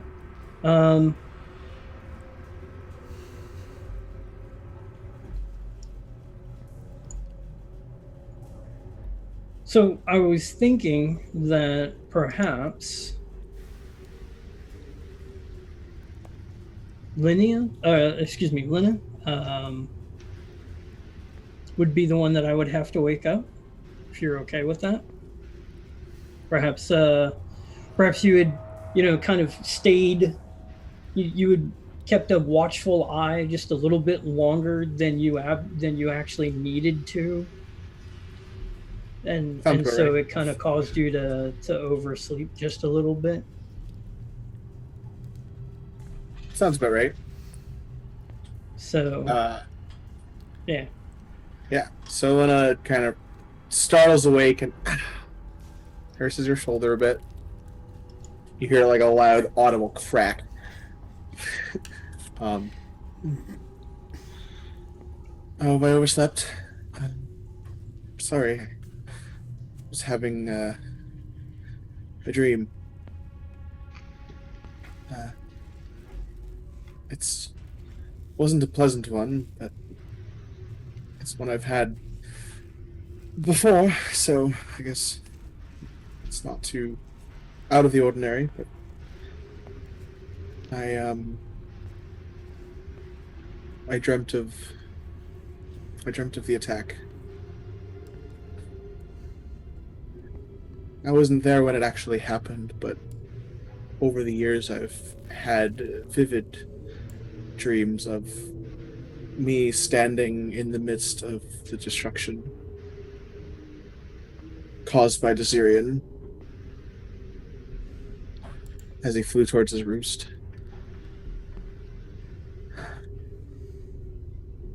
So I was thinking that perhaps Lena would be the one that I would have to wake up, if you're okay with that. Perhaps you had, kind of stayed, you had kept a watchful eye just a little bit longer than you actually needed to. And so it kind of caused you to oversleep just a little bit. Sounds about right. So, yeah. Yeah. So Lena kind of startles awake and curses her shoulder a bit. You hear like a loud, audible crack. Um, oh, have I overslept? Sorry. I was having a dream. Uh, it's wasn't a pleasant one, but it's one I've had before, so I guess it's not too out of the ordinary. But I I dreamt of the attack. I wasn't there when it actually happened, but over the years I've had vivid dreams of me standing in the midst of the destruction caused by Desirian as he flew towards his roost.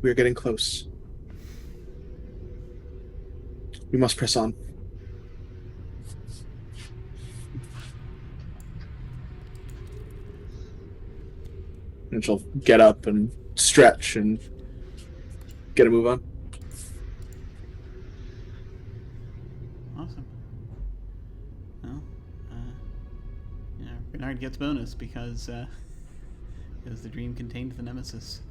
We are getting close. We must press on. And she'll get up and stretch and get a move on. Awesome. Well, Bernard gets bonus because the dream contained the nemesis.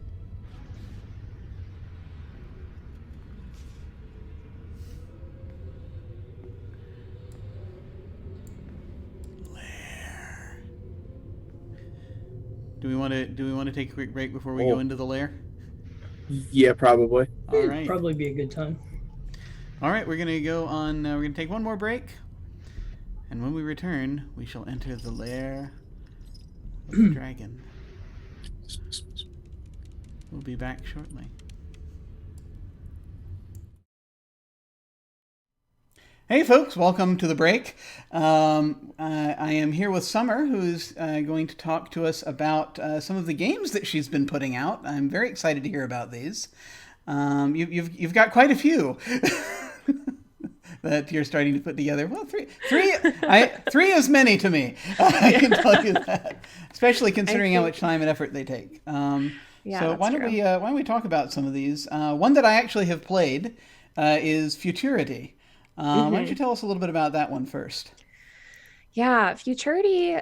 Lair. Do we want to take a quick break before we go into the lair? Yeah, probably. All right. Probably be a good time. All right, we're gonna go on. We're gonna take one more break, and when we return, we shall enter the lair of the dragon. We'll be back shortly. Hey folks, welcome to the break. I am here with Summer, who's going to talk to us about some of the games that she's been putting out. I'm very excited to hear about these. You've got quite a few that you're starting to put together. Well, three is many to me. I can tell you that, especially considering how much time and effort they take. So why don't we talk about some of these? One that I actually have played is Futurity. Why don't you tell us a little bit about that one first? Yeah, Futurity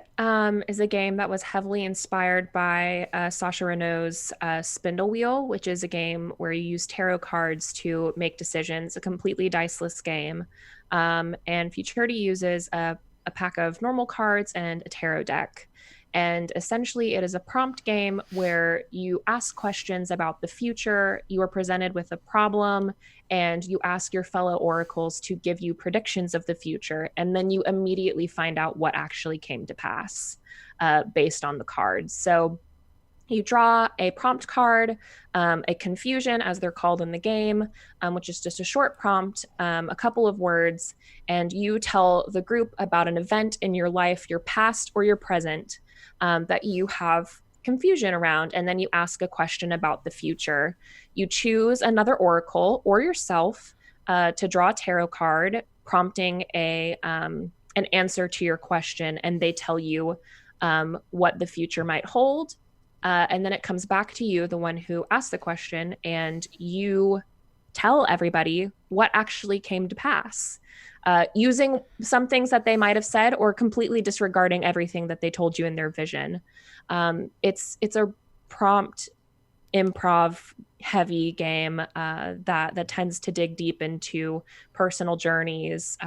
is a game that was heavily inspired by Sacha Renault's Spindle Wheel, which is a game where you use tarot cards to make decisions, a completely diceless game. And Futurity uses a pack of normal cards and a tarot deck. And essentially, it is a prompt game where you ask questions about the future, you are presented with a problem, and you ask your fellow oracles to give you predictions of the future, and then you immediately find out what actually came to pass based on the cards. So you draw a prompt card, a confusion, as they're called in the game, which is just a short prompt, a couple of words, and you tell the group about an event in your life, your past or your present, that you have confusion around, and then you ask a question about the future. You choose another oracle or yourself to draw a tarot card, prompting an answer to your question, and they tell you what the future might hold. And then it comes back to you, the one who asked the question, and you tell everybody what actually came to pass, using some things that they might have said or completely disregarding everything that they told you in their vision. It's a prompt improv heavy game that tends to dig deep into personal journeys,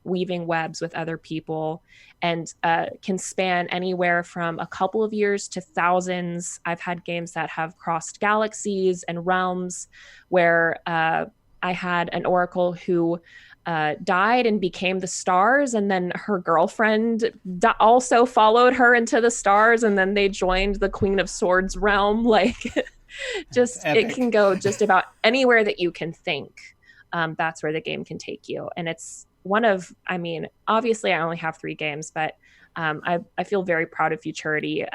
weaving webs with other people, and can span anywhere from a couple of years to thousands. I've had games that have crossed galaxies and realms, where I had an oracle who died and became the stars, and then her girlfriend also followed her into the stars, and then they joined the Queen of Swords realm. Like, just it can go just about anywhere that you can think. That's where the game can take you. And it's one of, I mean, obviously I only have 3 games, but I feel very proud of Futurity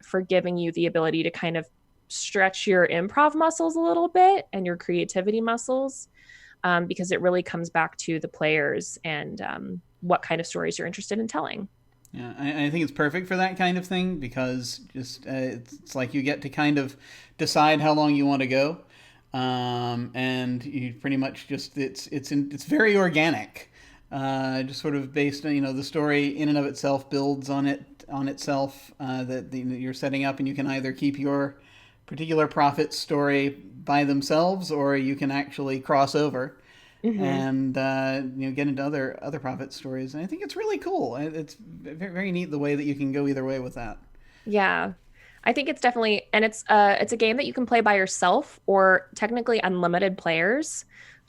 for giving you the ability to kind of stretch your improv muscles a little bit and your creativity muscles, because it really comes back to the players and what kind of stories you're interested in telling. Yeah, I think it's perfect for that kind of thing because just it's like you get to kind of decide how long you want to go, and you pretty much just it's very organic, just sort of based on the story in and of itself builds on itself that you're setting up, and you can either keep your particular prophet story by themselves or you can actually cross over and get into other prophet stories. And I think it's really cool. It's very, very neat the way that you can go either way with that. Yeah. I think it's definitely, and it's a game that you can play by yourself or technically unlimited players.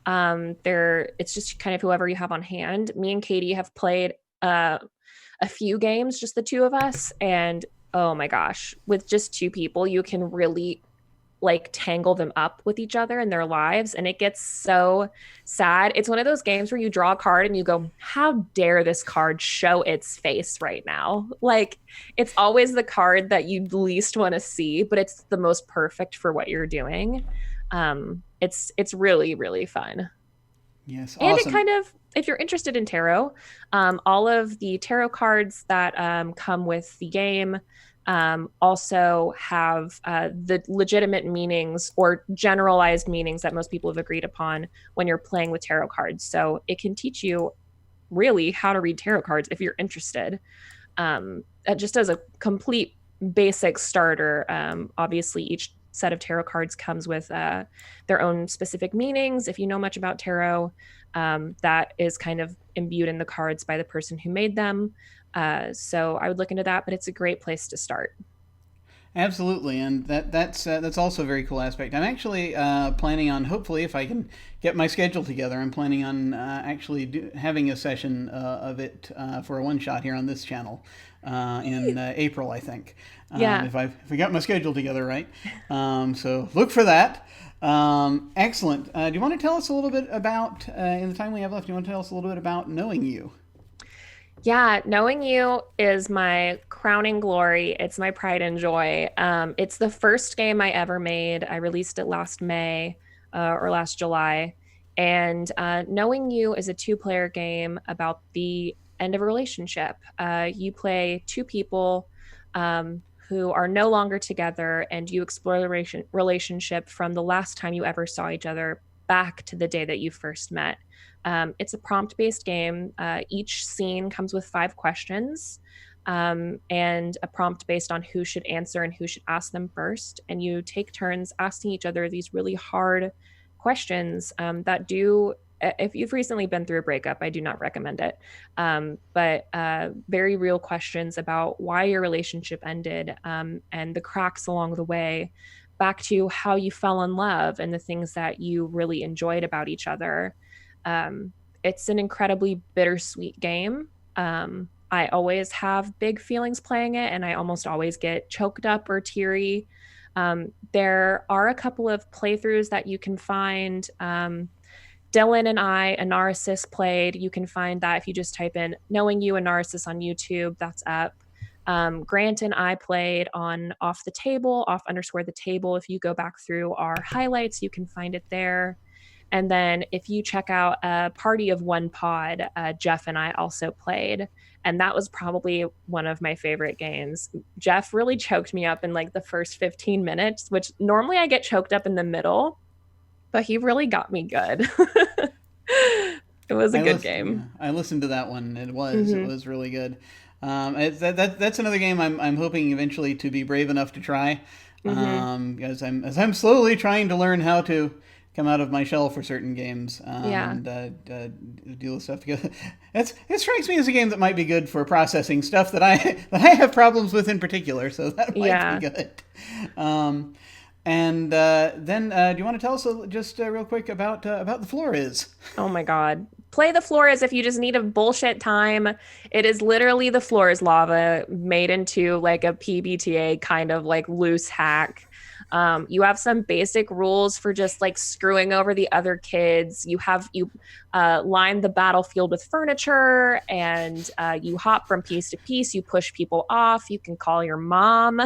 It's just kind of whoever you have on hand. Me and Katie have played a few games, just the two of us, and oh my gosh, with just two people, you can really like tangle them up with each other in their lives, and it gets so sad. It's one of those games where you draw a card and you go, how dare this card show its face right now? Like, it's always the card that you least want to see, but it's the most perfect for what you're doing. It's really, really fun. Yes, And awesome. it kind of, if you're interested in tarot, all of the tarot cards that come with the game also have the legitimate meanings or generalized meanings that most people have agreed upon when you're playing with tarot cards. So it can teach you really how to read tarot cards if you're interested. Just as a complete basic starter, obviously each set of tarot cards comes with their own specific meanings. If you know much about tarot, that is kind of imbued in the cards by the person who made them. So I would look into that, but it's a great place to start. Absolutely, and that's also a very cool aspect. I'm actually planning on, hopefully, if I can get my schedule together, I'm planning on actually having a session of it for a one shot here on this channel in April, I think. Yeah. If I got my schedule together right. So look for that. Excellent. Do you want to tell us a little bit about, in the time we have left, do you want to tell us a little bit about Knowing You? Yeah, Knowing You is my crowning glory. It's my pride and joy. It's the first game I ever made. I released it last May or last July. And Knowing You is a two-player game about the end of a relationship. You play two people who are no longer together, and you explore the relationship from the last time you ever saw each other back to the day that you first met. It's a prompt-based game. Each scene comes with 5 questions and a prompt based on who should answer and who should ask them first. And you take turns asking each other these really hard questions that do, if you've recently been through a breakup, I do not recommend it. But very real questions about why your relationship ended and the cracks along the way, back to how you fell in love and the things that you really enjoyed about each other. It's an incredibly bittersweet game. I always have big feelings playing it, and I almost always get choked up or teary. There are a couple of playthroughs that you can find. Dylan and I, Anarsis, played. You can find that if you just type in Knowing You Anarsis on YouTube, that's up. Grant and I played on Off the Table, off_the table. If you go back through our highlights, you can find it there. And then if you check out a Party of One Pod, Jeff and I also played. And that was probably one of my favorite games. Jeff really choked me up in like the first 15 minutes, which normally I get choked up in the middle, but he really got me good. It was a good game. I listened to that one. It was really good. That's another game I'm hoping eventually to be brave enough to try. As I'm slowly trying to learn how to come out of my shell for certain games and deal with stuff together. It strikes me as a game that might be good for processing stuff that I have problems with in particular, so that might be good. And then do you want to tell us just real quick about the Flores? Oh my god. Play the Flores if you just need a bullshit time. It is literally the Flores lava made into like a PBTA kind of like loose hack. You have some basic rules for just like screwing over the other kids. You line the battlefield with furniture, and you hop from piece to piece. You push people off. You can call your mom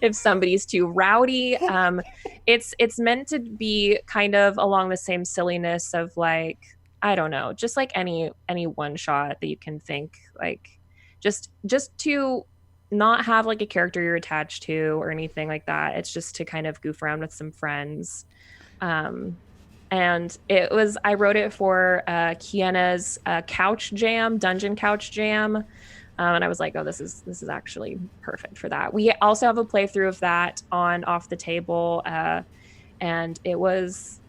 if somebody's too rowdy. It's meant to be kind of along the same silliness of like, I don't know, just like any one shot that you can think, like just to not have like a character you're attached to or anything like that. It's just to kind of goof around with some friends. And I wrote it for Kiana's dungeon couch jam. And I was like, oh, this is actually perfect for that. We also have a playthrough of that on Off the Table. And it was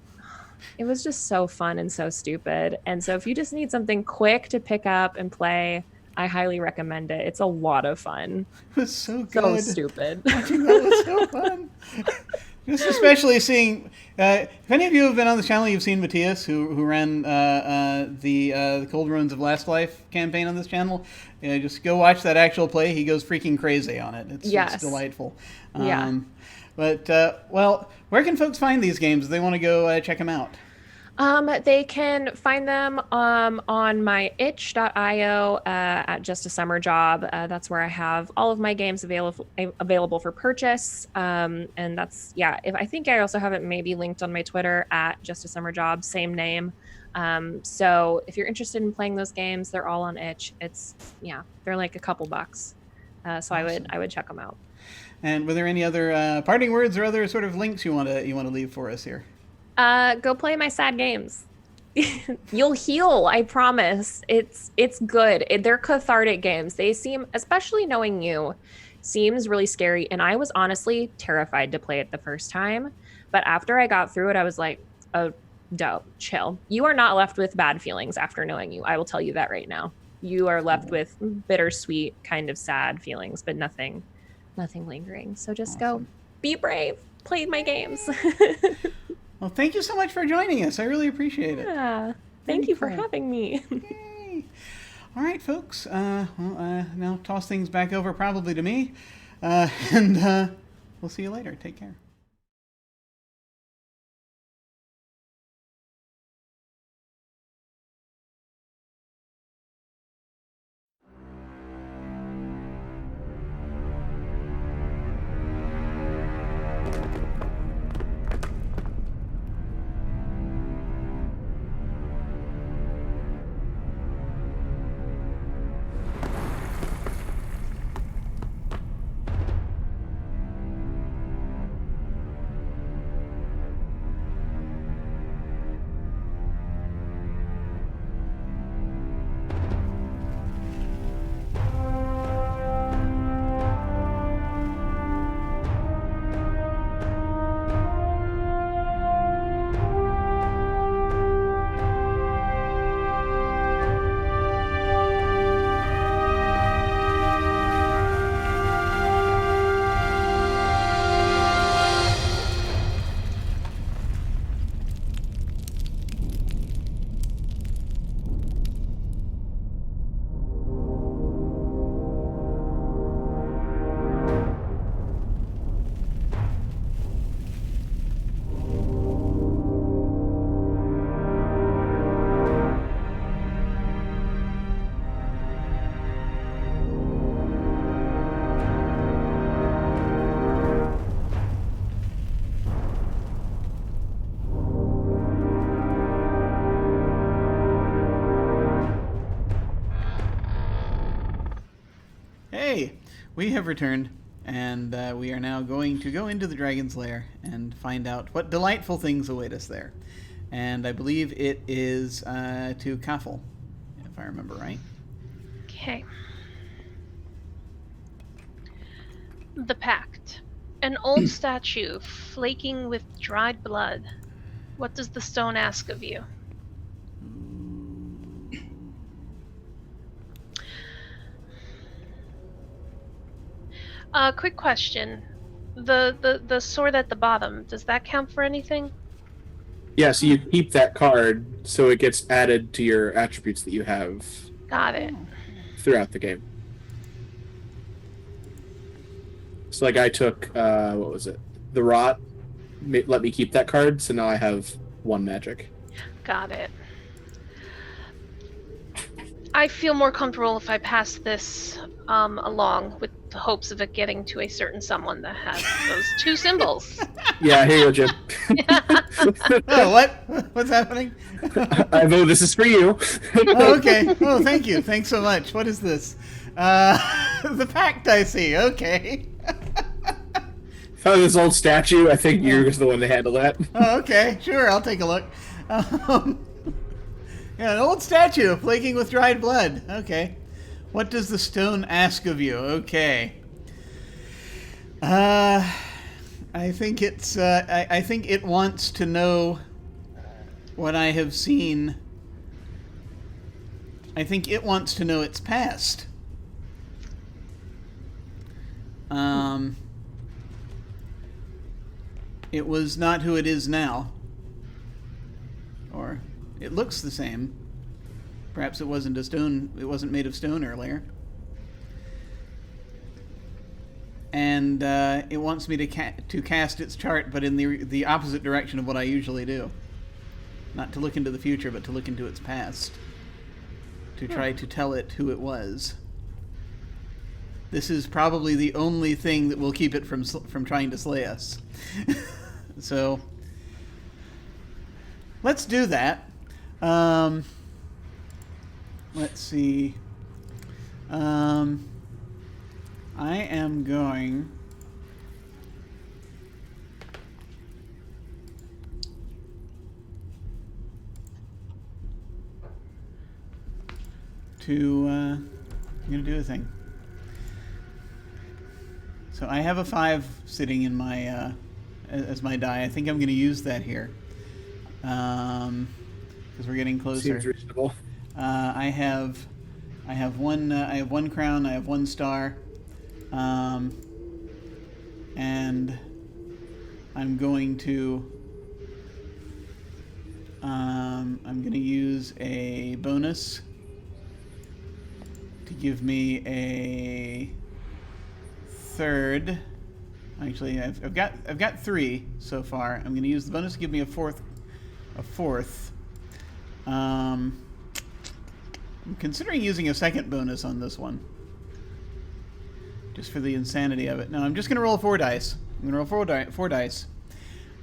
just so fun and so stupid. And so if you just need something quick to pick up and play, I highly recommend it. It's a lot of fun. It was so good. So stupid. Watching that was so fun. Just especially seeing, if any of you have been on the channel, you've seen Matthias, who ran the Cold Ruins of Last Life campaign on this channel. Just go watch that actual play. He goes freaking crazy on it. It's delightful. Yeah. But, well, where can folks find these games if they want to go check them out? They can find them on my itch.io at Just a Summer Job. That's where I have all of my games available for purchase. And that's, I think I also have it maybe linked on my Twitter at Just a Summer Job, same name. So if you're interested in playing those games, they're all on itch. They're like a couple bucks. So awesome. I would check them out. And were there any other parting words or other sort of links you want to leave for us here? Go play my sad games. You'll heal, I promise. It's good. They're cathartic games. They seem, especially knowing you, seems really scary. And I was honestly terrified to play it the first time. But after I got through it, I was like, oh, dope, chill. You are not left with bad feelings after knowing you. I will tell you that right now. You are left with bittersweet, kind of sad feelings, but nothing lingering. So just go be brave. Play my games. Well, thank you so much for joining us. I really appreciate it. Yeah. Thank you for having me. Yay. All right, folks. Now toss things back over probably to me. And we'll see you later. Take care. Hey, we have returned, and we are now going to go into the dragon's lair and find out what delightful things await us there. And I believe it is to Kafel, if I remember right. Okay. The Pact. An old statue flaking with dried blood. What does the stone ask of you? Quick question. The sword at the bottom, does that count for anything? Yeah, so you keep that card so it gets added to your attributes that you have Got it. throughout the game. So like I took, what was it? The Rot let me keep that card, so now I have 1 magic. Got it. I feel more comfortable if I pass this along with the hopes of it getting to a certain someone that has those 2 symbols. Yeah, here you go, Jim. Oh, what? What's happening? I vote this is for you. Oh, okay. Oh, thank you. Thanks so much. What is this? The pact, I see. Okay. Found this old statue. I think you're the one to handle that. Oh, okay. Sure, I'll take a look. Yeah, an old statue flaking with dried blood. Okay. What does the stone ask of you? Okay. I think it's. I think it wants to know what I have seen. I think it wants to know its past. It was not who it is now. Or it looks the same. Perhaps it wasn't a stone. It wasn't made of stone earlier. And it wants me to cast its chart, but in the opposite direction of what I usually do. Not to look into the future, but to look into its past. To try to tell it who it was. This is probably the only thing that will keep it from trying to slay us. So, let's do that. Let's see. I am going to I'm gonna do a thing. So I have a 5 sitting in my as my die. I think I'm gonna use that here because we're getting closer. Seems reasonable. I have one crown. I have 1 star, and I'm going to use a bonus to give me a 3rd. Actually, I've got 3 so far. I'm going to use the bonus to give me a fourth. I'm considering using a 2nd bonus on this one, just for the insanity of it. No, I'm just going to roll 4 dice. I'm going to roll 4 dice,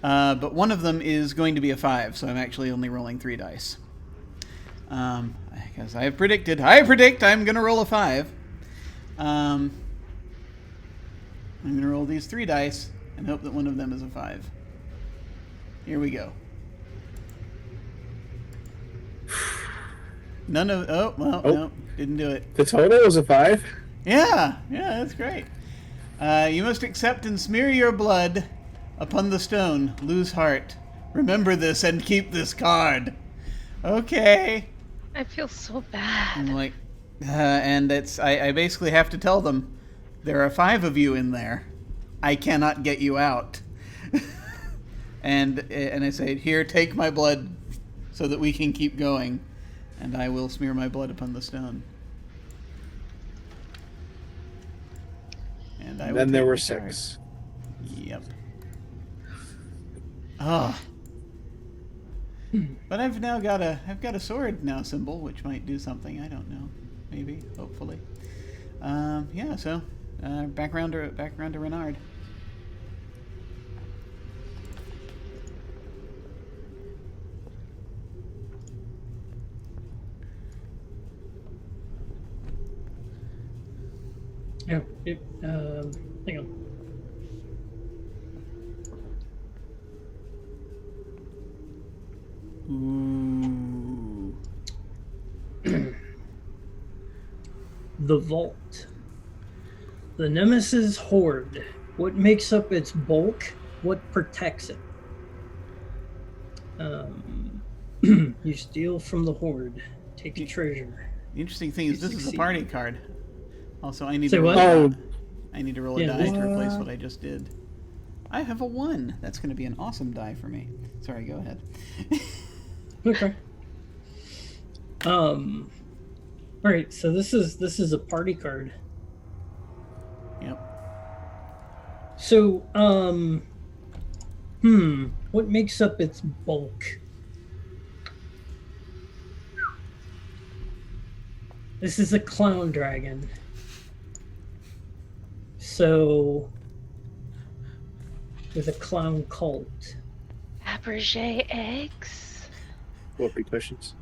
but one of them is going to be a 5, so I'm actually only rolling 3 dice. Because I predict I'm going to roll a 5. I'm going to roll these 3 dice and hope that one of them is a 5. Here we go. No, didn't do it. The total was a 5? Yeah, that's great. You must accept and smear your blood upon the stone. Lose heart. Remember this and keep this card. Okay. I feel so bad. I'm like, and I basically have to tell them, there are 5 of you in there. I cannot get you out. and I say, here, take my blood so that we can keep going. And I will smear my blood upon the stone. And then there were 6. Yep. Oh. But I've got a sword now symbol, which might do something. I don't know. Maybe. Hopefully. Yeah. So, back round to Renard. Yeah. Hang on. Ooh. The Vault. The Nemesis Horde. What makes up its bulk? What protects it? You steal from the Horde. Take a treasure. The interesting thing is this is a party card. Also, I need Say to roll. what? I need to roll a Yeah, die what? to replace what I just did. I have a 1. That's going to be an awesome die for me. Sorry, go ahead. Okay. All right. So this is a party card. Yep. So what makes up its bulk? This is a clown dragon. So with a clown cult. Fabergé eggs? Whoopee cushions.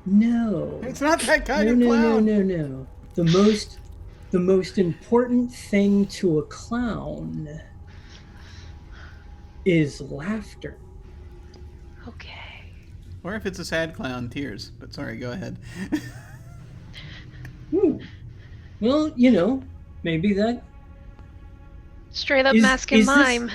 No. It's not that kind of No. clown. No. the most important thing to a clown is laughter. Okay. Or if it's a sad clown, tears. But sorry, go ahead. Ooh. Well, maybe that Straight up is mask and is this mime.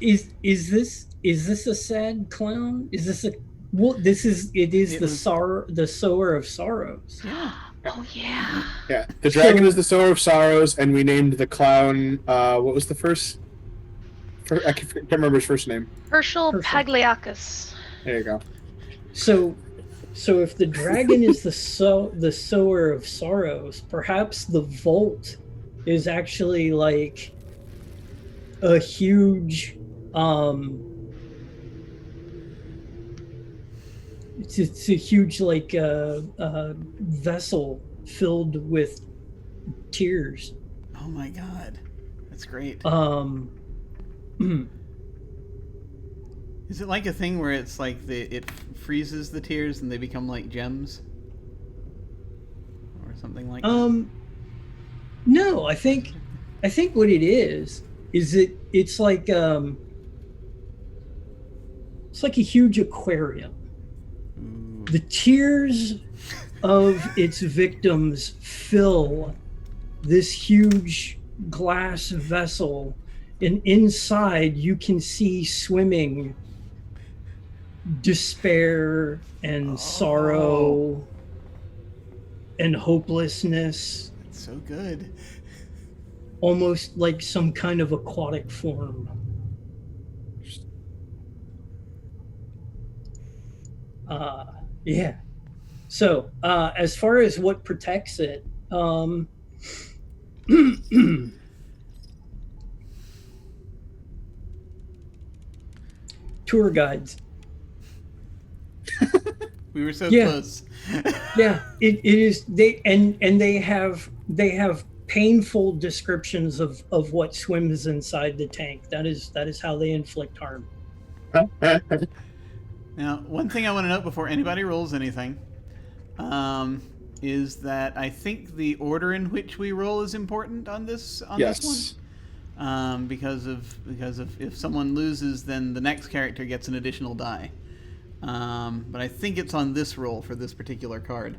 is this a sad clown? Is this a well? This is it. Is It the was- the sower of sorrows? Yeah. Oh yeah. Yeah, the dragon So- is the sower of sorrows, and we named the clown. What was the first? I can't remember his first name. Herschel Herschel. Pagliakis. There you go. So if the dragon is the sower of sorrows, perhaps the vault is actually like a huge it's a huge like vessel filled with tears. Oh my god. That's great. Is it like a thing where it's like it freezes the tears and they become like gems? Or something like that? No, I think what it is it's like a huge aquarium. Ooh. The tears of its victims fill this huge glass vessel, and inside you can see swimming despair and sorrow and hopelessness, That's so good. almost like some kind of aquatic form. Yeah. So, as far as what protects it, tour guides. We were so Yeah. close. Yeah, it is. They have painful descriptions of what swims inside the tank. That is how they inflict harm. Now, one thing I want to note before anybody rolls anything is that I think the order in which we roll is important on this Yes. one. Because if someone loses, then the next character gets an additional die. But I think it's on this roll for this particular card.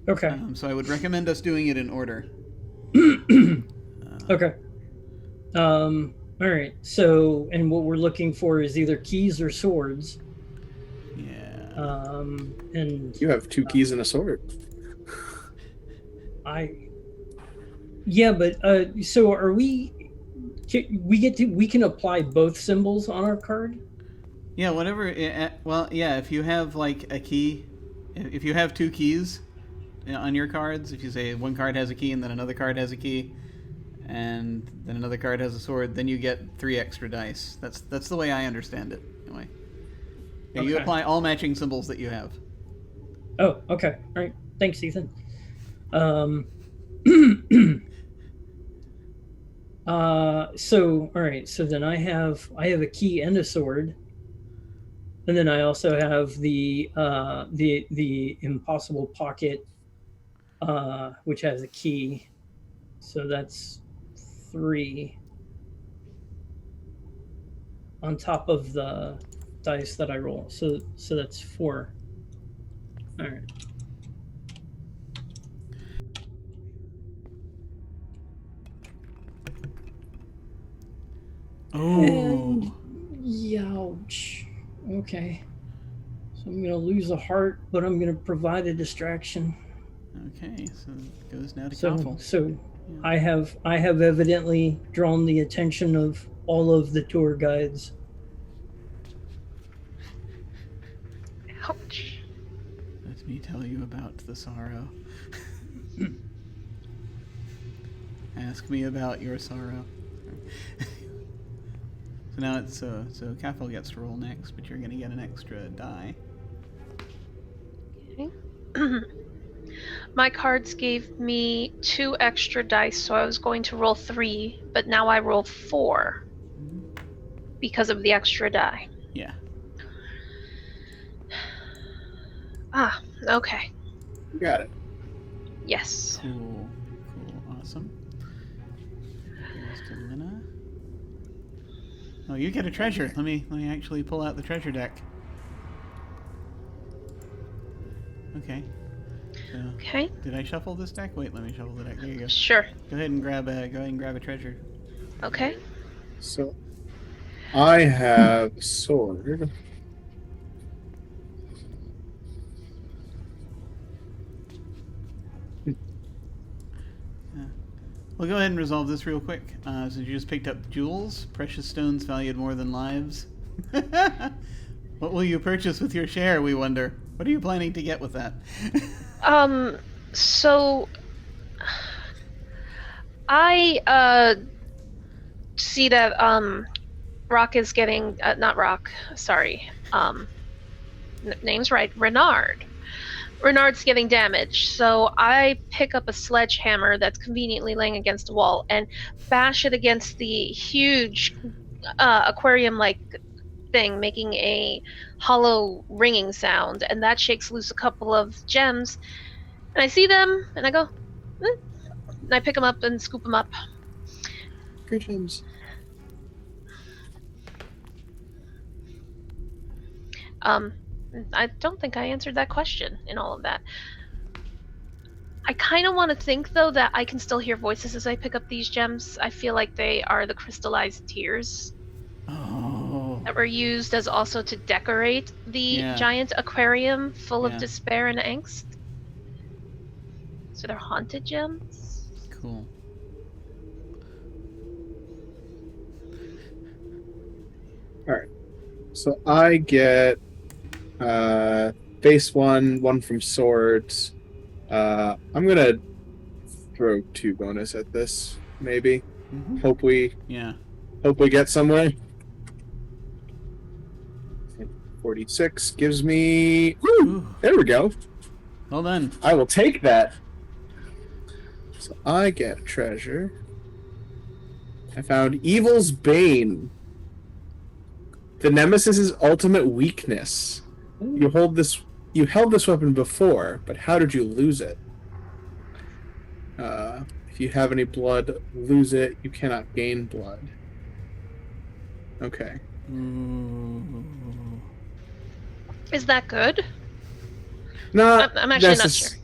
Okay. So I would recommend us doing it in order. Okay. All right. So, and what we're looking for is either keys or swords. Yeah. And You have 2 keys and a sword. yeah, but so are we? We can apply both symbols on our card. Yeah, whatever. Well, yeah, if you have like a key, if you have 2 keys on your cards, if you say one card has a key and then another card has a key, and then another card has a sword, then you get 3 extra dice. That's the way I understand it, anyway. Yeah, you Okay. apply all matching symbols that you have. Oh, okay. All right. Thanks, Ethan. So all right. So then I have a key and a sword, and then I also have the impossible pocket, which has a key. So that's 3 on top of the dice that I roll. So that's 4. All right. And youch. Okay. So I'm gonna lose a heart, but I'm gonna provide a distraction. Okay, so it goes now to So Koffel. Yeah. I have evidently drawn the attention of all of the tour guides. Ouch. Let me tell you about the sorrow. Ask me about your sorrow. So now it's so Koffel gets to roll next, but you're going to get an extra die. Okay. My cards gave me 2 extra dice, so I was going to roll 3, but now I roll 4 because of the extra die. Yeah. Ah, okay. You got it. Yes. Cool. Awesome. Goes to Lina. Oh, you get a treasure. Let me actually pull out the treasure deck. Okay. So, Okay. did I shuffle this deck? Wait, let me shuffle the deck. There you go. Sure. Go ahead and grab a treasure. Okay. So I have a sword. We'll go ahead and resolve this real quick. Since you just picked up jewels, precious stones valued more than lives. What will you purchase with your share, we wonder? What are you planning to get with that? So I see that Rock is getting not Rock, sorry. Name's right, Renard. Renard's getting damaged, so I pick up a sledgehammer that's conveniently laying against a wall and bash it against the huge aquarium-like thing, making a hollow ringing sound, and that shakes loose a couple of gems. And I see them, and I go, and I pick them up and scoop them up. Great gems. I don't think I answered that question in all of that. I kind of want to think, though, that I can still hear voices as I pick up these gems. I feel like they are the crystallized tears that were used as also to decorate the giant aquarium full of despair and angst. So they're haunted gems? Cool. Alright. So I get base one from swords. I'm gonna throw 2 bonus at this, maybe. Mm-hmm. Hope we get somewhere. 46 gives me. Woo! There we go. Well done. I will take that. So I get a treasure. I found Evil's Bane. The Nemesis's ultimate weakness. You held this weapon before, but how did you lose it? If you have any blood, lose it. You cannot gain blood. Okay. Is that good? No, I'm actually not sure.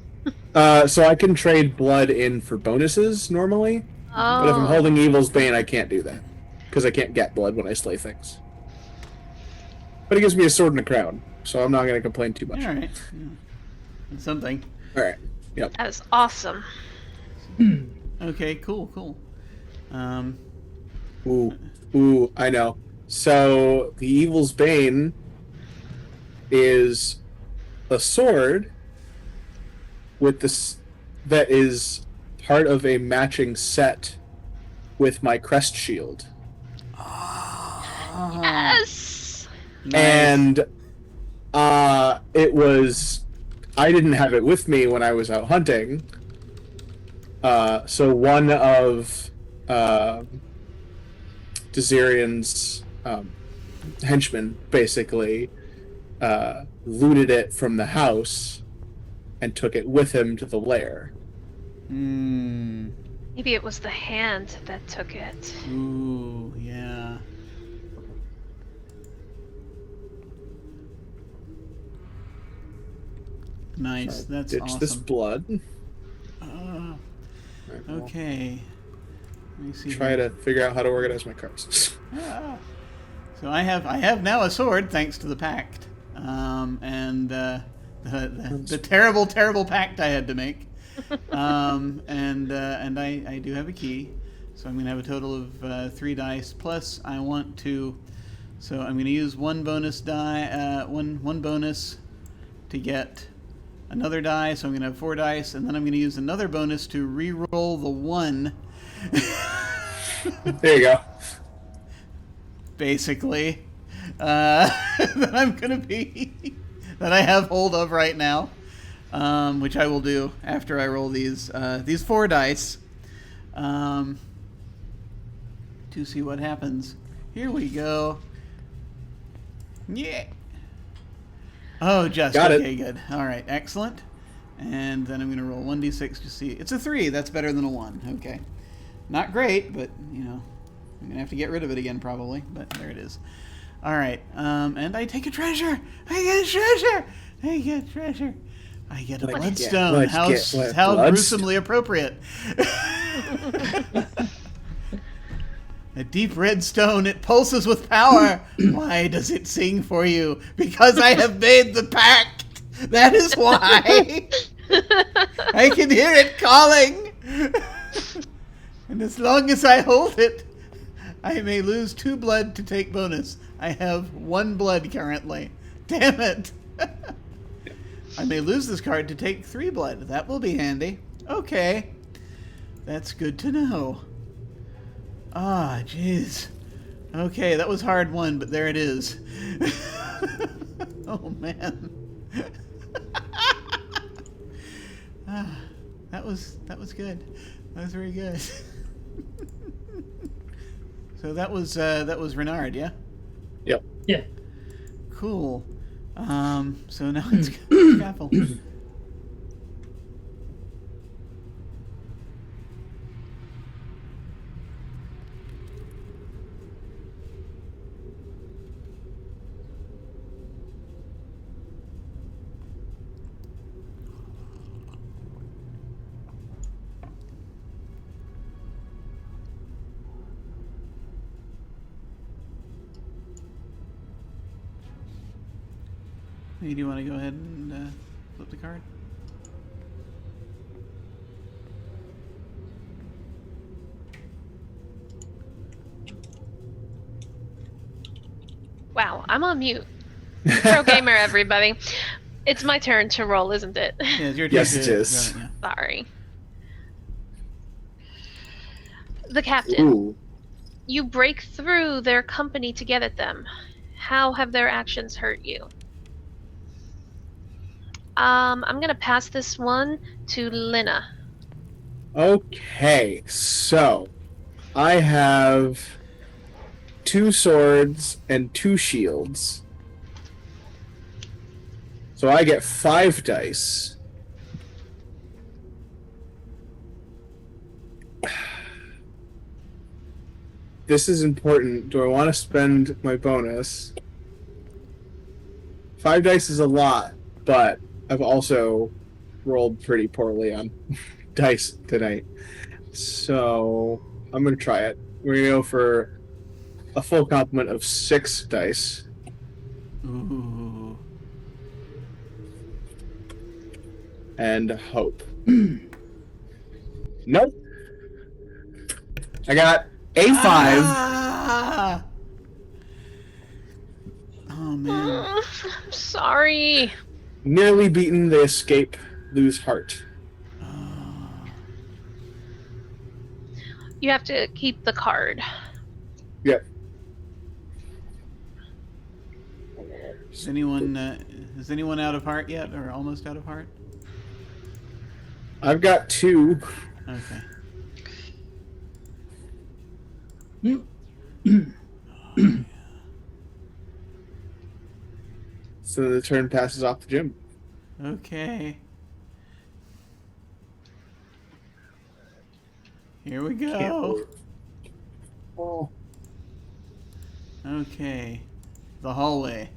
So I can trade blood in for bonuses normally, but if I'm holding Evil's Bane, I can't do that because I can't get blood when I slay things. But it gives me a sword and a crown, so I'm not going to complain too much. All right. It's something. All right. Yep. That is awesome. Okay. Cool. Ooh, I know. So the Evil's Bane is a sword with this that is part of a matching set with my crest shield. Yes. Nice. And it was I didn't have it with me when I was out hunting. So one of Desirian's henchmen basically looted it from the house and took it with him to the lair. Maybe it was the hand that took it. Ooh, yeah. Nice. That's ditch awesome. this blood. Okay. Let me see. Try to figure out how to organize my cards. So I have now a sword thanks to the pact, and the terrible pact I had to make, and I do have a key, so I'm gonna have a total of 3 dice. Plus I want to, so I'm gonna use one bonus die, one bonus to get another die. So I'm gonna have 4 dice, and then I'm gonna use another bonus to re-roll the 1. There you go. Basically, that I'm gonna be that I have hold of right now, which I will do after I roll these 4 dice to see what happens. Here we go. Yeah. Oh, just Got okay. it. Good. All right. Excellent. And then I'm going to roll 1d6 to see. It's a 3. That's better than a 1. Okay. Not great, but, you know, I'm going to have to get rid of it again probably. But there it is. All right. And I take a treasure. I get a treasure. I get treasure. I get a bloodstone. How gruesomely appropriate. A deep red stone. It pulses with power. Why does it sing for you? Because I have made the pact. That is why. I can hear it calling. And as long as I hold it, I may lose 2 blood to take bonus. I have 1 blood currently. Damn it. I may lose this card to take 3 blood. That will be handy. Okay. That's good to know. Ah, jeez. Okay, that was hard one, but there it is. Oh, man. That was good. That was very good. So that was Renard, yeah? Yep. Yeah. Cool. So now it's Scaffold. Hey, do you want to go ahead and flip the card? Wow, I'm on mute. Pro gamer, everybody. It's my turn to roll, isn't it? Yeah, it's your turn. Yes, it is. Yeah. Sorry. The captain. Ooh. You break through their company to get at them. How have their actions hurt you? I'm gonna pass this one to Lina. Okay, so I have 2 swords and 2 shields. So I get 5 dice. This is important. Do I want to spend my bonus? 5 dice is a lot, but I've also rolled pretty poorly on dice tonight. So I'm going to try it. We're going to go for a full complement of 6 dice. Ooh. And hope. Nope. I got a 5. Ah! Oh, man. I'm sorry. Nearly beaten, they escape, lose heart. You have to keep the card. Yep. Is anyone out of heart yet, or almost out of heart? I've got 2. Okay. So the turn passes off to Jim. Okay. Here we go. Can't wait. Oh. Okay. The hallway.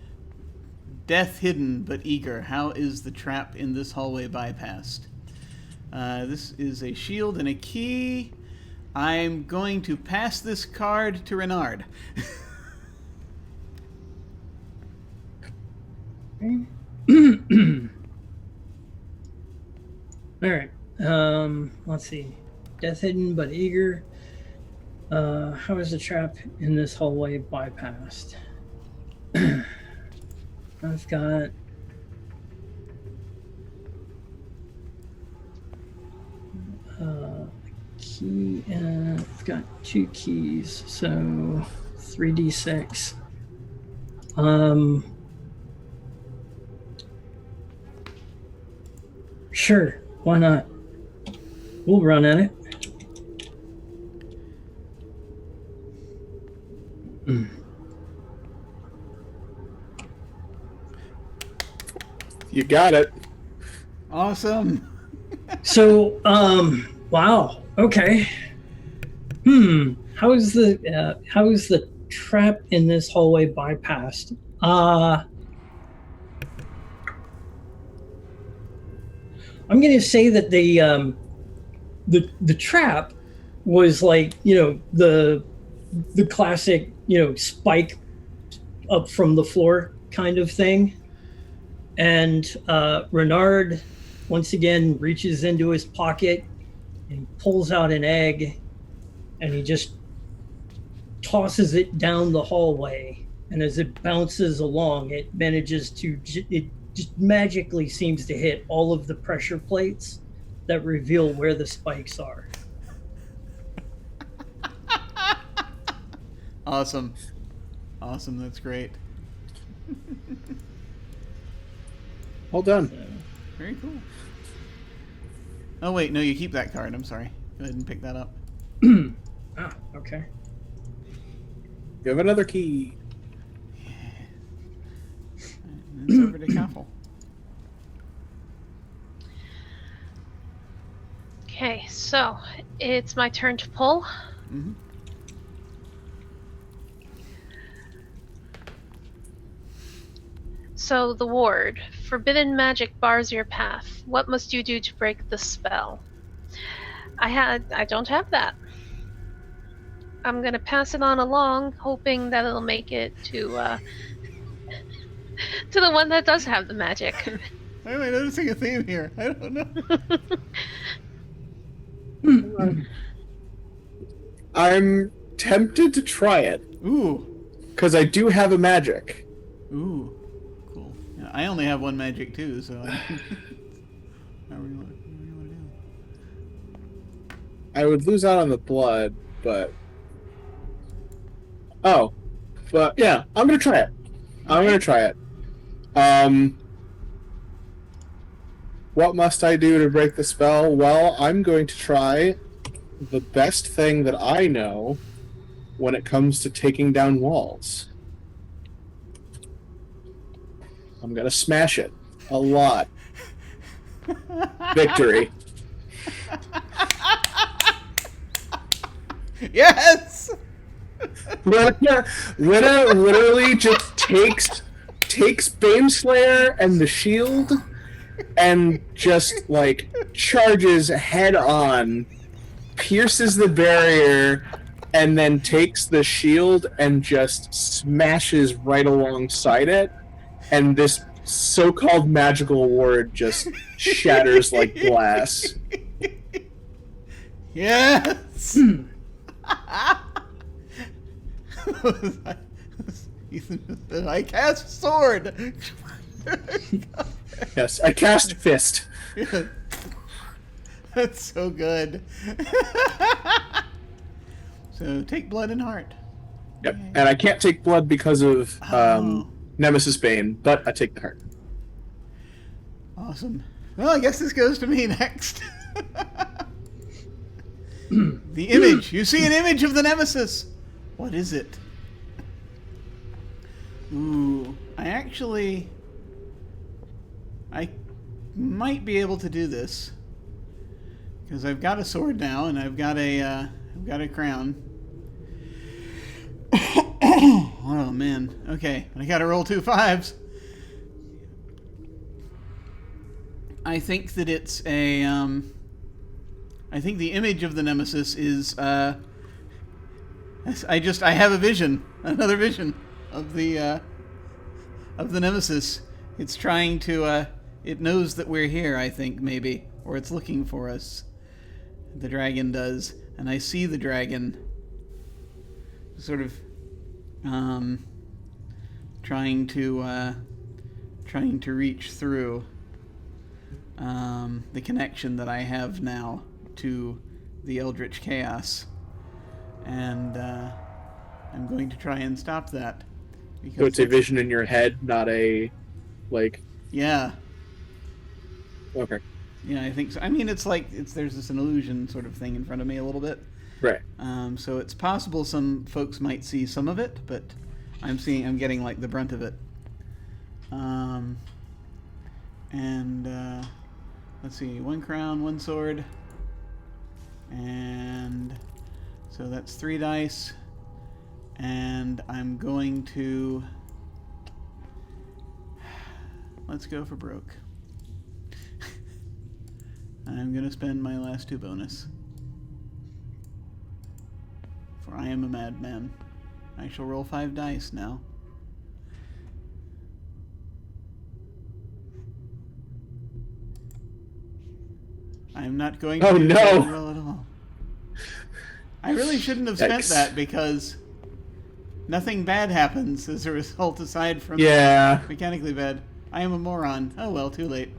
Death hidden but eager. How is the trap in this hallway bypassed? This is a shield and a key. I'm going to pass this card to Renard. Alright. Let's see. Death hidden but eager. How is the trap in this hallway bypassed? I've got key and I've got 2 keys, so 3d6. Sure, why not? We'll run at it. You got it. Awesome. So, wow. Okay. How is the trap in this hallway bypassed? I'm going to say that the trap was like, the classic, spike up from the floor kind of thing. And Renard once again reaches into his pocket and pulls out an egg, and he just tosses it down the hallway. And as it bounces along, it just magically seems to hit all of the pressure plates that reveal where the spikes are. Awesome. That's great. Well done. So, Very cool. Oh wait, no, you keep that card. I'm sorry. Go ahead and pick that up. okay. You have another key. And it's over to Kaffel. Okay, so it's my turn to pull. Mm-hmm. So the ward, forbidden magic bars your path. What must you do to break the spell? I don't have that. I'm gonna pass it on along, hoping that it'll make it to to the one that does have the magic. Why am I noticing a theme here? I don't know. I'm tempted to try it Ooh. because I do have a magic. Ooh. Cool. Yeah, I only have one magic too, so. What do you want to do? I would lose out on the blood, but yeah, I'm gonna try it. What must I do to break the spell? Well, I'm going to try the best thing that I know when it comes to taking down walls. I'm gonna smash it a lot. Victory. Yes. Rena literally just takes Baneslayer and the shield and just like charges head on, pierces the barrier, and then takes the shield and just smashes right alongside it, and this so-called magical ward just shatters like glass. Yes. Ethan said, I cast sword. Yes, I cast fist. That's so good. So take blood and heart. Yep, and I can't take blood because of Oh. Nemesis Bane, but I take the heart. Awesome. Well, I guess this goes to me next. The image. You see an image of the Nemesis. What is it? Ooh, I might be able to do this because I've got a sword now and I've got a crown. Oh man. Okay, I got to roll 2 5s. I think that it's a. I think the image of the Nemesis is. I have a vision, another vision of the Nemesis. It's trying to. It knows that we're here. I think maybe, or it's looking for us. The dragon does, and I see the dragon. Sort of. Trying to reach through. The connection that I have now to the Eldritch Chaos, and I'm going to try and stop that. Because So it's a vision in your head, not a, like... Yeah. Okay. Yeah, I think so. I mean, there's this an illusion sort of thing in front of me a little bit. Right. So it's possible some folks might see some of it, but I'm getting like the brunt of it. let's see, 1 crown, 1 sword. And so that's 3 dice. And I'm going to... Let's go for broke. I'm going to spend my last 2 bonus. For I am a madman. I shall roll 5 dice now. I'm not going to roll at all. I really shouldn't have spent that because nothing bad happens as a result aside from mechanically bad. I am a moron. Oh well, too late.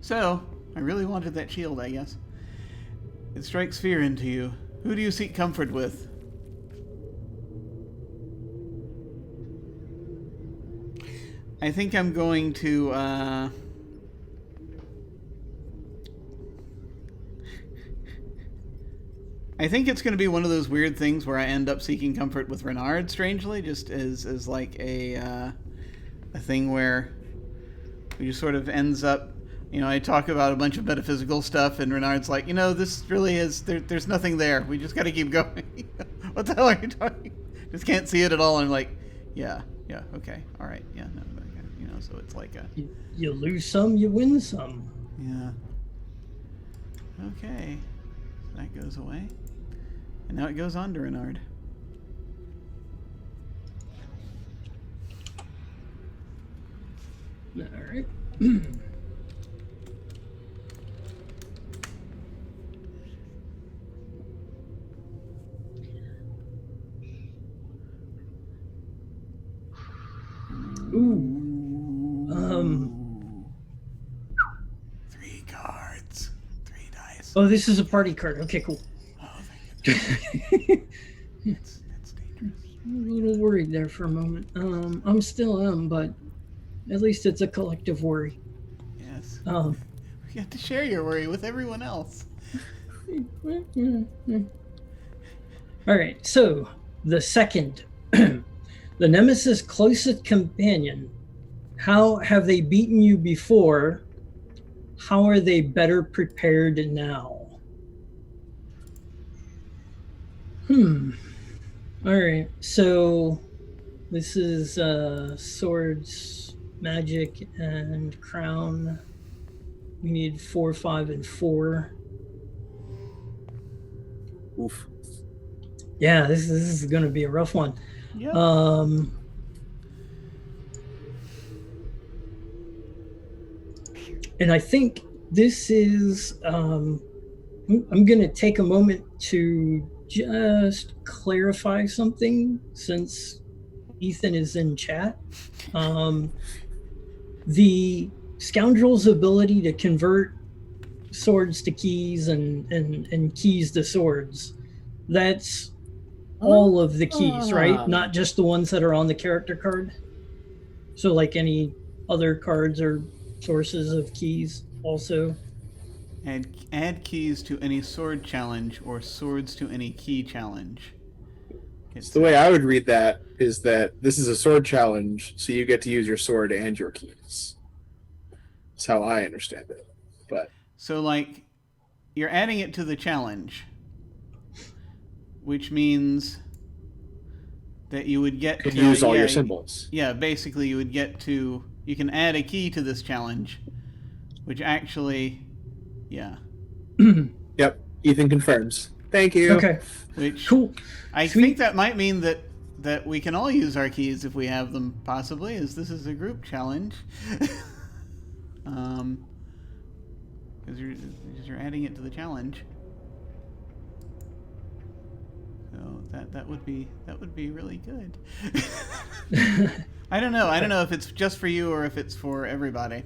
So, I really wanted that shield, I guess. It strikes fear into you. Who do you seek comfort with? I think I'm going to, I think it's going to be one of those weird things where I end up seeking comfort with Renard, strangely, just as like a thing where it just sort of ends up, you know, I talk about a bunch of metaphysical stuff, and Renard's like, you know, this really is, there's nothing there. We just got to keep going. What the hell are you talking? Just can't see it at all. And I'm like, yeah, okay, all right, yeah, no, you know, so it's like a... You lose some, you win some. Yeah. Okay. That goes away. And now it goes on to Renard. All right. Ooh. 3 cards. 3 dice. Oh, this is a party card. Okay, cool. Oh, thank you. It's dangerous. I'm a little worried there for a moment. I'm still am, but at least it's a collective worry. Yes. Um. You have to share your worry with everyone else. All right, so the second, the Nemesis' closest companion. How have they beaten you before? How are they better prepared now? All right, so this is swords, magic, and crown. We need 4, 5, and 4. Oof. Yeah, this is going to be a rough one. Yep. And I think this is, I'm going to take a moment to just clarify something since Ethan is in chat. The scoundrel's ability to convert swords to keys and keys to swords, that's all of the keys, right? Not just the ones that are on the character card. So like any other cards or sources of keys also. Add keys to any sword challenge or swords to any key challenge. The way I would read that is that this is a sword challenge, so you get to use your sword and your keys. That's how I understand it. But so, like, you're adding it to the challenge, which means that you would get to use all your symbols. Yeah, basically, you would get to. You can add a key to this challenge, which actually, yeah. Yep, Ethan confirms. Thank you. Okay. Which cool. I think that might mean that we can all use our keys if we have them, possibly, as this is a group challenge. Because you're adding it to the challenge. So that would be really good. I don't know. I don't know if it's just for you or if it's for everybody.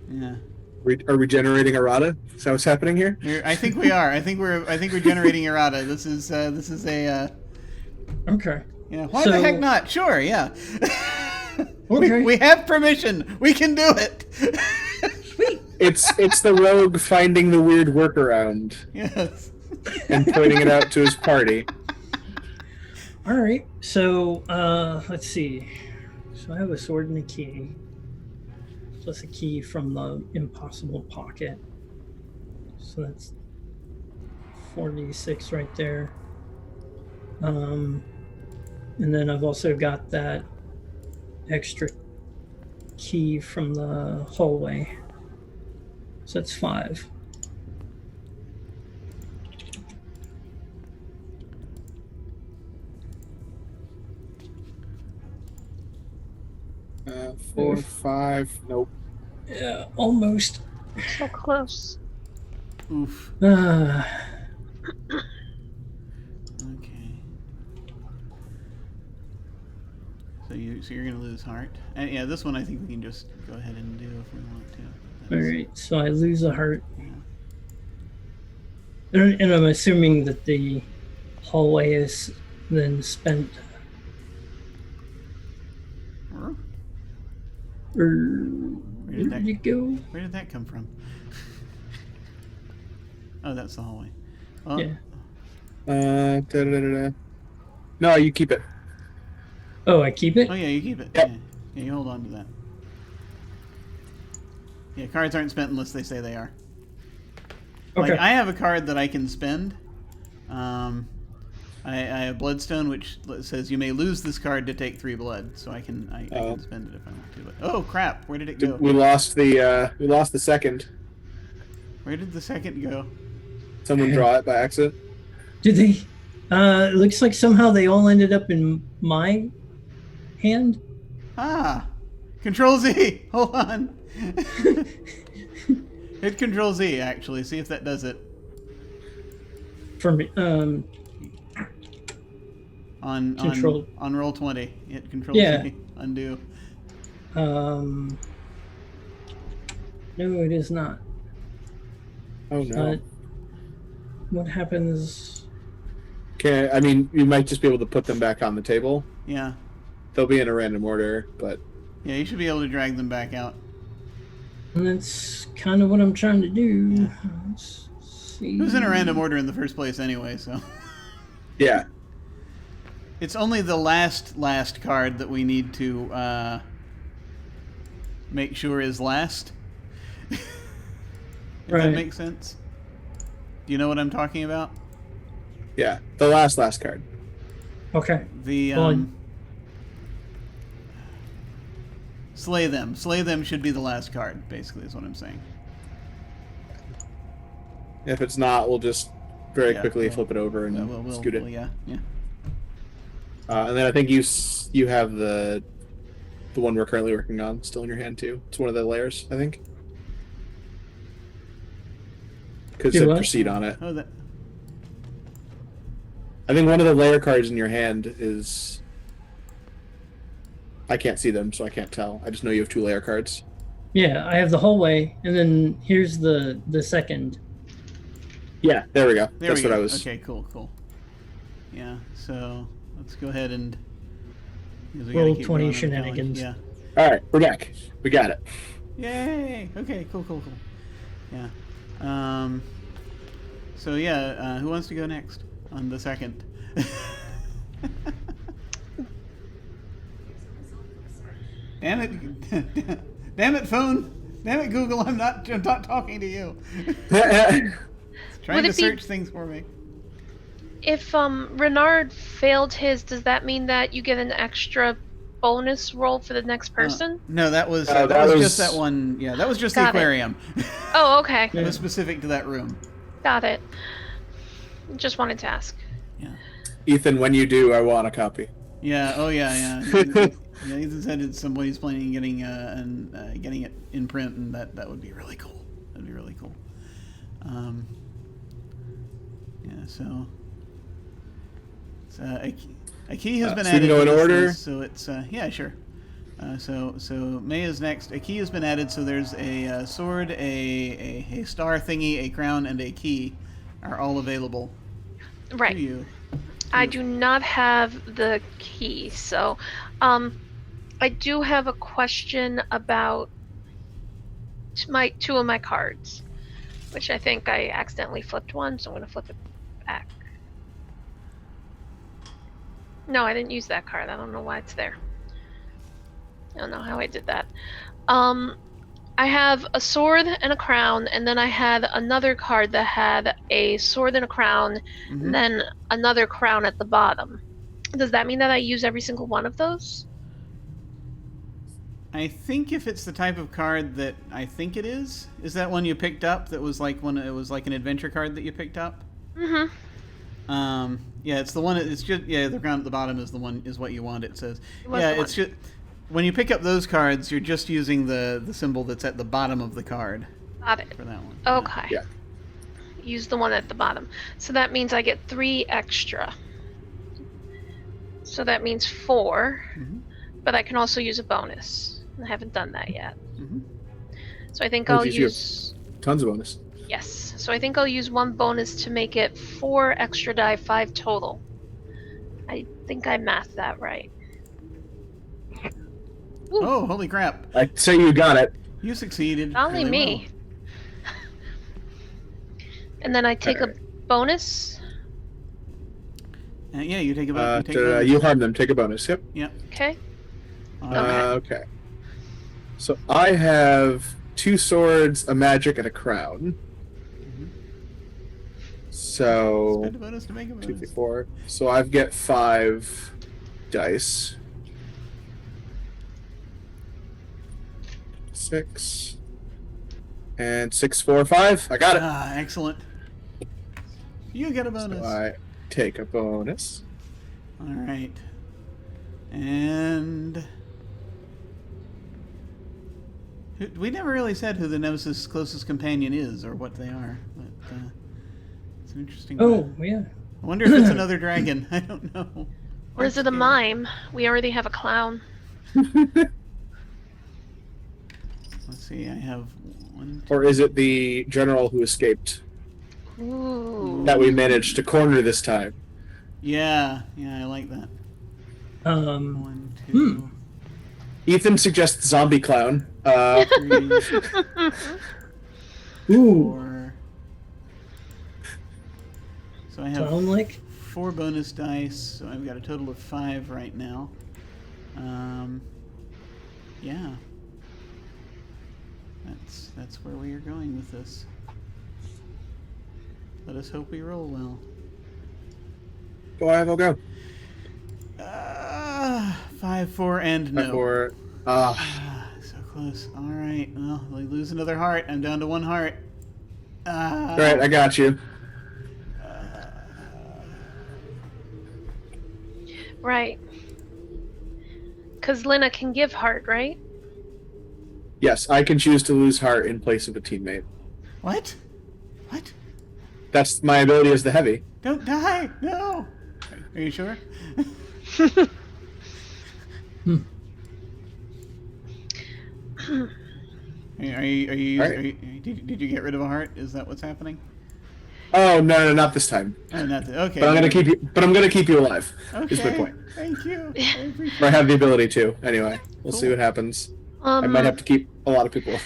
Yeah. Are we generating errata? Is that what's happening here? I think we are. I think we're generating errata. This is a. Okay. Yeah. Why the heck not? Sure. Yeah. Okay. We have permission. We can do it. Sweet. It's the rogue finding the weird workaround. Yes. And pointing it out to his party. All right. So let's see. So I have a sword and a key, plus a key from the impossible pocket. So that's 4d6 right there. And then I've also got that extra key from the hallway. So that's 5. 4, 5. Nope. Yeah, almost. So close. Oof. Uh, Okay. So you're gonna lose heart. And yeah, this one I think we can just go ahead and do if we want to. all That's- right. So I lose a heart. Yeah. And I'm assuming that the hallway is then spent. Huh? Or Where did where did you go? Where did that come from? Oh, that's the hallway. Well, Yeah. No, you keep it. Oh, I keep it? Oh yeah, you keep it. Yep. Yeah, you hold on to that. Yeah, cards aren't spent unless they say they are. Okay. Like I have a card that I can spend. I have Bloodstone, which says you may lose this card to take 3 blood, so I can spend it if I want to. But oh crap, where did it go? We lost the second. Where did the second go? Someone draw it by accident. Did they? It looks like somehow they all ended up in my hand. Ah, Control Z. Hold on. Hit Control Z actually. See if that does it. For me, On Control. on roll 20. Hit Control Yeah. Z. Undo. No, it is not. Oh no. What happens? Okay, I mean, you might just be able to put them back on the table. Yeah. They'll be in a random order, but Yeah, you should be able to drag them back out. And that's kind of what I'm trying to do. Let's see. It was in a random order in the first place anyway, so. yeah. It's only the last card that we need to make sure is last. If Right. that makes sense. Do you know what I'm talking about? Yeah. The last card. Okay. The Well, slay them. Slay them should be the last card, basically, is what I'm saying. If it's not, we'll just very Yeah, quickly we'll- flip it over and scoot it. Yeah. And then I think you have the one we're currently working on still in your hand too. It's one of the layers, I think. Because Do it what? proceed on it. Oh, that. I think one of the layer cards in your hand is. I can't see them, so I can't tell. I just know you have 2 layer cards. yeah, I have the hallway, and then here's the second. Yeah, there we go. There That's we what go. I was. Okay, cool. Yeah, so let's go ahead and. because we Roll gotta keep 20 going on the calendar. shenanigans. Yeah. All right, we're back. We got it. Yay! Okay, cool. Yeah. So yeah, who wants to go next on the second? Damn it! Damn it, phone! Damn it, Google! I'm not talking to you. Trying Would to it be- search things for me. If Renard failed his, does that mean that you get an extra bonus roll for the next person? No, that was that that was was- just that one. Yeah, that was just Got the it. aquarium. Oh, okay. It was specific to that room. Got it. Just wanted to ask. Ethan, when you do, I want a copy. Yeah. Oh yeah. Yeah, Ethan said it's somebody's planning getting getting it in print, and that would be really cool. That'd be really cool. Yeah. So a key has been so you added. can go in to this order? list, so it's yeah, sure. So May is next. A key has been added, so there's a sword, a star thingy, a crown, and a key are all available Right. to you. I do not have the key, so I do have a question about my 2 of my cards, which I think I accidentally flipped one, so I'm going to flip it back. No, I didn't use that card. I don't know why it's there. I don't know how I did that. I have a sword and a crown, and then I had another card that had a sword and a crown, and then another crown at the bottom. Does that mean that I use every single one of those? I think if it's the type of card that I think it is that one you picked up that was like one? It was like an adventure card that you picked up. Yeah, it's the one. It's just the crown at the bottom is the one is what you want. It says. It's just when you pick up those cards, you're just using the symbol that's at the bottom of the card. Got it. For that one. Okay. Yeah. Use the one at the bottom. So that means I get 3 extra. So that means 4. But I can also use a bonus. I haven't done that yet. So I think I'll use tons of bonus. Yes. So I think I'll use 1 bonus to make it 4 extra die, 5 total. I think I mathed that right. Ooh. Oh, holy crap! I'd say you got it. You succeeded. Only really me. And then I take a bonus. Well. Yeah, you take a bonus. You harm them. Take a bonus. Yep. Yep. Okay. Okay. So I have 2 swords, a magic, and a crown. So Spend a bonus to make a bonus. 2, 3, 4. So I get 5 dice. 6 and 6, 4, 5. I got it. Ah, excellent. You get a bonus. So I take a bonus. All right. And we never really said who the Nemesis' closest companion is or what they are. But it's an interesting. Oh, yeah. I wonder if it's another dragon. I don't know. Or is it a mime? We already have a clown. Let's see. I have 1. Or is it the general who escaped Ooh. that we managed to corner this time? Yeah, I like that. 1, 2, Ethan suggests zombie clown. 3, Ooh. 4. So I have Sound like? 4 bonus dice, so I've got a total of 5 right now. Yeah. That's where we are going with this. Let us hope we roll well. Go, Ivo, go. 5, 4, and no. 5, 4. So close. All right. Well, we lose another heart. I'm down to 1 heart. All right, I got you. Right. Because Lena can give heart, right? Yes, I can choose to lose heart in place of a teammate. What? What? That's my ability as the heavy. Don't die! No! Are you sure? Are you did you get rid of a heart? Is that what's happening? Oh no, not this time. Oh, not okay. But I'm gonna keep you alive. Okay. Is my point. Thank you. Or I have the ability to. Anyway, we'll see what happens. I might have to keep a lot of people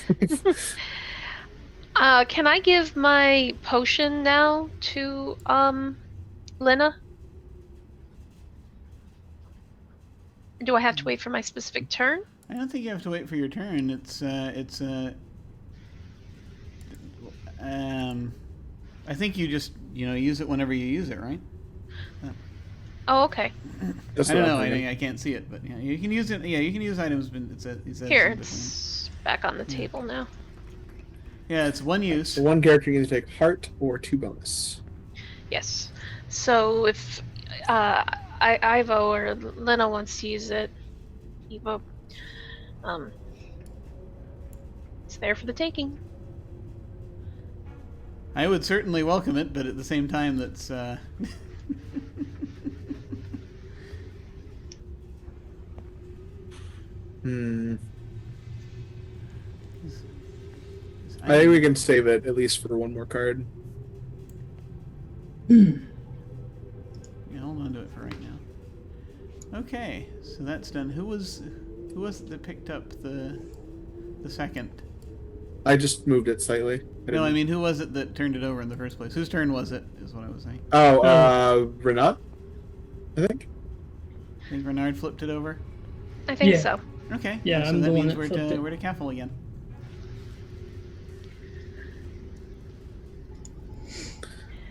alive. Can I give my potion now to Lena? Do I have to wait for my specific turn? I don't think you have to wait for your turn. I think you just use it whenever you use it, right? Oh, okay. I don't know. I can't see it, but yeah, you can use it. Yeah, you can use items. But it's Here, it's back on the table now. Yeah, it's 1 use. So 1 character can take heart or 2 bonus. Yes. So if Ivo or Lena wants to use it, Evo, it's there for the taking. I would certainly welcome it, but at the same time, that's. I think we can save it at least for 1 more card. Yeah, hold on to it for right now. Okay, so that's done. Who was it that picked up the second? I just moved it slightly. No, I mean, who was it that turned it over in the first place? Whose turn was it? Is what I was saying. Oh, Renat, I think. I think Renard flipped it over. I think Yeah. so. Okay. Yeah, so I'm that the one means that we're flipped it. we're to Caffel again.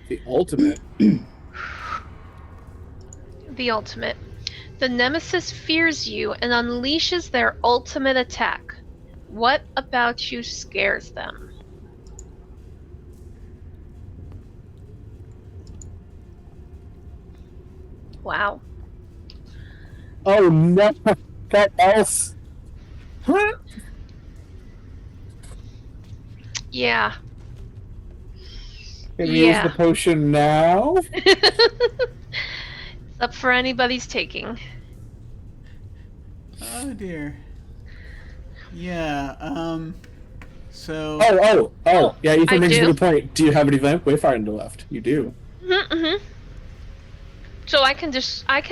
The ultimate. The ultimate. The nemesis fears you and unleashes their ultimate attack. What about you scares them? Wow. Oh no! That else. Huh? Yeah. Can we use Yeah. the potion now? It's up for anybody's taking. Oh dear. Yeah. So. Oh. Yeah, Ethan I brings a do. good point. Do you have any wayfinder left? You do. Mm-hmm. So I can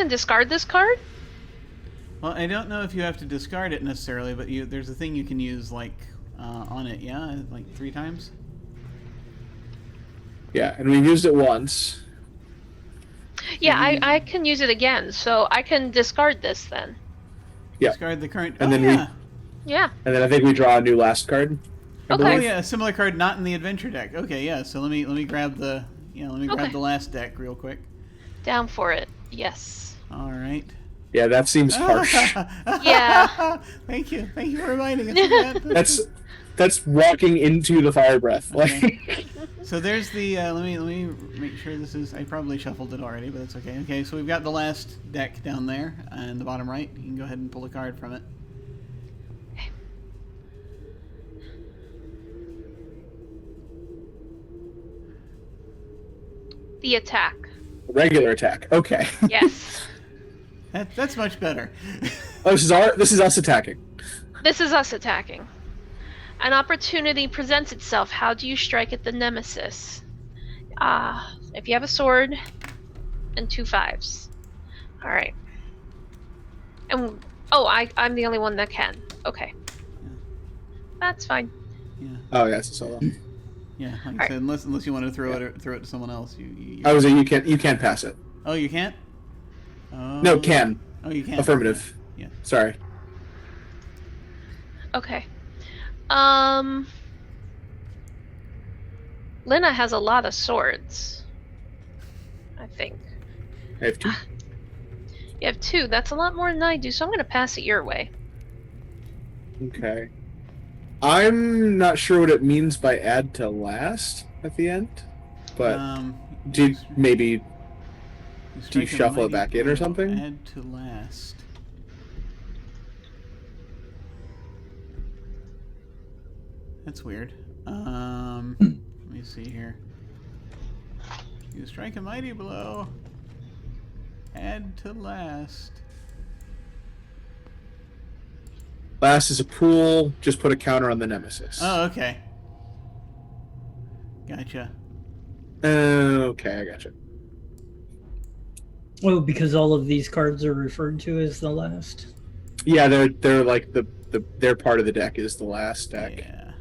discard this card? Well, I don't know if you have to discard it necessarily, but there's a thing you can use like on it. Yeah, like 3 times. Yeah, and we've used it once. Yeah, I can use it again, so I can discard this then. Yeah. Discard the current. And then yeah. Yeah. And then I think we draw a new last card. I Okay. Oh believe. yeah, a similar card not in the adventure deck. Okay, yeah. So let me grab the Okay. the last deck real quick. Down for it. Yes. All right. Yeah, that seems harsh. Yeah. Thank you for reminding us of that. That's walking into the fire breath. Okay. Like, So there's the let me make sure this is. I probably shuffled it already, but that's okay. Okay, so we've got the last deck down there in the bottom right. You can go ahead and pull a card from it. The attack. regular attack. Okay. Yes. That's much better. Oh, this is us attacking. This is us attacking. An opportunity presents itself. How do you strike at the nemesis? If you have a sword and 2 5s. All right. And I'm the only one that can. Okay. That's fine. Yeah. Oh, yes, it's solo. Yeah, like I Alright. said, unless you want to throw it to someone else, I was saying you can't pass it. Oh, you can't. Oh. No, can. Oh, you can. Affirmative. Yeah. Sorry. Okay. Lena has a lot of swords. I think. I have 2. You have 2. That's a lot more than I do, so I'm going to pass it your way. Okay. I'm not sure what it means by add to last at the end, but do you shuffle it back in or something? Add to last. That's weird. Let me see here. You strike a mighty blow. Add to last. Last is a pool. Just put a counter on the nemesis. Oh, okay. Gotcha. Okay, I gotcha. Oh, because all of these cards are referred to as the last. Yeah, they're like their part of the deck is the last deck. Yeah.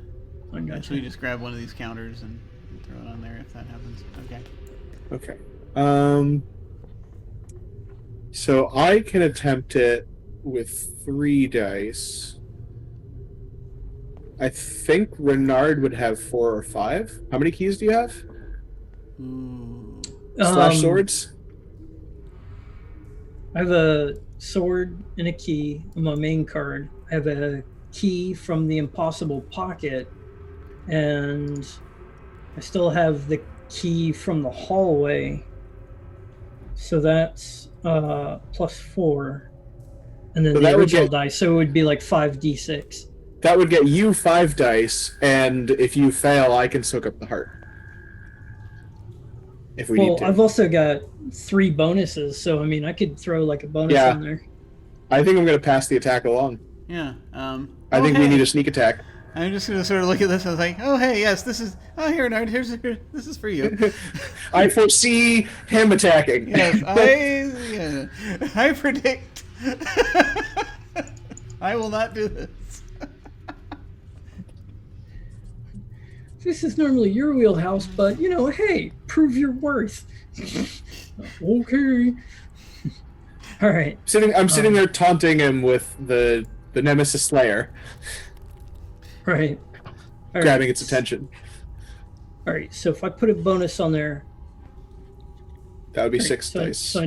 I So gotcha. we just grab one of these counters and throw it on there if that happens. Okay. Okay. So I can attempt it with 3 dice. I think Renard would have 4 or 5. How many keys do you have? Ooh. Slash swords? I have a sword and a key on my main card. I have a key from the impossible pocket, and I still have the key from the hallway. So that's +4, and then So the that would original get- dice. So it would be like 5d6. That would get you 5 dice, and if you fail, I can soak up the heart. If we Well, need to. I've also got 3 bonuses, so I mean, I could throw like a bonus Yeah. in there. I think I'm going to pass the attack along. Yeah. I think we need a sneak attack. I'm just gonna sort of look at this and I was like, oh hey, yes, this is. Oh here, Nard, this is for you. I foresee him attacking. Yes, I predict. I will not do this. This is normally your wheelhouse, but hey, prove your worth. Okay. All right. I'm sitting there taunting him with the Nemesis Slayer, Right. All grabbing right. its attention. All right. So if I put a bonus on there, That would be all right, 6 dice. So I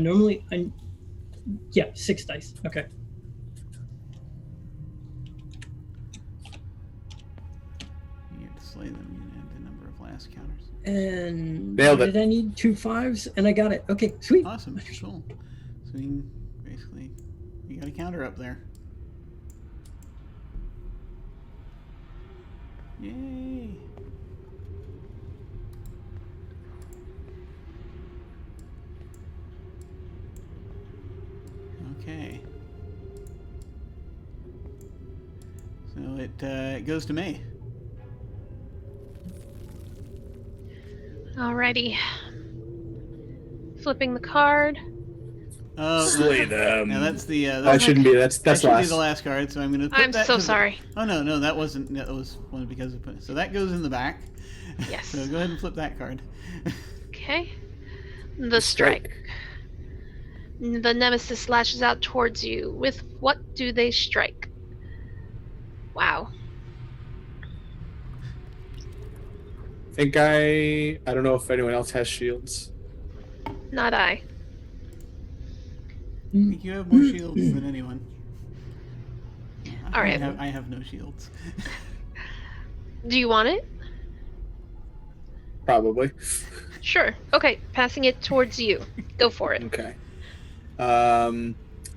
6 dice. Okay. You have to slay them. You add the number of last counters. And Nailed it. did I need 2 5s? And I got it. Okay, sweet. Awesome. Cool. So we can basically, you got a counter up there. Yay. Okay. So it goes to May. Alrighty. Flipping the card. Oh, Slay them. now that's the. That shouldn't be. That's that should be last. the last card. So I'm going to. I'm so sorry. Oh no, that wasn't. That was one because of. So that goes in the back. Yes. So go ahead and flip that card. Okay. The strike. The nemesis lashes out towards you. With what do they strike? Wow. I don't know if anyone else has shields. Not I. I think you have more shields than anyone. All right. I have no shields. Do you want it? Probably. Sure. Okay, passing it towards you. Go for it. Okay. All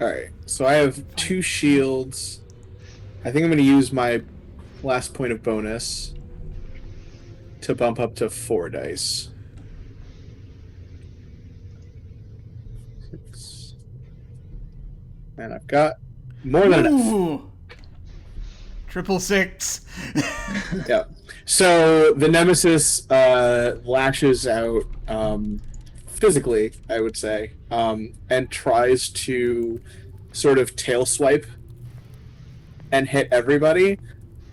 right. So I have 2 shields. I think I'm going to use my last point of bonus to bump up to 4 dice. 6. And I've got more than enough. Ooh. 666. Yeah. So the Nemesis lashes out physically, I would say, and tries to sort of tail swipe and hit everybody.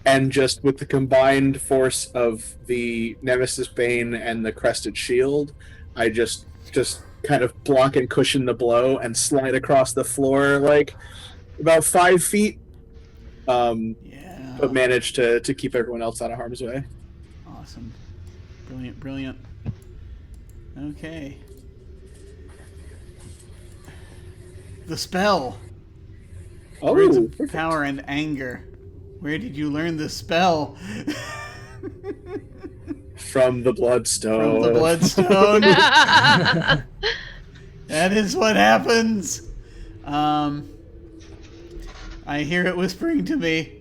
And just with the combined force of the Nemesis Bane and the Crested Shield, I just kind of block and cushion the blow and slide across the floor like about 5 feet. Yeah. But manage to keep everyone else out of harm's way. Awesome. Brilliant. Okay. The spell. Oh, Words of perfect. power and anger. Where did you learn this spell? From the Bloodstone. From the Bloodstone. That is what happens. I hear it whispering to me.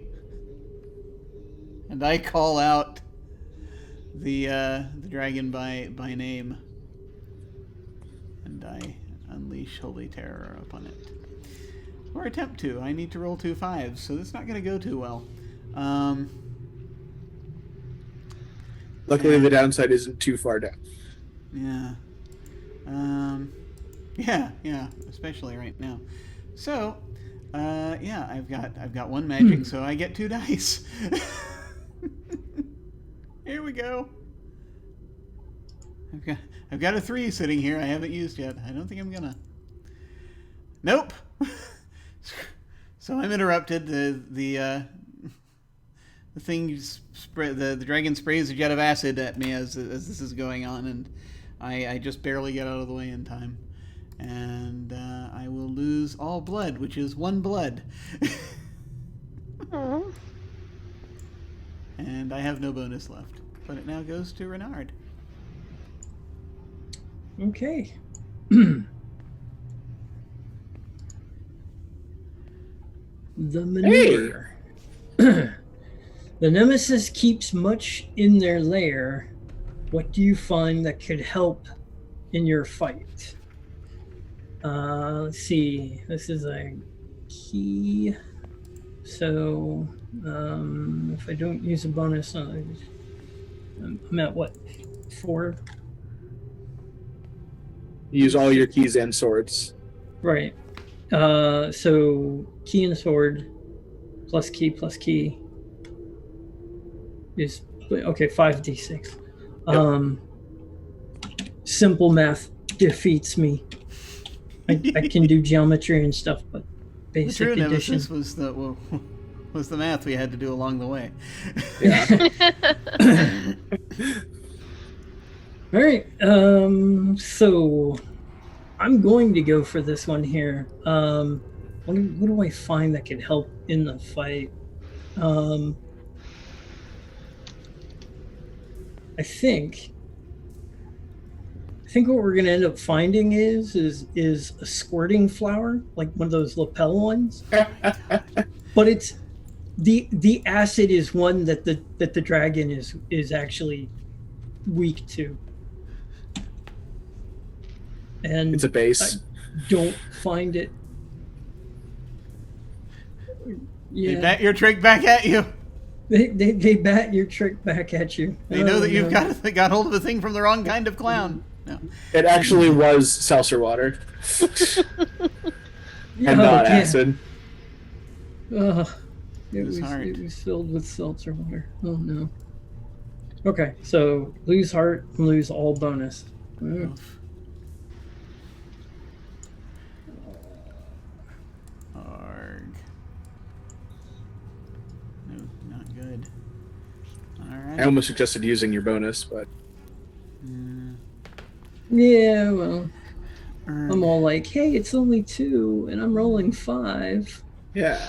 And I call out the dragon by name. And I unleash holy terror upon it. Or attempt to. I need to roll 2 5s, so that's not going to go too well. Luckily, the downside isn't too far down. Yeah. Yeah, especially right now. So, yeah, I've got 1 magic, so I get 2 dice. Here we go. I've got a 3 sitting here I haven't used yet. I don't think I'm gonna. Nope. So I'm interrupted. The thing the dragon sprays a jet of acid at me as this is going on, and I just barely get out of the way in time, and I will lose all blood, which is 1 blood. Aw. And I have no bonus left, but it now goes to Renard. Okay. The maneuver. The Nemesis keeps much in their lair. What do you find that could help in your fight? Let's see. This is a key. So, if I don't use a bonus, I'm at what? 4? Use all your keys and swords. Right. So key and sword plus key is okay. 5d6. Simple math defeats me. I can do geometry and stuff, but The basic true addition. nemesis was the math we had to do along the way. Yeah. All right. So I'm going to go for this one here. What do I find that can help in the fight? I think what we're gonna end up finding is a squirting flower, like one of those lapel ones. But it's the acid is one that the dragon is actually weak to. And It's a base. I don't find it. They Yeah, bat your trick back at you. they bat your trick back at you. They know Oh, that you've no. got hold of a thing from the wrong kind of clown. No. It actually was seltzer water and Oh, not yeah. acid. Ugh. It Lose heart. it was filled with seltzer water. Oh no. Okay, so lose heart and lose all bonus. Mm. Oof. Arg. No, not good. Alright. I almost suggested using your bonus, but Yeah, well, Arg. I'm all like, hey, it's only 2, and I'm rolling 5. yeah.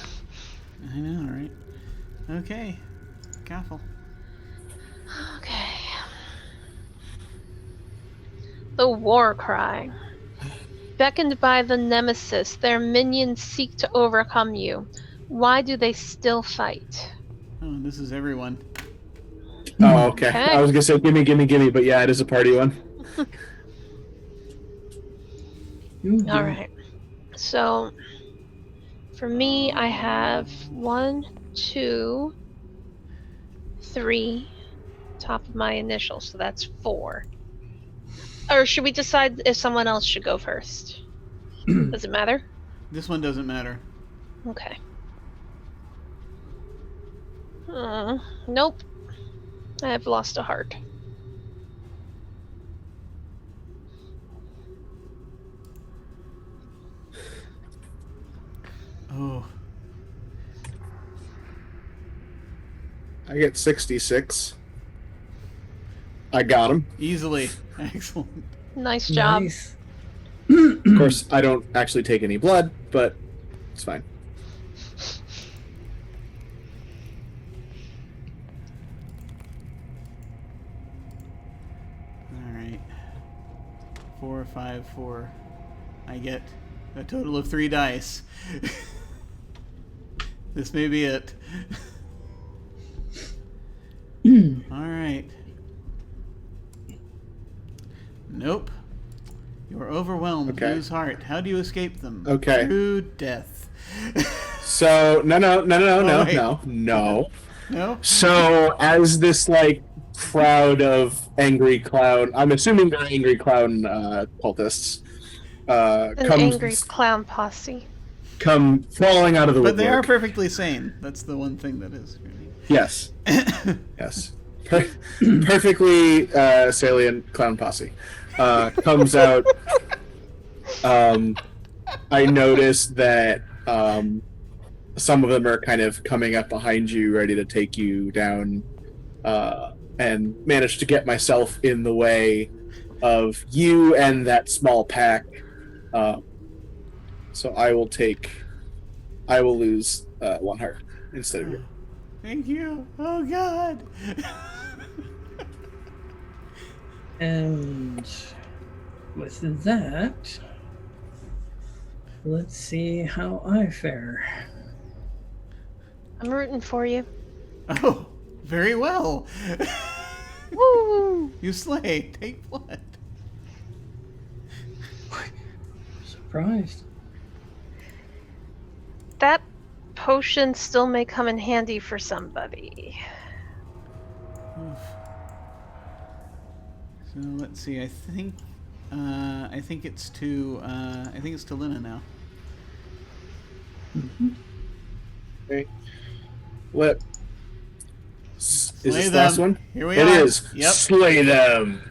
I know, right? Okay. Careful. Okay. The war cry. Beckoned by the nemesis, their minions seek to overcome you. Why do they still fight? Oh, this is everyone. Oh, okay. Okay. I was gonna say gimme, but yeah, it is a party one. All right. So, for me, I have 1, 2, 3, top of my initials, so that's 4. Or should we decide if someone else should go first? Does it matter? This one doesn't matter. Okay. Nope. I've lost a heart. Oh. I get 66. I got him. Easily. Excellent. Nice job. Nice. Of course, I don't actually take any blood, but it's fine. Alright. 4, 5, 4. I get a total of 3 dice. This may be it. Alright. Nope. You're overwhelmed. Okay. Lose heart. How do you escape them? Okay. Through death. So no. wait. No. No? So as this like crowd of angry clown, I'm assuming they're angry clown cultists, An angry clown posse. come falling out of the But they are woodwork. perfectly sane. That's the one thing that is. Yes. Yes. Perfectly salient clown posse comes out. I noticed that some of them are kind of coming up behind you, ready to take you down, and managed to get myself in the way of you and that small pack. So I will lose 1 heart instead of you. Thank you. Oh, God. And with that, let's see how I fare. I'm rooting for you. Oh, very well. Woo! You slay. Take blood. Surprised. That potion still may come in handy for somebody. Oof. So let's see. I think it's to Lina now. Okay. What? Is Slay this the last them. one? Here we It are. is. Yep. Slay them.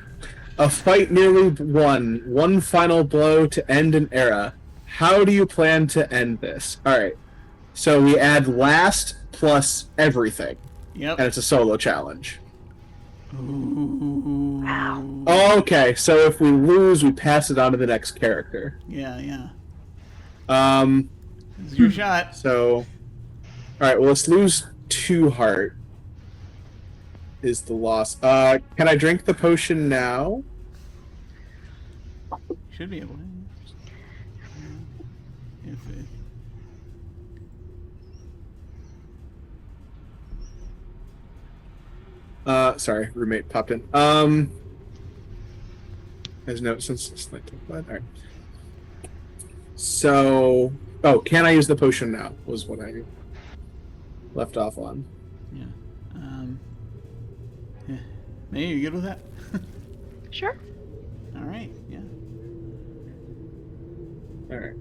A fight nearly won. One final blow to end an era. How do you plan to end this? All right. So we add last plus everything, Yep. and it's a solo challenge. Ooh. Wow. Okay, so if we lose, we pass it on to the next character. Yeah. Um. This is your shot. So, all right. Well, let's lose 2 heart. Is the loss? Can I drink the potion now? Should be able to. If it... Sorry, roommate popped in. There's no since it's like all right. So, can I use the potion now? Was what I left off on. Yeah. Yeah. May, you good with that? Sure. All right. Yeah. All right.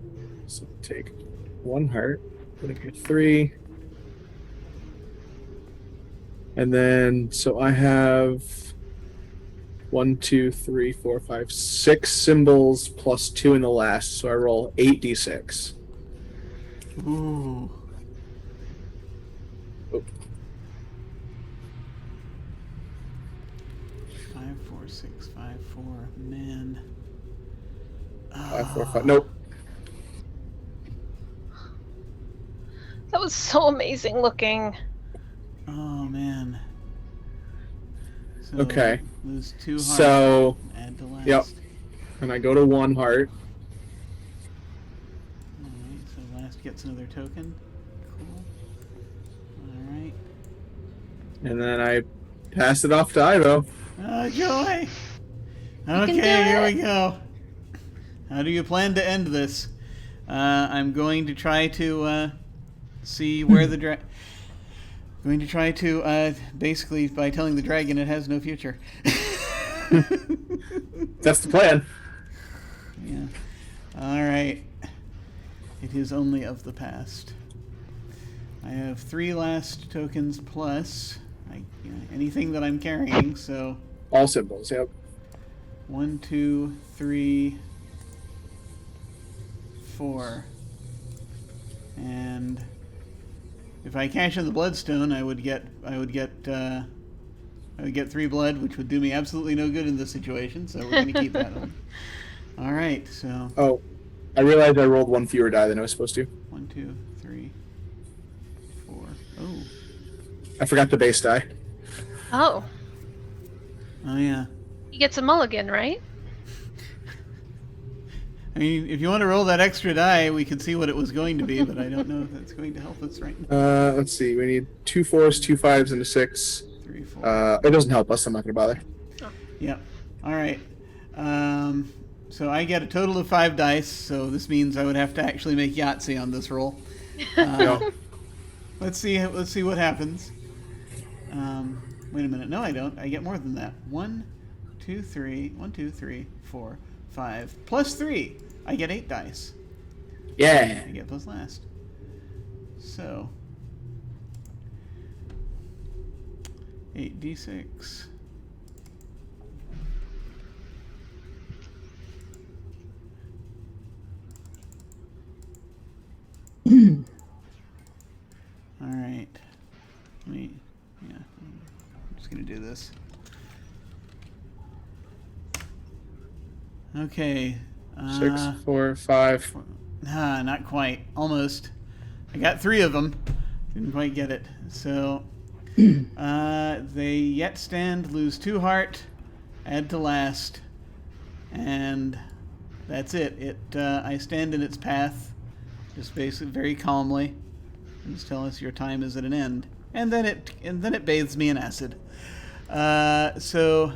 So take 1 heart, put it here 3, and then so I have 1, 2, 3, 4, 5, 6 symbols plus 2 in the last. So I roll 8d6. Ooh. Oh. 5, 4, 6, 5, 4. Man. 5, 4, 5. Nope. That was so amazing looking. Oh man. So Okay. Lose 2 hearts. So, Add to last. yep. And I go to 1 heart. Alright, so last gets another token. Cool. Alright. And then I pass it off to Ivo. Oh, joy! can Okay, do here it. we go. How do you plan to end this? I'm going to try to see where the going to try to basically by telling the dragon it has no future. That's the plan. Yeah. All right. It is only of the past. I have 3 last tokens plus anything that I'm carrying. So All symbols, yep. 1, 2, 3, 4, and if I cash in the bloodstone, I would get 3 blood, which would do me absolutely no good in this situation. So we're going to keep that on. All right. So Oh, I realized I rolled 1 fewer die than I was supposed to. 1, 2, 3, 4. Oh. I forgot the base die. Oh, Oh yeah. he gets a mulligan, right? I mean, if you want to roll that extra die, we could see what it was going to be, but I don't know if that's going to help us right now. Let's see. We need 2 4s, 2 5s, and a 6. 3, 4. It doesn't help us. I'm not going to bother. Yep. All right. So I get a total of 5 dice. So this means I would have to actually make Yahtzee on this roll. No. Let's see what happens. Wait a minute. No, I don't. I get more than that. 1, 2, 3. 1, 2, 3, 4, 5. Plus 3. I get 8 dice. Yeah. I get plus last. So 8d6. All right. I'm just gonna do this. Okay. 6, 4, 5. Not quite. Almost. I got 3 of them. Didn't quite get it. So, they yet stand, lose 2 heart, add to last, and that's it. I stand in its path, just basically very calmly, and just tell us your time is at an end, and then it bathes me in acid. So,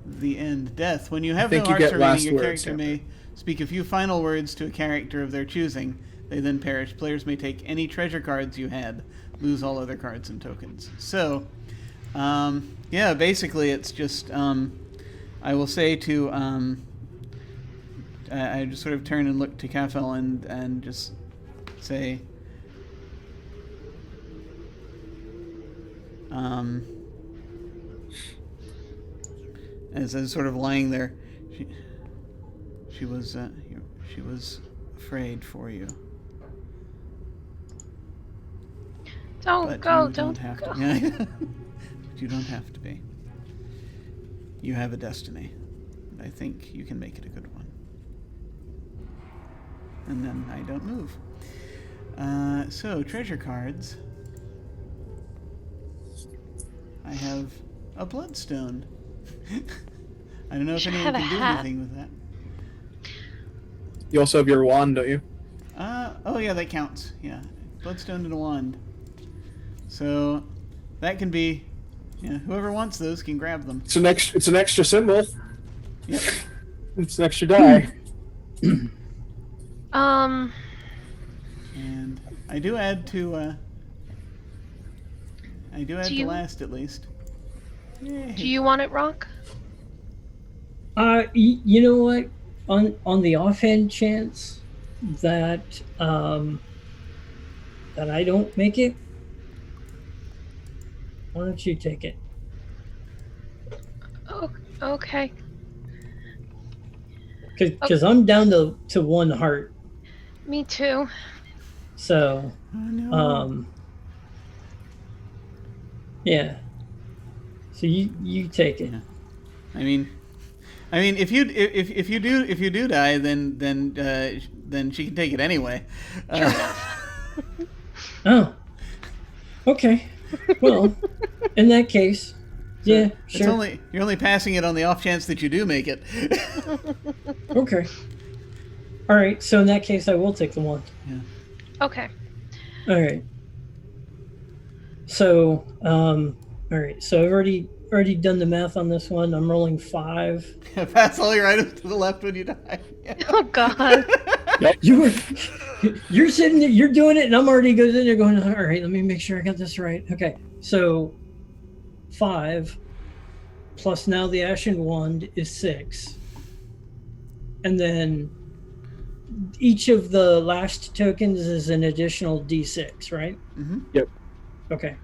the end, death. When you have no think you hearts get remaining, last your words, character yeah. may speak a few final words to a character of their choosing. They then perish. Players may take any treasure cards you had, lose all other cards and tokens. So, yeah, basically it's just, I will say to, I just sort of turn and look to Kafel and just say, as I was sort of lying there, she was afraid for you. Don't But go, you don't have go. to. Yeah. But you don't have to be. You have a destiny. And I think you can make it a good one. And then I don't move. So, treasure cards. I have a bloodstone. I don't know if Should anyone have can a do hat. anything with that. You also have your wand, don't you? Oh yeah, that counts. Yeah, bloodstone and a wand. So that can be, whoever wants those can grab them. It's an extra symbol. Yep. It's an extra die. And I do add to. I do add to you- last at least. Yay. Do you want it, Rock? You know what? On the offhand chance that that I don't make it, why don't you take it? Oh, okay. Because I'm down to 1 heart. Me too. So, Oh no. yeah. So you take it. Yeah. I mean, if you do die, then she can take it anyway. Oh. Okay. Well, in that case, yeah, sure. You're only passing it on the off chance that you do make it. Okay. All right. So in that case, I will take the wand. Okay. All right. So, all right. So I've already done the math on this one. I'm rolling 5. Pass all your items to the left when you die. Yeah. Oh God. You're sitting there, you're doing it, and I'm already goes in there going, all right, let me make sure I got this right. Okay. So 5 plus now the Ashen Wand is 6. And then each of the last tokens is an additional D6, right? Mm-hmm. Yep. Okay.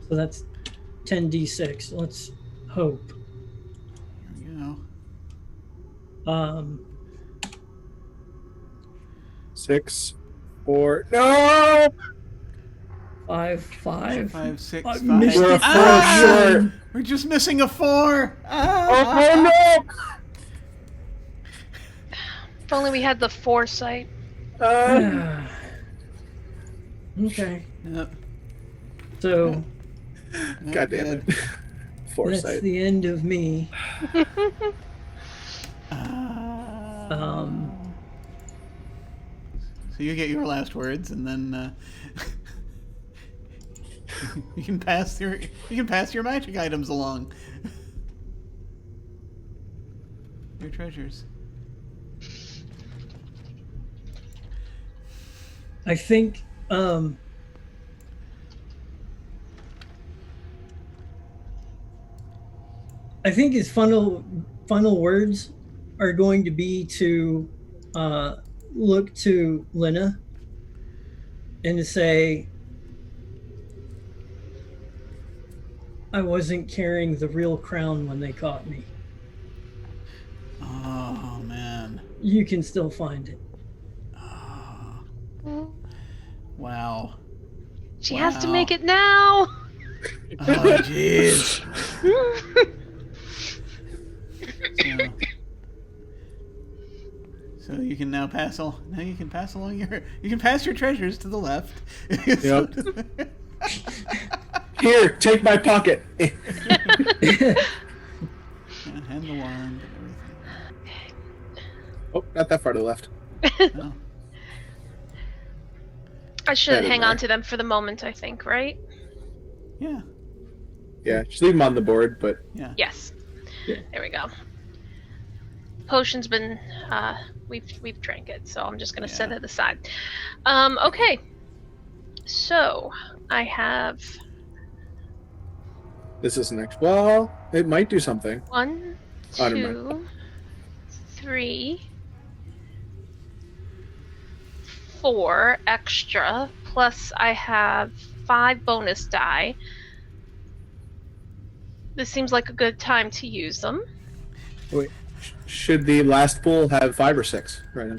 So that's 10d6. Let's hope. There you go. 6, 4. No! 5. 5, 6, I 5. missed We're a it. 4 short. We're just missing a 4. Oh no! If only we had the foresight. Okay. Yep. So God damn it. that's Foresight. the end of me. So you get your last words, and then you can pass your magic items along. Your treasures. I think his final words are going to be to look to Lena and to say, I wasn't carrying the real crown when they caught me. Oh man. You can still find it. Wow. She has to Wow. make it now. Oh jeez. So you can now pass along your treasures to the left. Yep. Here, take my pocket. And the wand and everything. Oh, not that far to the left. Oh. I should That is hang on right. to them for the moment, I think, right? Yeah. Yeah, just leave them on the board, but Yeah. Yes. Yeah. There we go. Potion's been we've drank it, so I'm just gonna set Yeah. it aside. Okay. So I have this is next. Well, it might do something. 1, Oh, never 2, 3, 4 extra, plus I have 5 bonus die. This seems like a good time to use them. Wait, Should the last pool have 5 or 6 right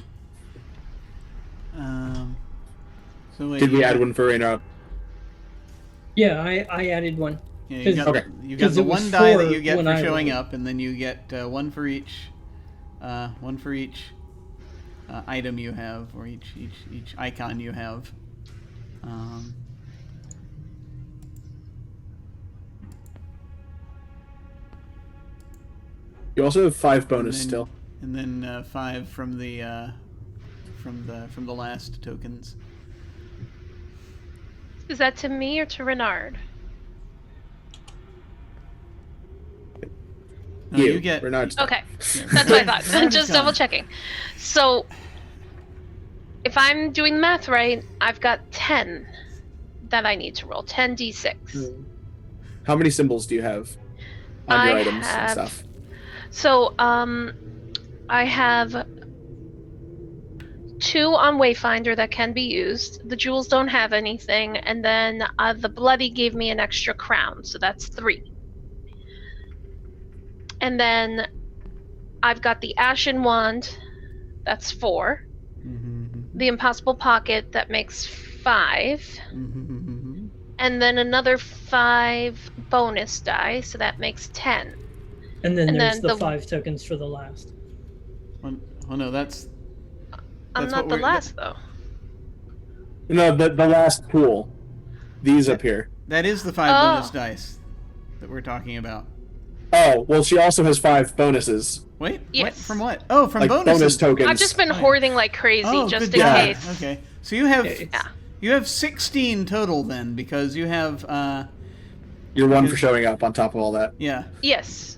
now? So wait, Did we you add got- one for Reynard? Yeah, I added one. Yeah, you got, Okay. you got 'Cause the it was one die that 4 you get when for I showing rolled. up, and then you get one for each item you have, or each icon you have. You also have 5 bonus and then, still. and then 5 from the last tokens. Is that to me or to Renard? No, you you get Reynard's Okay, yeah, that's what I thought. Renard is Just gone. double checking. So, if I'm doing the math right, I've got 10 that I need to roll. 10 d6. How many symbols do you have on your I items and have- stuff? So, I have 2 on Wayfinder that can be used. The jewels don't have anything, and then the Bloody gave me an extra crown, so that's 3. And then I've got the Ashen Wand, that's 4. Mhm, The Impossible Pocket, that makes 5. mhm, mhm. And then another 5 bonus die, so that makes 10. And then And there's then the the- 5 tokens for the last. Oh no, that's I'm That's not what the we're- last, though. No, the last pool. These up here. that is the 5 Oh. bonus dice that we're talking about. Oh, well, she also has 5 bonuses. Wait, what? Yes. From what? Oh, from Like bonuses. bonus tokens. I've just been Oh, yeah. hoarding like crazy, Oh, just good in God. case. Okay, so you have Yeah. you have 16 total then, because you have You're 1 for showing up on top of all that. yeah. Yes.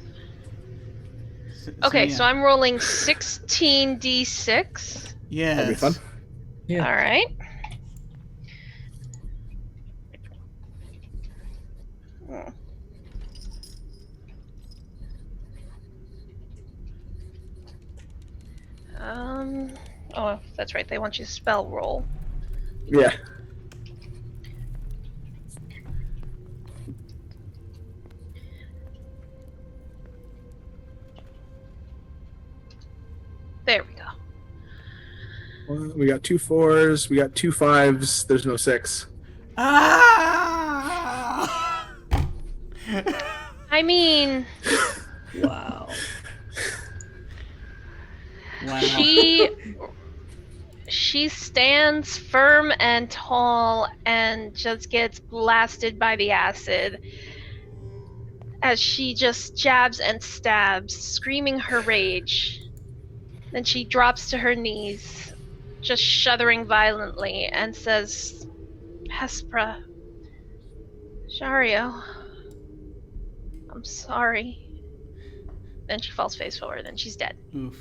yeah. Okay, so I'm rolling 16d6. Yes. That'd be fun. Yeah. All right. Oh, that's right. They want you to spell roll. Yeah. There we go. Well, we got 2 4s. We got 2 5s. There's no 6. Ah! I mean, Wow. Wow. she stands firm and tall and just gets blasted by the acid as she just jabs and stabs, screaming her rage. Then she drops to her knees, just shuddering violently, and says, Hespera, Shario, I'm sorry. Then she falls face forward, and she's dead. Oof.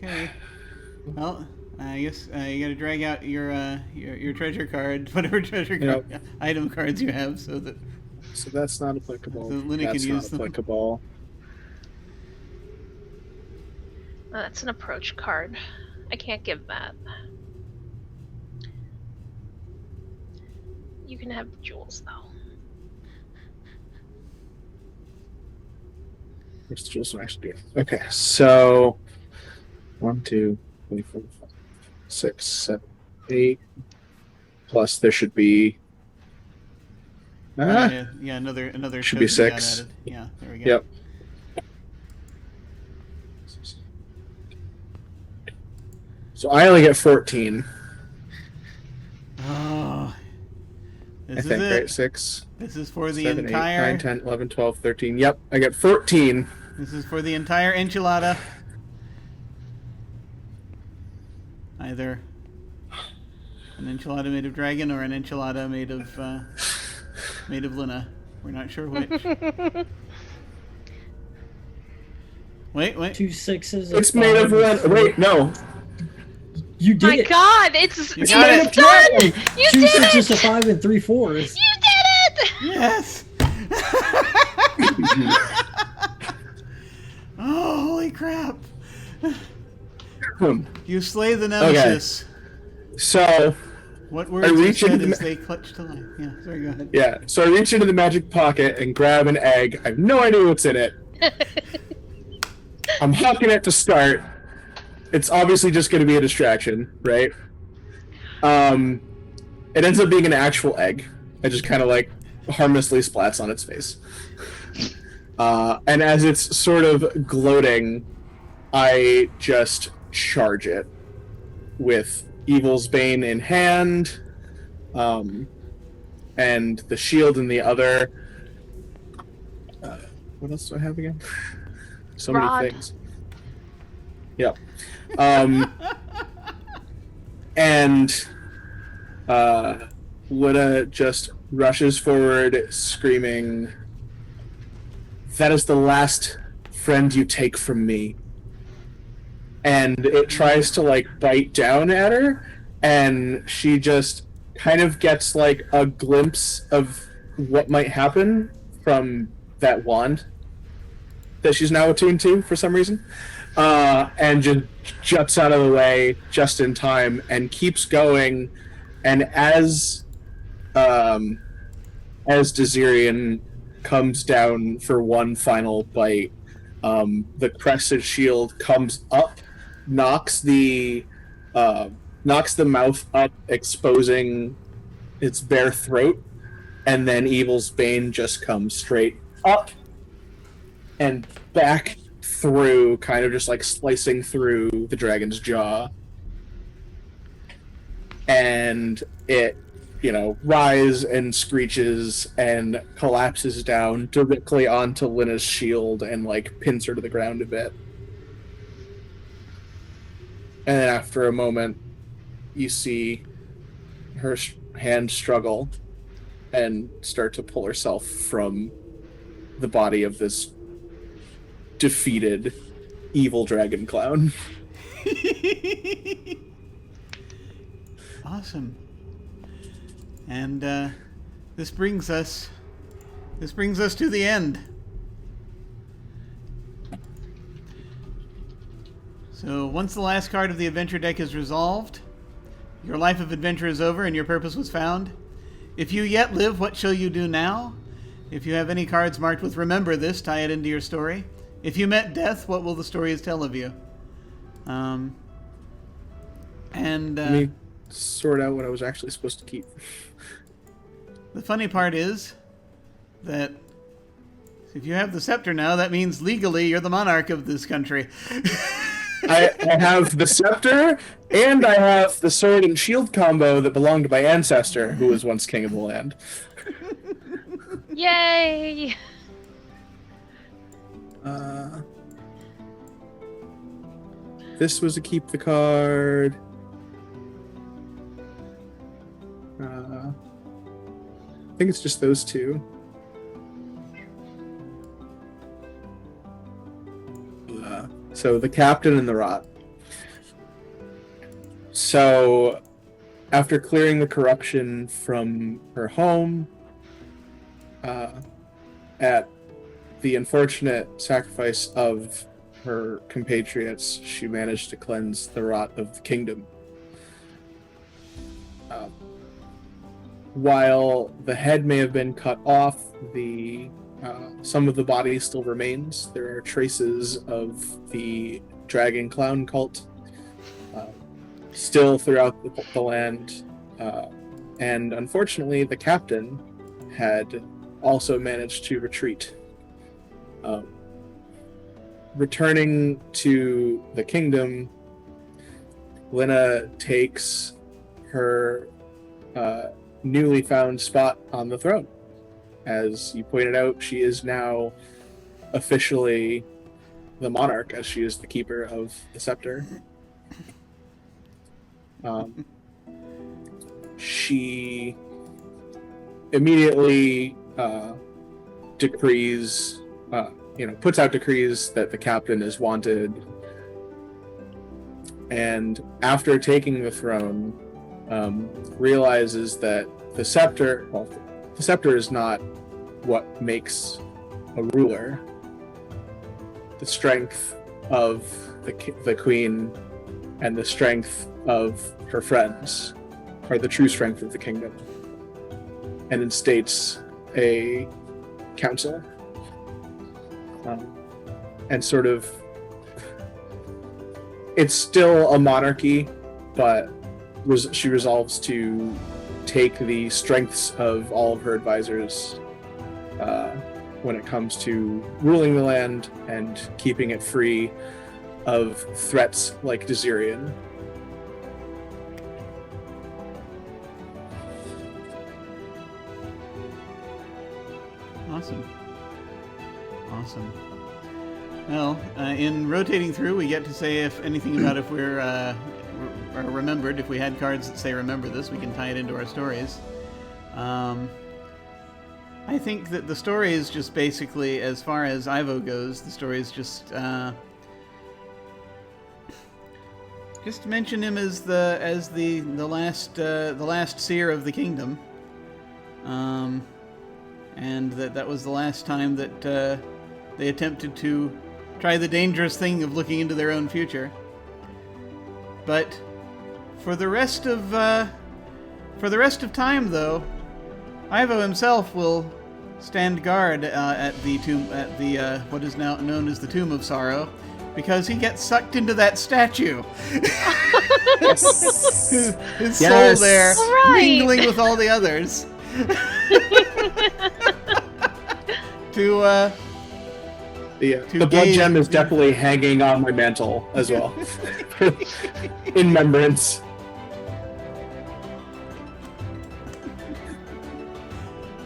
Okay. Well, I guess you gotta drag out your treasure card, whatever treasure card, item cards you have, so that. So that's not applicable. So Lina can That's use not them. applicable. Oh, that's an approach card. I can't give that. You can have the jewels, though. Where's the jewels actually do? Okay, so 1, 2, 3, 4, 5, 6, 7, 8. Plus, there should be. Yeah, another. Should be token got 6. added. Yeah, there we go. Yep. So I only get 14. Oh, this I is think, it. right? 6, This is for the 7, 8, entire. 9, 10, 11, 12, 13. Yep, I get 14. This is for the entire enchilada. Either an enchilada made of dragon or an enchilada made of Luna. We're not sure which. Wait. 2 6s. It's made of one. Wait, no. You did My it. God, it's You got it. done! You 2 did 6s it! to 5 and 3 4s. You did it! Yes. Oh, holy crap! You slay the nemesis. So, What words are reach said into the as they clutch to life? Yeah, sorry, go ahead. yeah. So I reach into the magic pocket and grab an egg. I have no idea what's in it. I'm hucking it to start. It's obviously just going to be a distraction, right? It ends up being an actual egg. It just kind of like harmlessly splats on its face. And as it's sort of gloating, I just charge it with Evil's Bane in hand, and the shield in the other. What else do I have again? So Rod. many things. Yep. And Luna just rushes forward, screaming, "That is the last friend you take from me." And it tries to like bite down at her, and she just kind of gets like a glimpse of what might happen from that wand that she's now attuned to for some reason, and just juts out of the way just in time and keeps going. And as Desirian comes down for one final bite, the crested shield comes up, knocks the mouth up, exposing its bare throat, and then Evil's Bane just comes straight up and back through, kind of just like slicing through the dragon's jaw. And it, writhes and screeches and collapses down directly onto Lina's shield and like pins her to the ground a bit. And then after a moment, you see her hand struggle and start to pull herself from the body of this defeated evil dragon clown. Awesome. And this brings us to the end. So once the last card of the adventure deck is resolved, your life of adventure is over and your purpose was found. If you yet live, what shall you do now? If you have any cards marked with "remember this," tie it into your story. If you met death, what will the stories tell of you? Let me sort out what I was actually supposed to keep. The funny part is that if you have the scepter now, that means legally you're the monarch of this country. I have the scepter, and I have the sword and shield combo that belonged to my ancestor, who was once king of the land. Yay! This was a keep the card. I think it's just those two. So the captain and the rot. So after clearing the corruption from her home, at the unfortunate sacrifice of her compatriots, she managed to cleanse the rot of the kingdom. While the head may have been cut off, some of the body still remains. There are traces of the dragon clown cult still throughout the land, and unfortunately the captain had also managed to retreat. Returning to the kingdom, Lina takes her newly found spot on the throne. As you pointed out, she is now officially the monarch, as she is the keeper of the scepter. She immediately decrees, puts out decrees that the captain is wanted. And after taking the throne, realizes that the scepter is not what makes a ruler. The strength of the queen and the strength of her friends are the true strength of the kingdom, and instates a council. sort of, it's still a monarchy, but she resolves to take the strengths of all of her advisors when it comes to ruling the land and keeping it free of threats like Desirian. Awesome. Well, in rotating through, we get to say if anything about if we're remembered. If we had cards that say "Remember this," we can tie it into our stories. I think that the story is just basically, as far as Ivo goes, the story is just mention him as the last seer of the kingdom, and that was the last time that they attempted to try the dangerous thing of looking into their own future. But for the rest of time, though, Ivo himself will stand guard at the tomb, at the what is now known as the Tomb of Sorrow, because he gets sucked into that statue. His soul there, mingling with all the others. The blood gem is definitely hanging on my mantle as well, in remembrance.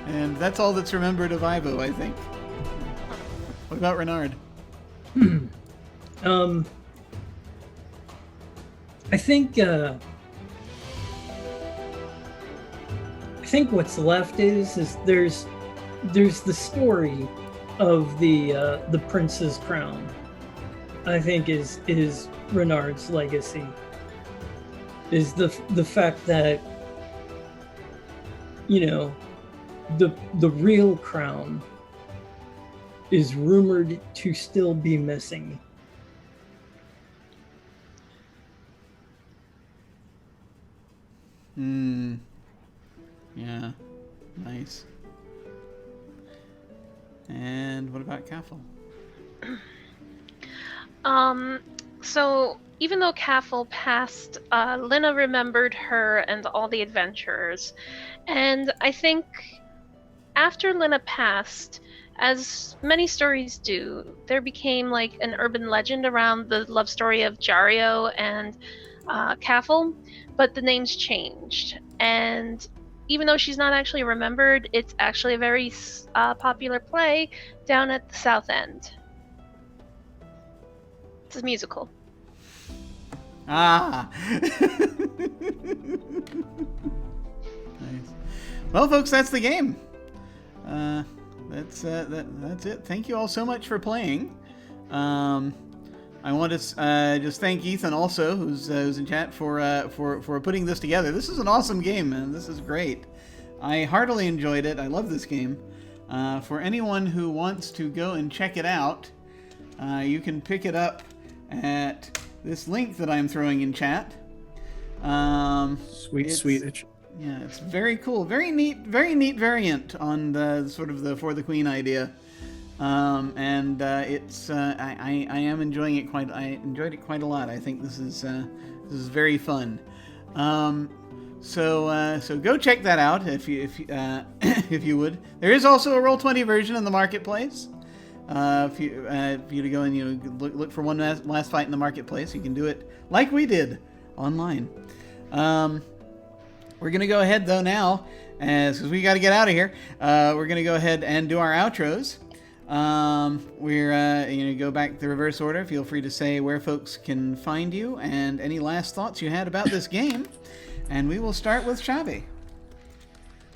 And that's all that's remembered of Ivo, I think. What about Renard? I think what's left is there's the story of the prince's crown. I think is Renard's legacy. Is the fact that, you know, the real crown is rumored to still be missing. Yeah. Nice. And what about Kaffel? So even though Kaffel passed, Lina remembered her and all the adventurers. And I think after Lina passed, as many stories do, there became like an urban legend around the love story of Jario and Kaffel, but the names changed. And even though she's not actually remembered, it's actually a very popular play down at the South End. It's a musical. Ah! Nice. Well, folks, that's the game. That's it. Thank you all so much for playing. I want to just thank Ethan also, who's in chat, for putting this together. This is an awesome game, man. This is great. I heartily enjoyed it. I love this game. For anyone who wants to go and check it out, you can pick it up at this link that I'm throwing in chat. Sweet. Yeah, it's very cool. Very neat variant on the sort of the For the Queen idea. And it's I am enjoying it quite. I enjoyed it quite a lot. I think this is very fun. So go check that out if you would. There is also a Roll20 version in the marketplace. If you to go and look for one last fight in the marketplace, you can do it like we did online. We're gonna go ahead though now, because we got to get out of here. We're gonna go ahead and do our outros. We're go back the reverse order. Feel free to say where folks can find you and any last thoughts you had about this game. And we will start with Chavi.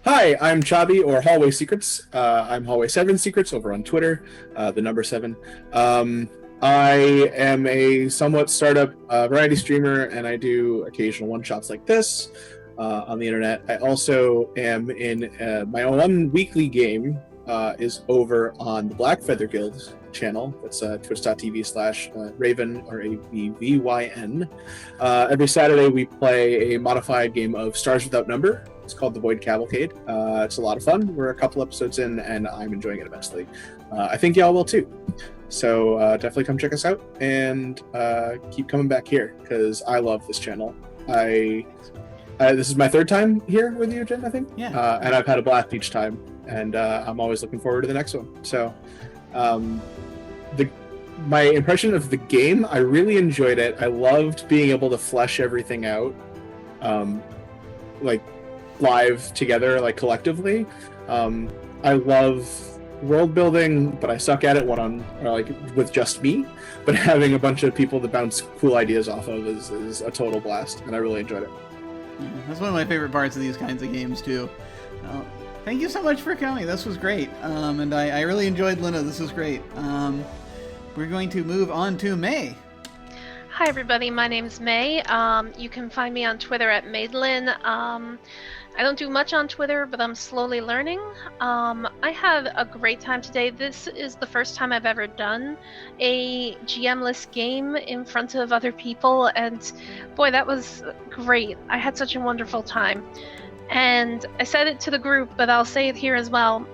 Hi, I'm Chavi, or Hallway Secrets. I'm Hallway 7 Secrets over on Twitter, the number 7. I am a somewhat startup variety streamer, and I do occasional one-shots like this on the internet. I also am in my own weekly game is over on the Black Feather Guild channel. That's twitch.tv/Raven, RAVVYN. Every Saturday we play a modified game of Stars Without Number, It's called The Void Cavalcade. It's a lot of fun. We're a couple episodes in, and I'm enjoying it immensely. I think y'all will too. So definitely come check us out, and keep coming back here, because I love this channel. This is my third time here with you, Jim, I think. Yeah. And I've had a blast each time, and I'm always looking forward to the next one. So my impression of the game, I really enjoyed it. I loved being able to flesh everything out, like live together, like collectively. I love world building, but I suck at it with just me. But having a bunch of people to bounce cool ideas off of is a total blast, and I really enjoyed it. Yeah, that's one of my favorite parts of these kinds of games too. Thank you so much for coming. This was great, and I really enjoyed Lena. This was great. We're going to move on to May. Hi everybody, my name's May. You can find me on Twitter at Madeline. I don't do much on Twitter, but I'm slowly learning. I had a great time today. This is the first time I've ever done a GM-less game in front of other people, and boy, that was great. I had such a wonderful time. And I said it to the group, but I'll say it here as well.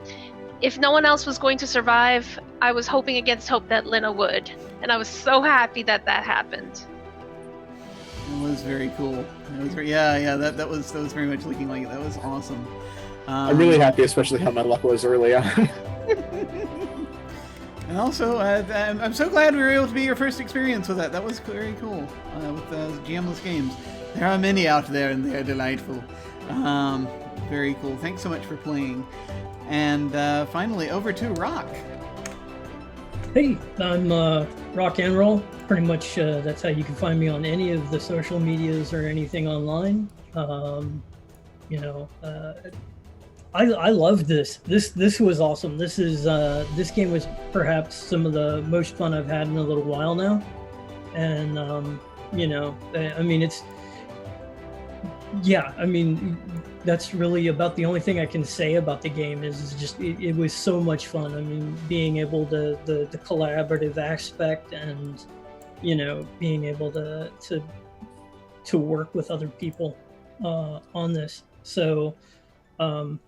If no one else was going to survive, I was hoping against hope that Lena would. And I was so happy that that happened. It was very cool. It was that was very much looking like it. That was awesome. I'm really happy, especially how my luck was early on. And also, I'm so glad we were able to be your first experience with that. That was very cool with GM-less games. There are many out there, and they are delightful. Very cool. Thanks so much for playing. And finally, over to Rock. Hey, I'm Rock and Roll. Pretty much that's how you can find me on any of the social medias or anything online. I loved this. This was awesome. This game was perhaps some of the most fun I've had in a little while now. And that's really about the only thing I can say about the game is just it was so much fun. I mean, being able to the collaborative aspect and being able to work with other people on this. So it's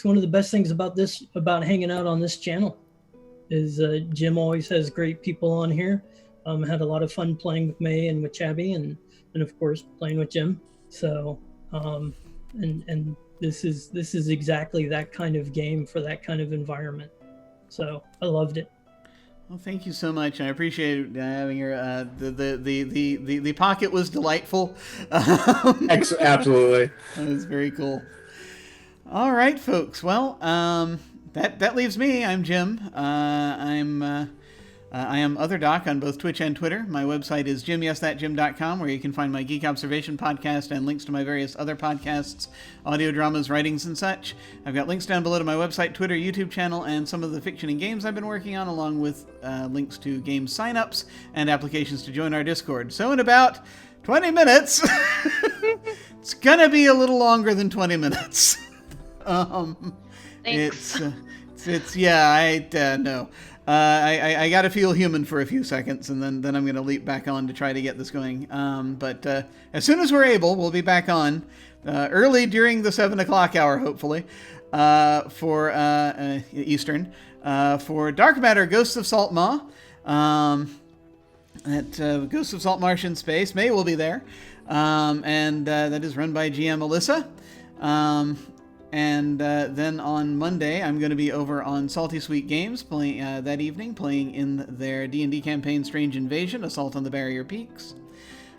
one of the best things about hanging out on this channel is Jim always has great people on here. Had a lot of fun playing with May and with Chabby and of course playing with Jim. So and this is exactly that kind of game for that kind of environment. So I loved it. Well, thank you so much. I appreciate having your the pocket was delightful. Absolutely, that was very cool. All right, folks. Well, that leaves me. I'm Jim. I am Other Doc on both Twitch and Twitter. My website is jimyesthatjim.com, where you can find my Geek Observation podcast and links to my various other podcasts, audio dramas, writings, and such. I've got links down below to my website, Twitter, YouTube channel, and some of the fiction and games I've been working on, along with links to game signups and applications to join our Discord. So in about 20 minutes, it's gonna be a little longer than 20 minutes. Thanks. No. I got to feel human for a few seconds, and then I'm going to leap back on to try to get this going. But as soon as we're able, we'll be back on early during the 7 o'clock hour, hopefully, for Eastern, for Dark Matter: Ghosts of Saltmaw. At Ghosts of Salt Marsh in Space. May will be there, and that is run by GM Alyssa. And then on Monday, I'm going to be over on Salty Sweet Games playing that evening, playing in their D&D campaign Strange Invasion, Assault on the Barrier Peaks.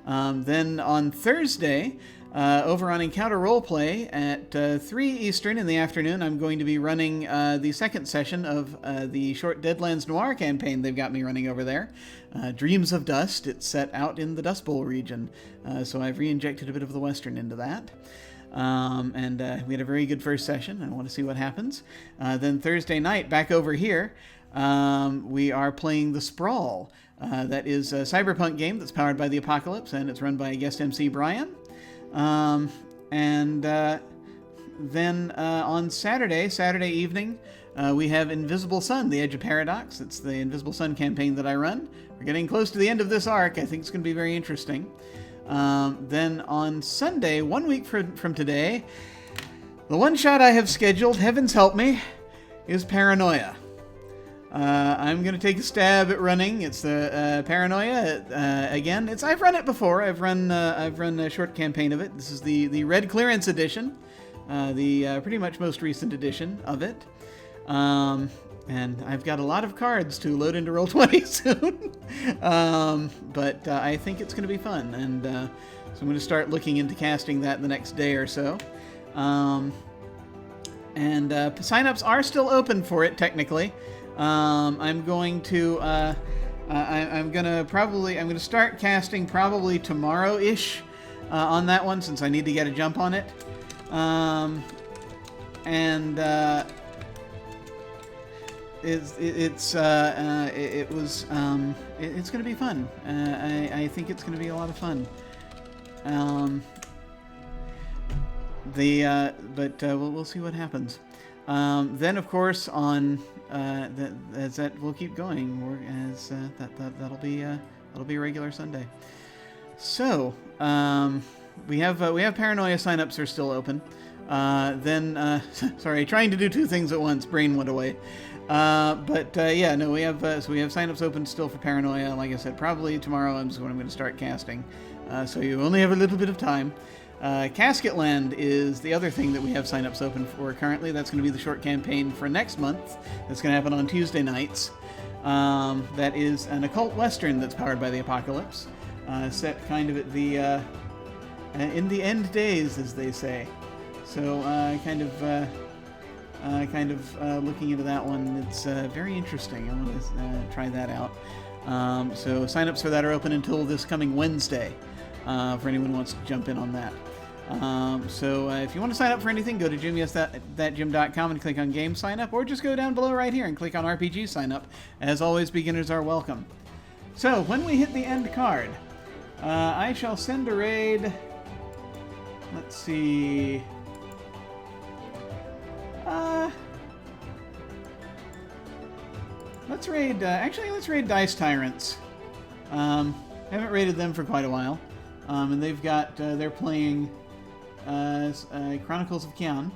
Then on Thursday, over on Encounter Roleplay at 3 Eastern in the afternoon, I'm going to be running the second session of the short Deadlands Noir campaign they've got me running over there. Dreams of Dust. It's set out in the Dust Bowl region, so I've re-injected a bit of the Western into that. And we had a very good first session. I want to see what happens. Then Thursday night, back over here, we are playing The Sprawl. That is a cyberpunk game that's powered by the Apocalypse, and it's run by guest MC Brian. Then on Saturday evening, we have Invisible Sun, The Edge of Paradox. It's the Invisible Sun campaign that I run. We're getting close to the end of this arc. I think it's going to be very interesting. Then on Sunday, 1 week from today, the one shot I have scheduled, heavens help me, is Paranoia. I'm going to take a stab at running. It's the Paranoia again. I've run it before. I've run a short campaign of it. This is the Red Clearance edition, the pretty much most recent edition of it. And I've got a lot of cards to load into Roll20 soon. But I think it's going to be fun, and so I'm going to start looking into casting that the next day or so. And signups are still open for it technically. I'm going to start casting probably tomorrow-ish on that one, since I need to get a jump on it. It's going to be fun. I think it's going to be a lot of fun. We'll see what happens. Then, of course, on that we'll keep going. That'll be a regular Sunday. So we have Paranoia signups are still open. Sorry, trying to do two things at once. Brain went away. We have signups open still for Paranoia. Like I said, probably tomorrow is when I'm going to start casting. So you only have a little bit of time. Casketland is the other thing that we have signups open for currently. That's going to be the short campaign for next month. That's going to happen on Tuesday nights. That is an occult western that's powered by the apocalypse, set kind of at the in the end days, as they say. So looking into that one. It's very interesting. I want to try that out. So signups for that are open until this coming Wednesday, for anyone who wants to jump in on that. If you want to sign up for anything, go to jimmyesthatgym.com and click on Game Sign Up, or just go down below right here and click on RPG Sign Up. As always, beginners are welcome. So when we hit the end card, I shall send a raid. Let's see. Let's raid Dice Tyrants. Haven't raided them for quite a while. And they've got, they're playing Chronicles of Kian.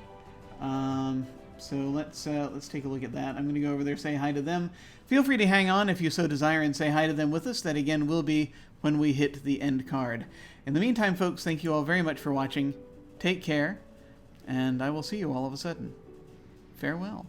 So let's take a look at that. I'm going to go over there, say hi to them. Feel free to hang on if you so desire and say hi to them with us. That again will be when we hit the end card. In the meantime, folks, thank you all very much for watching. Take care, and I will see you all of a sudden. Farewell.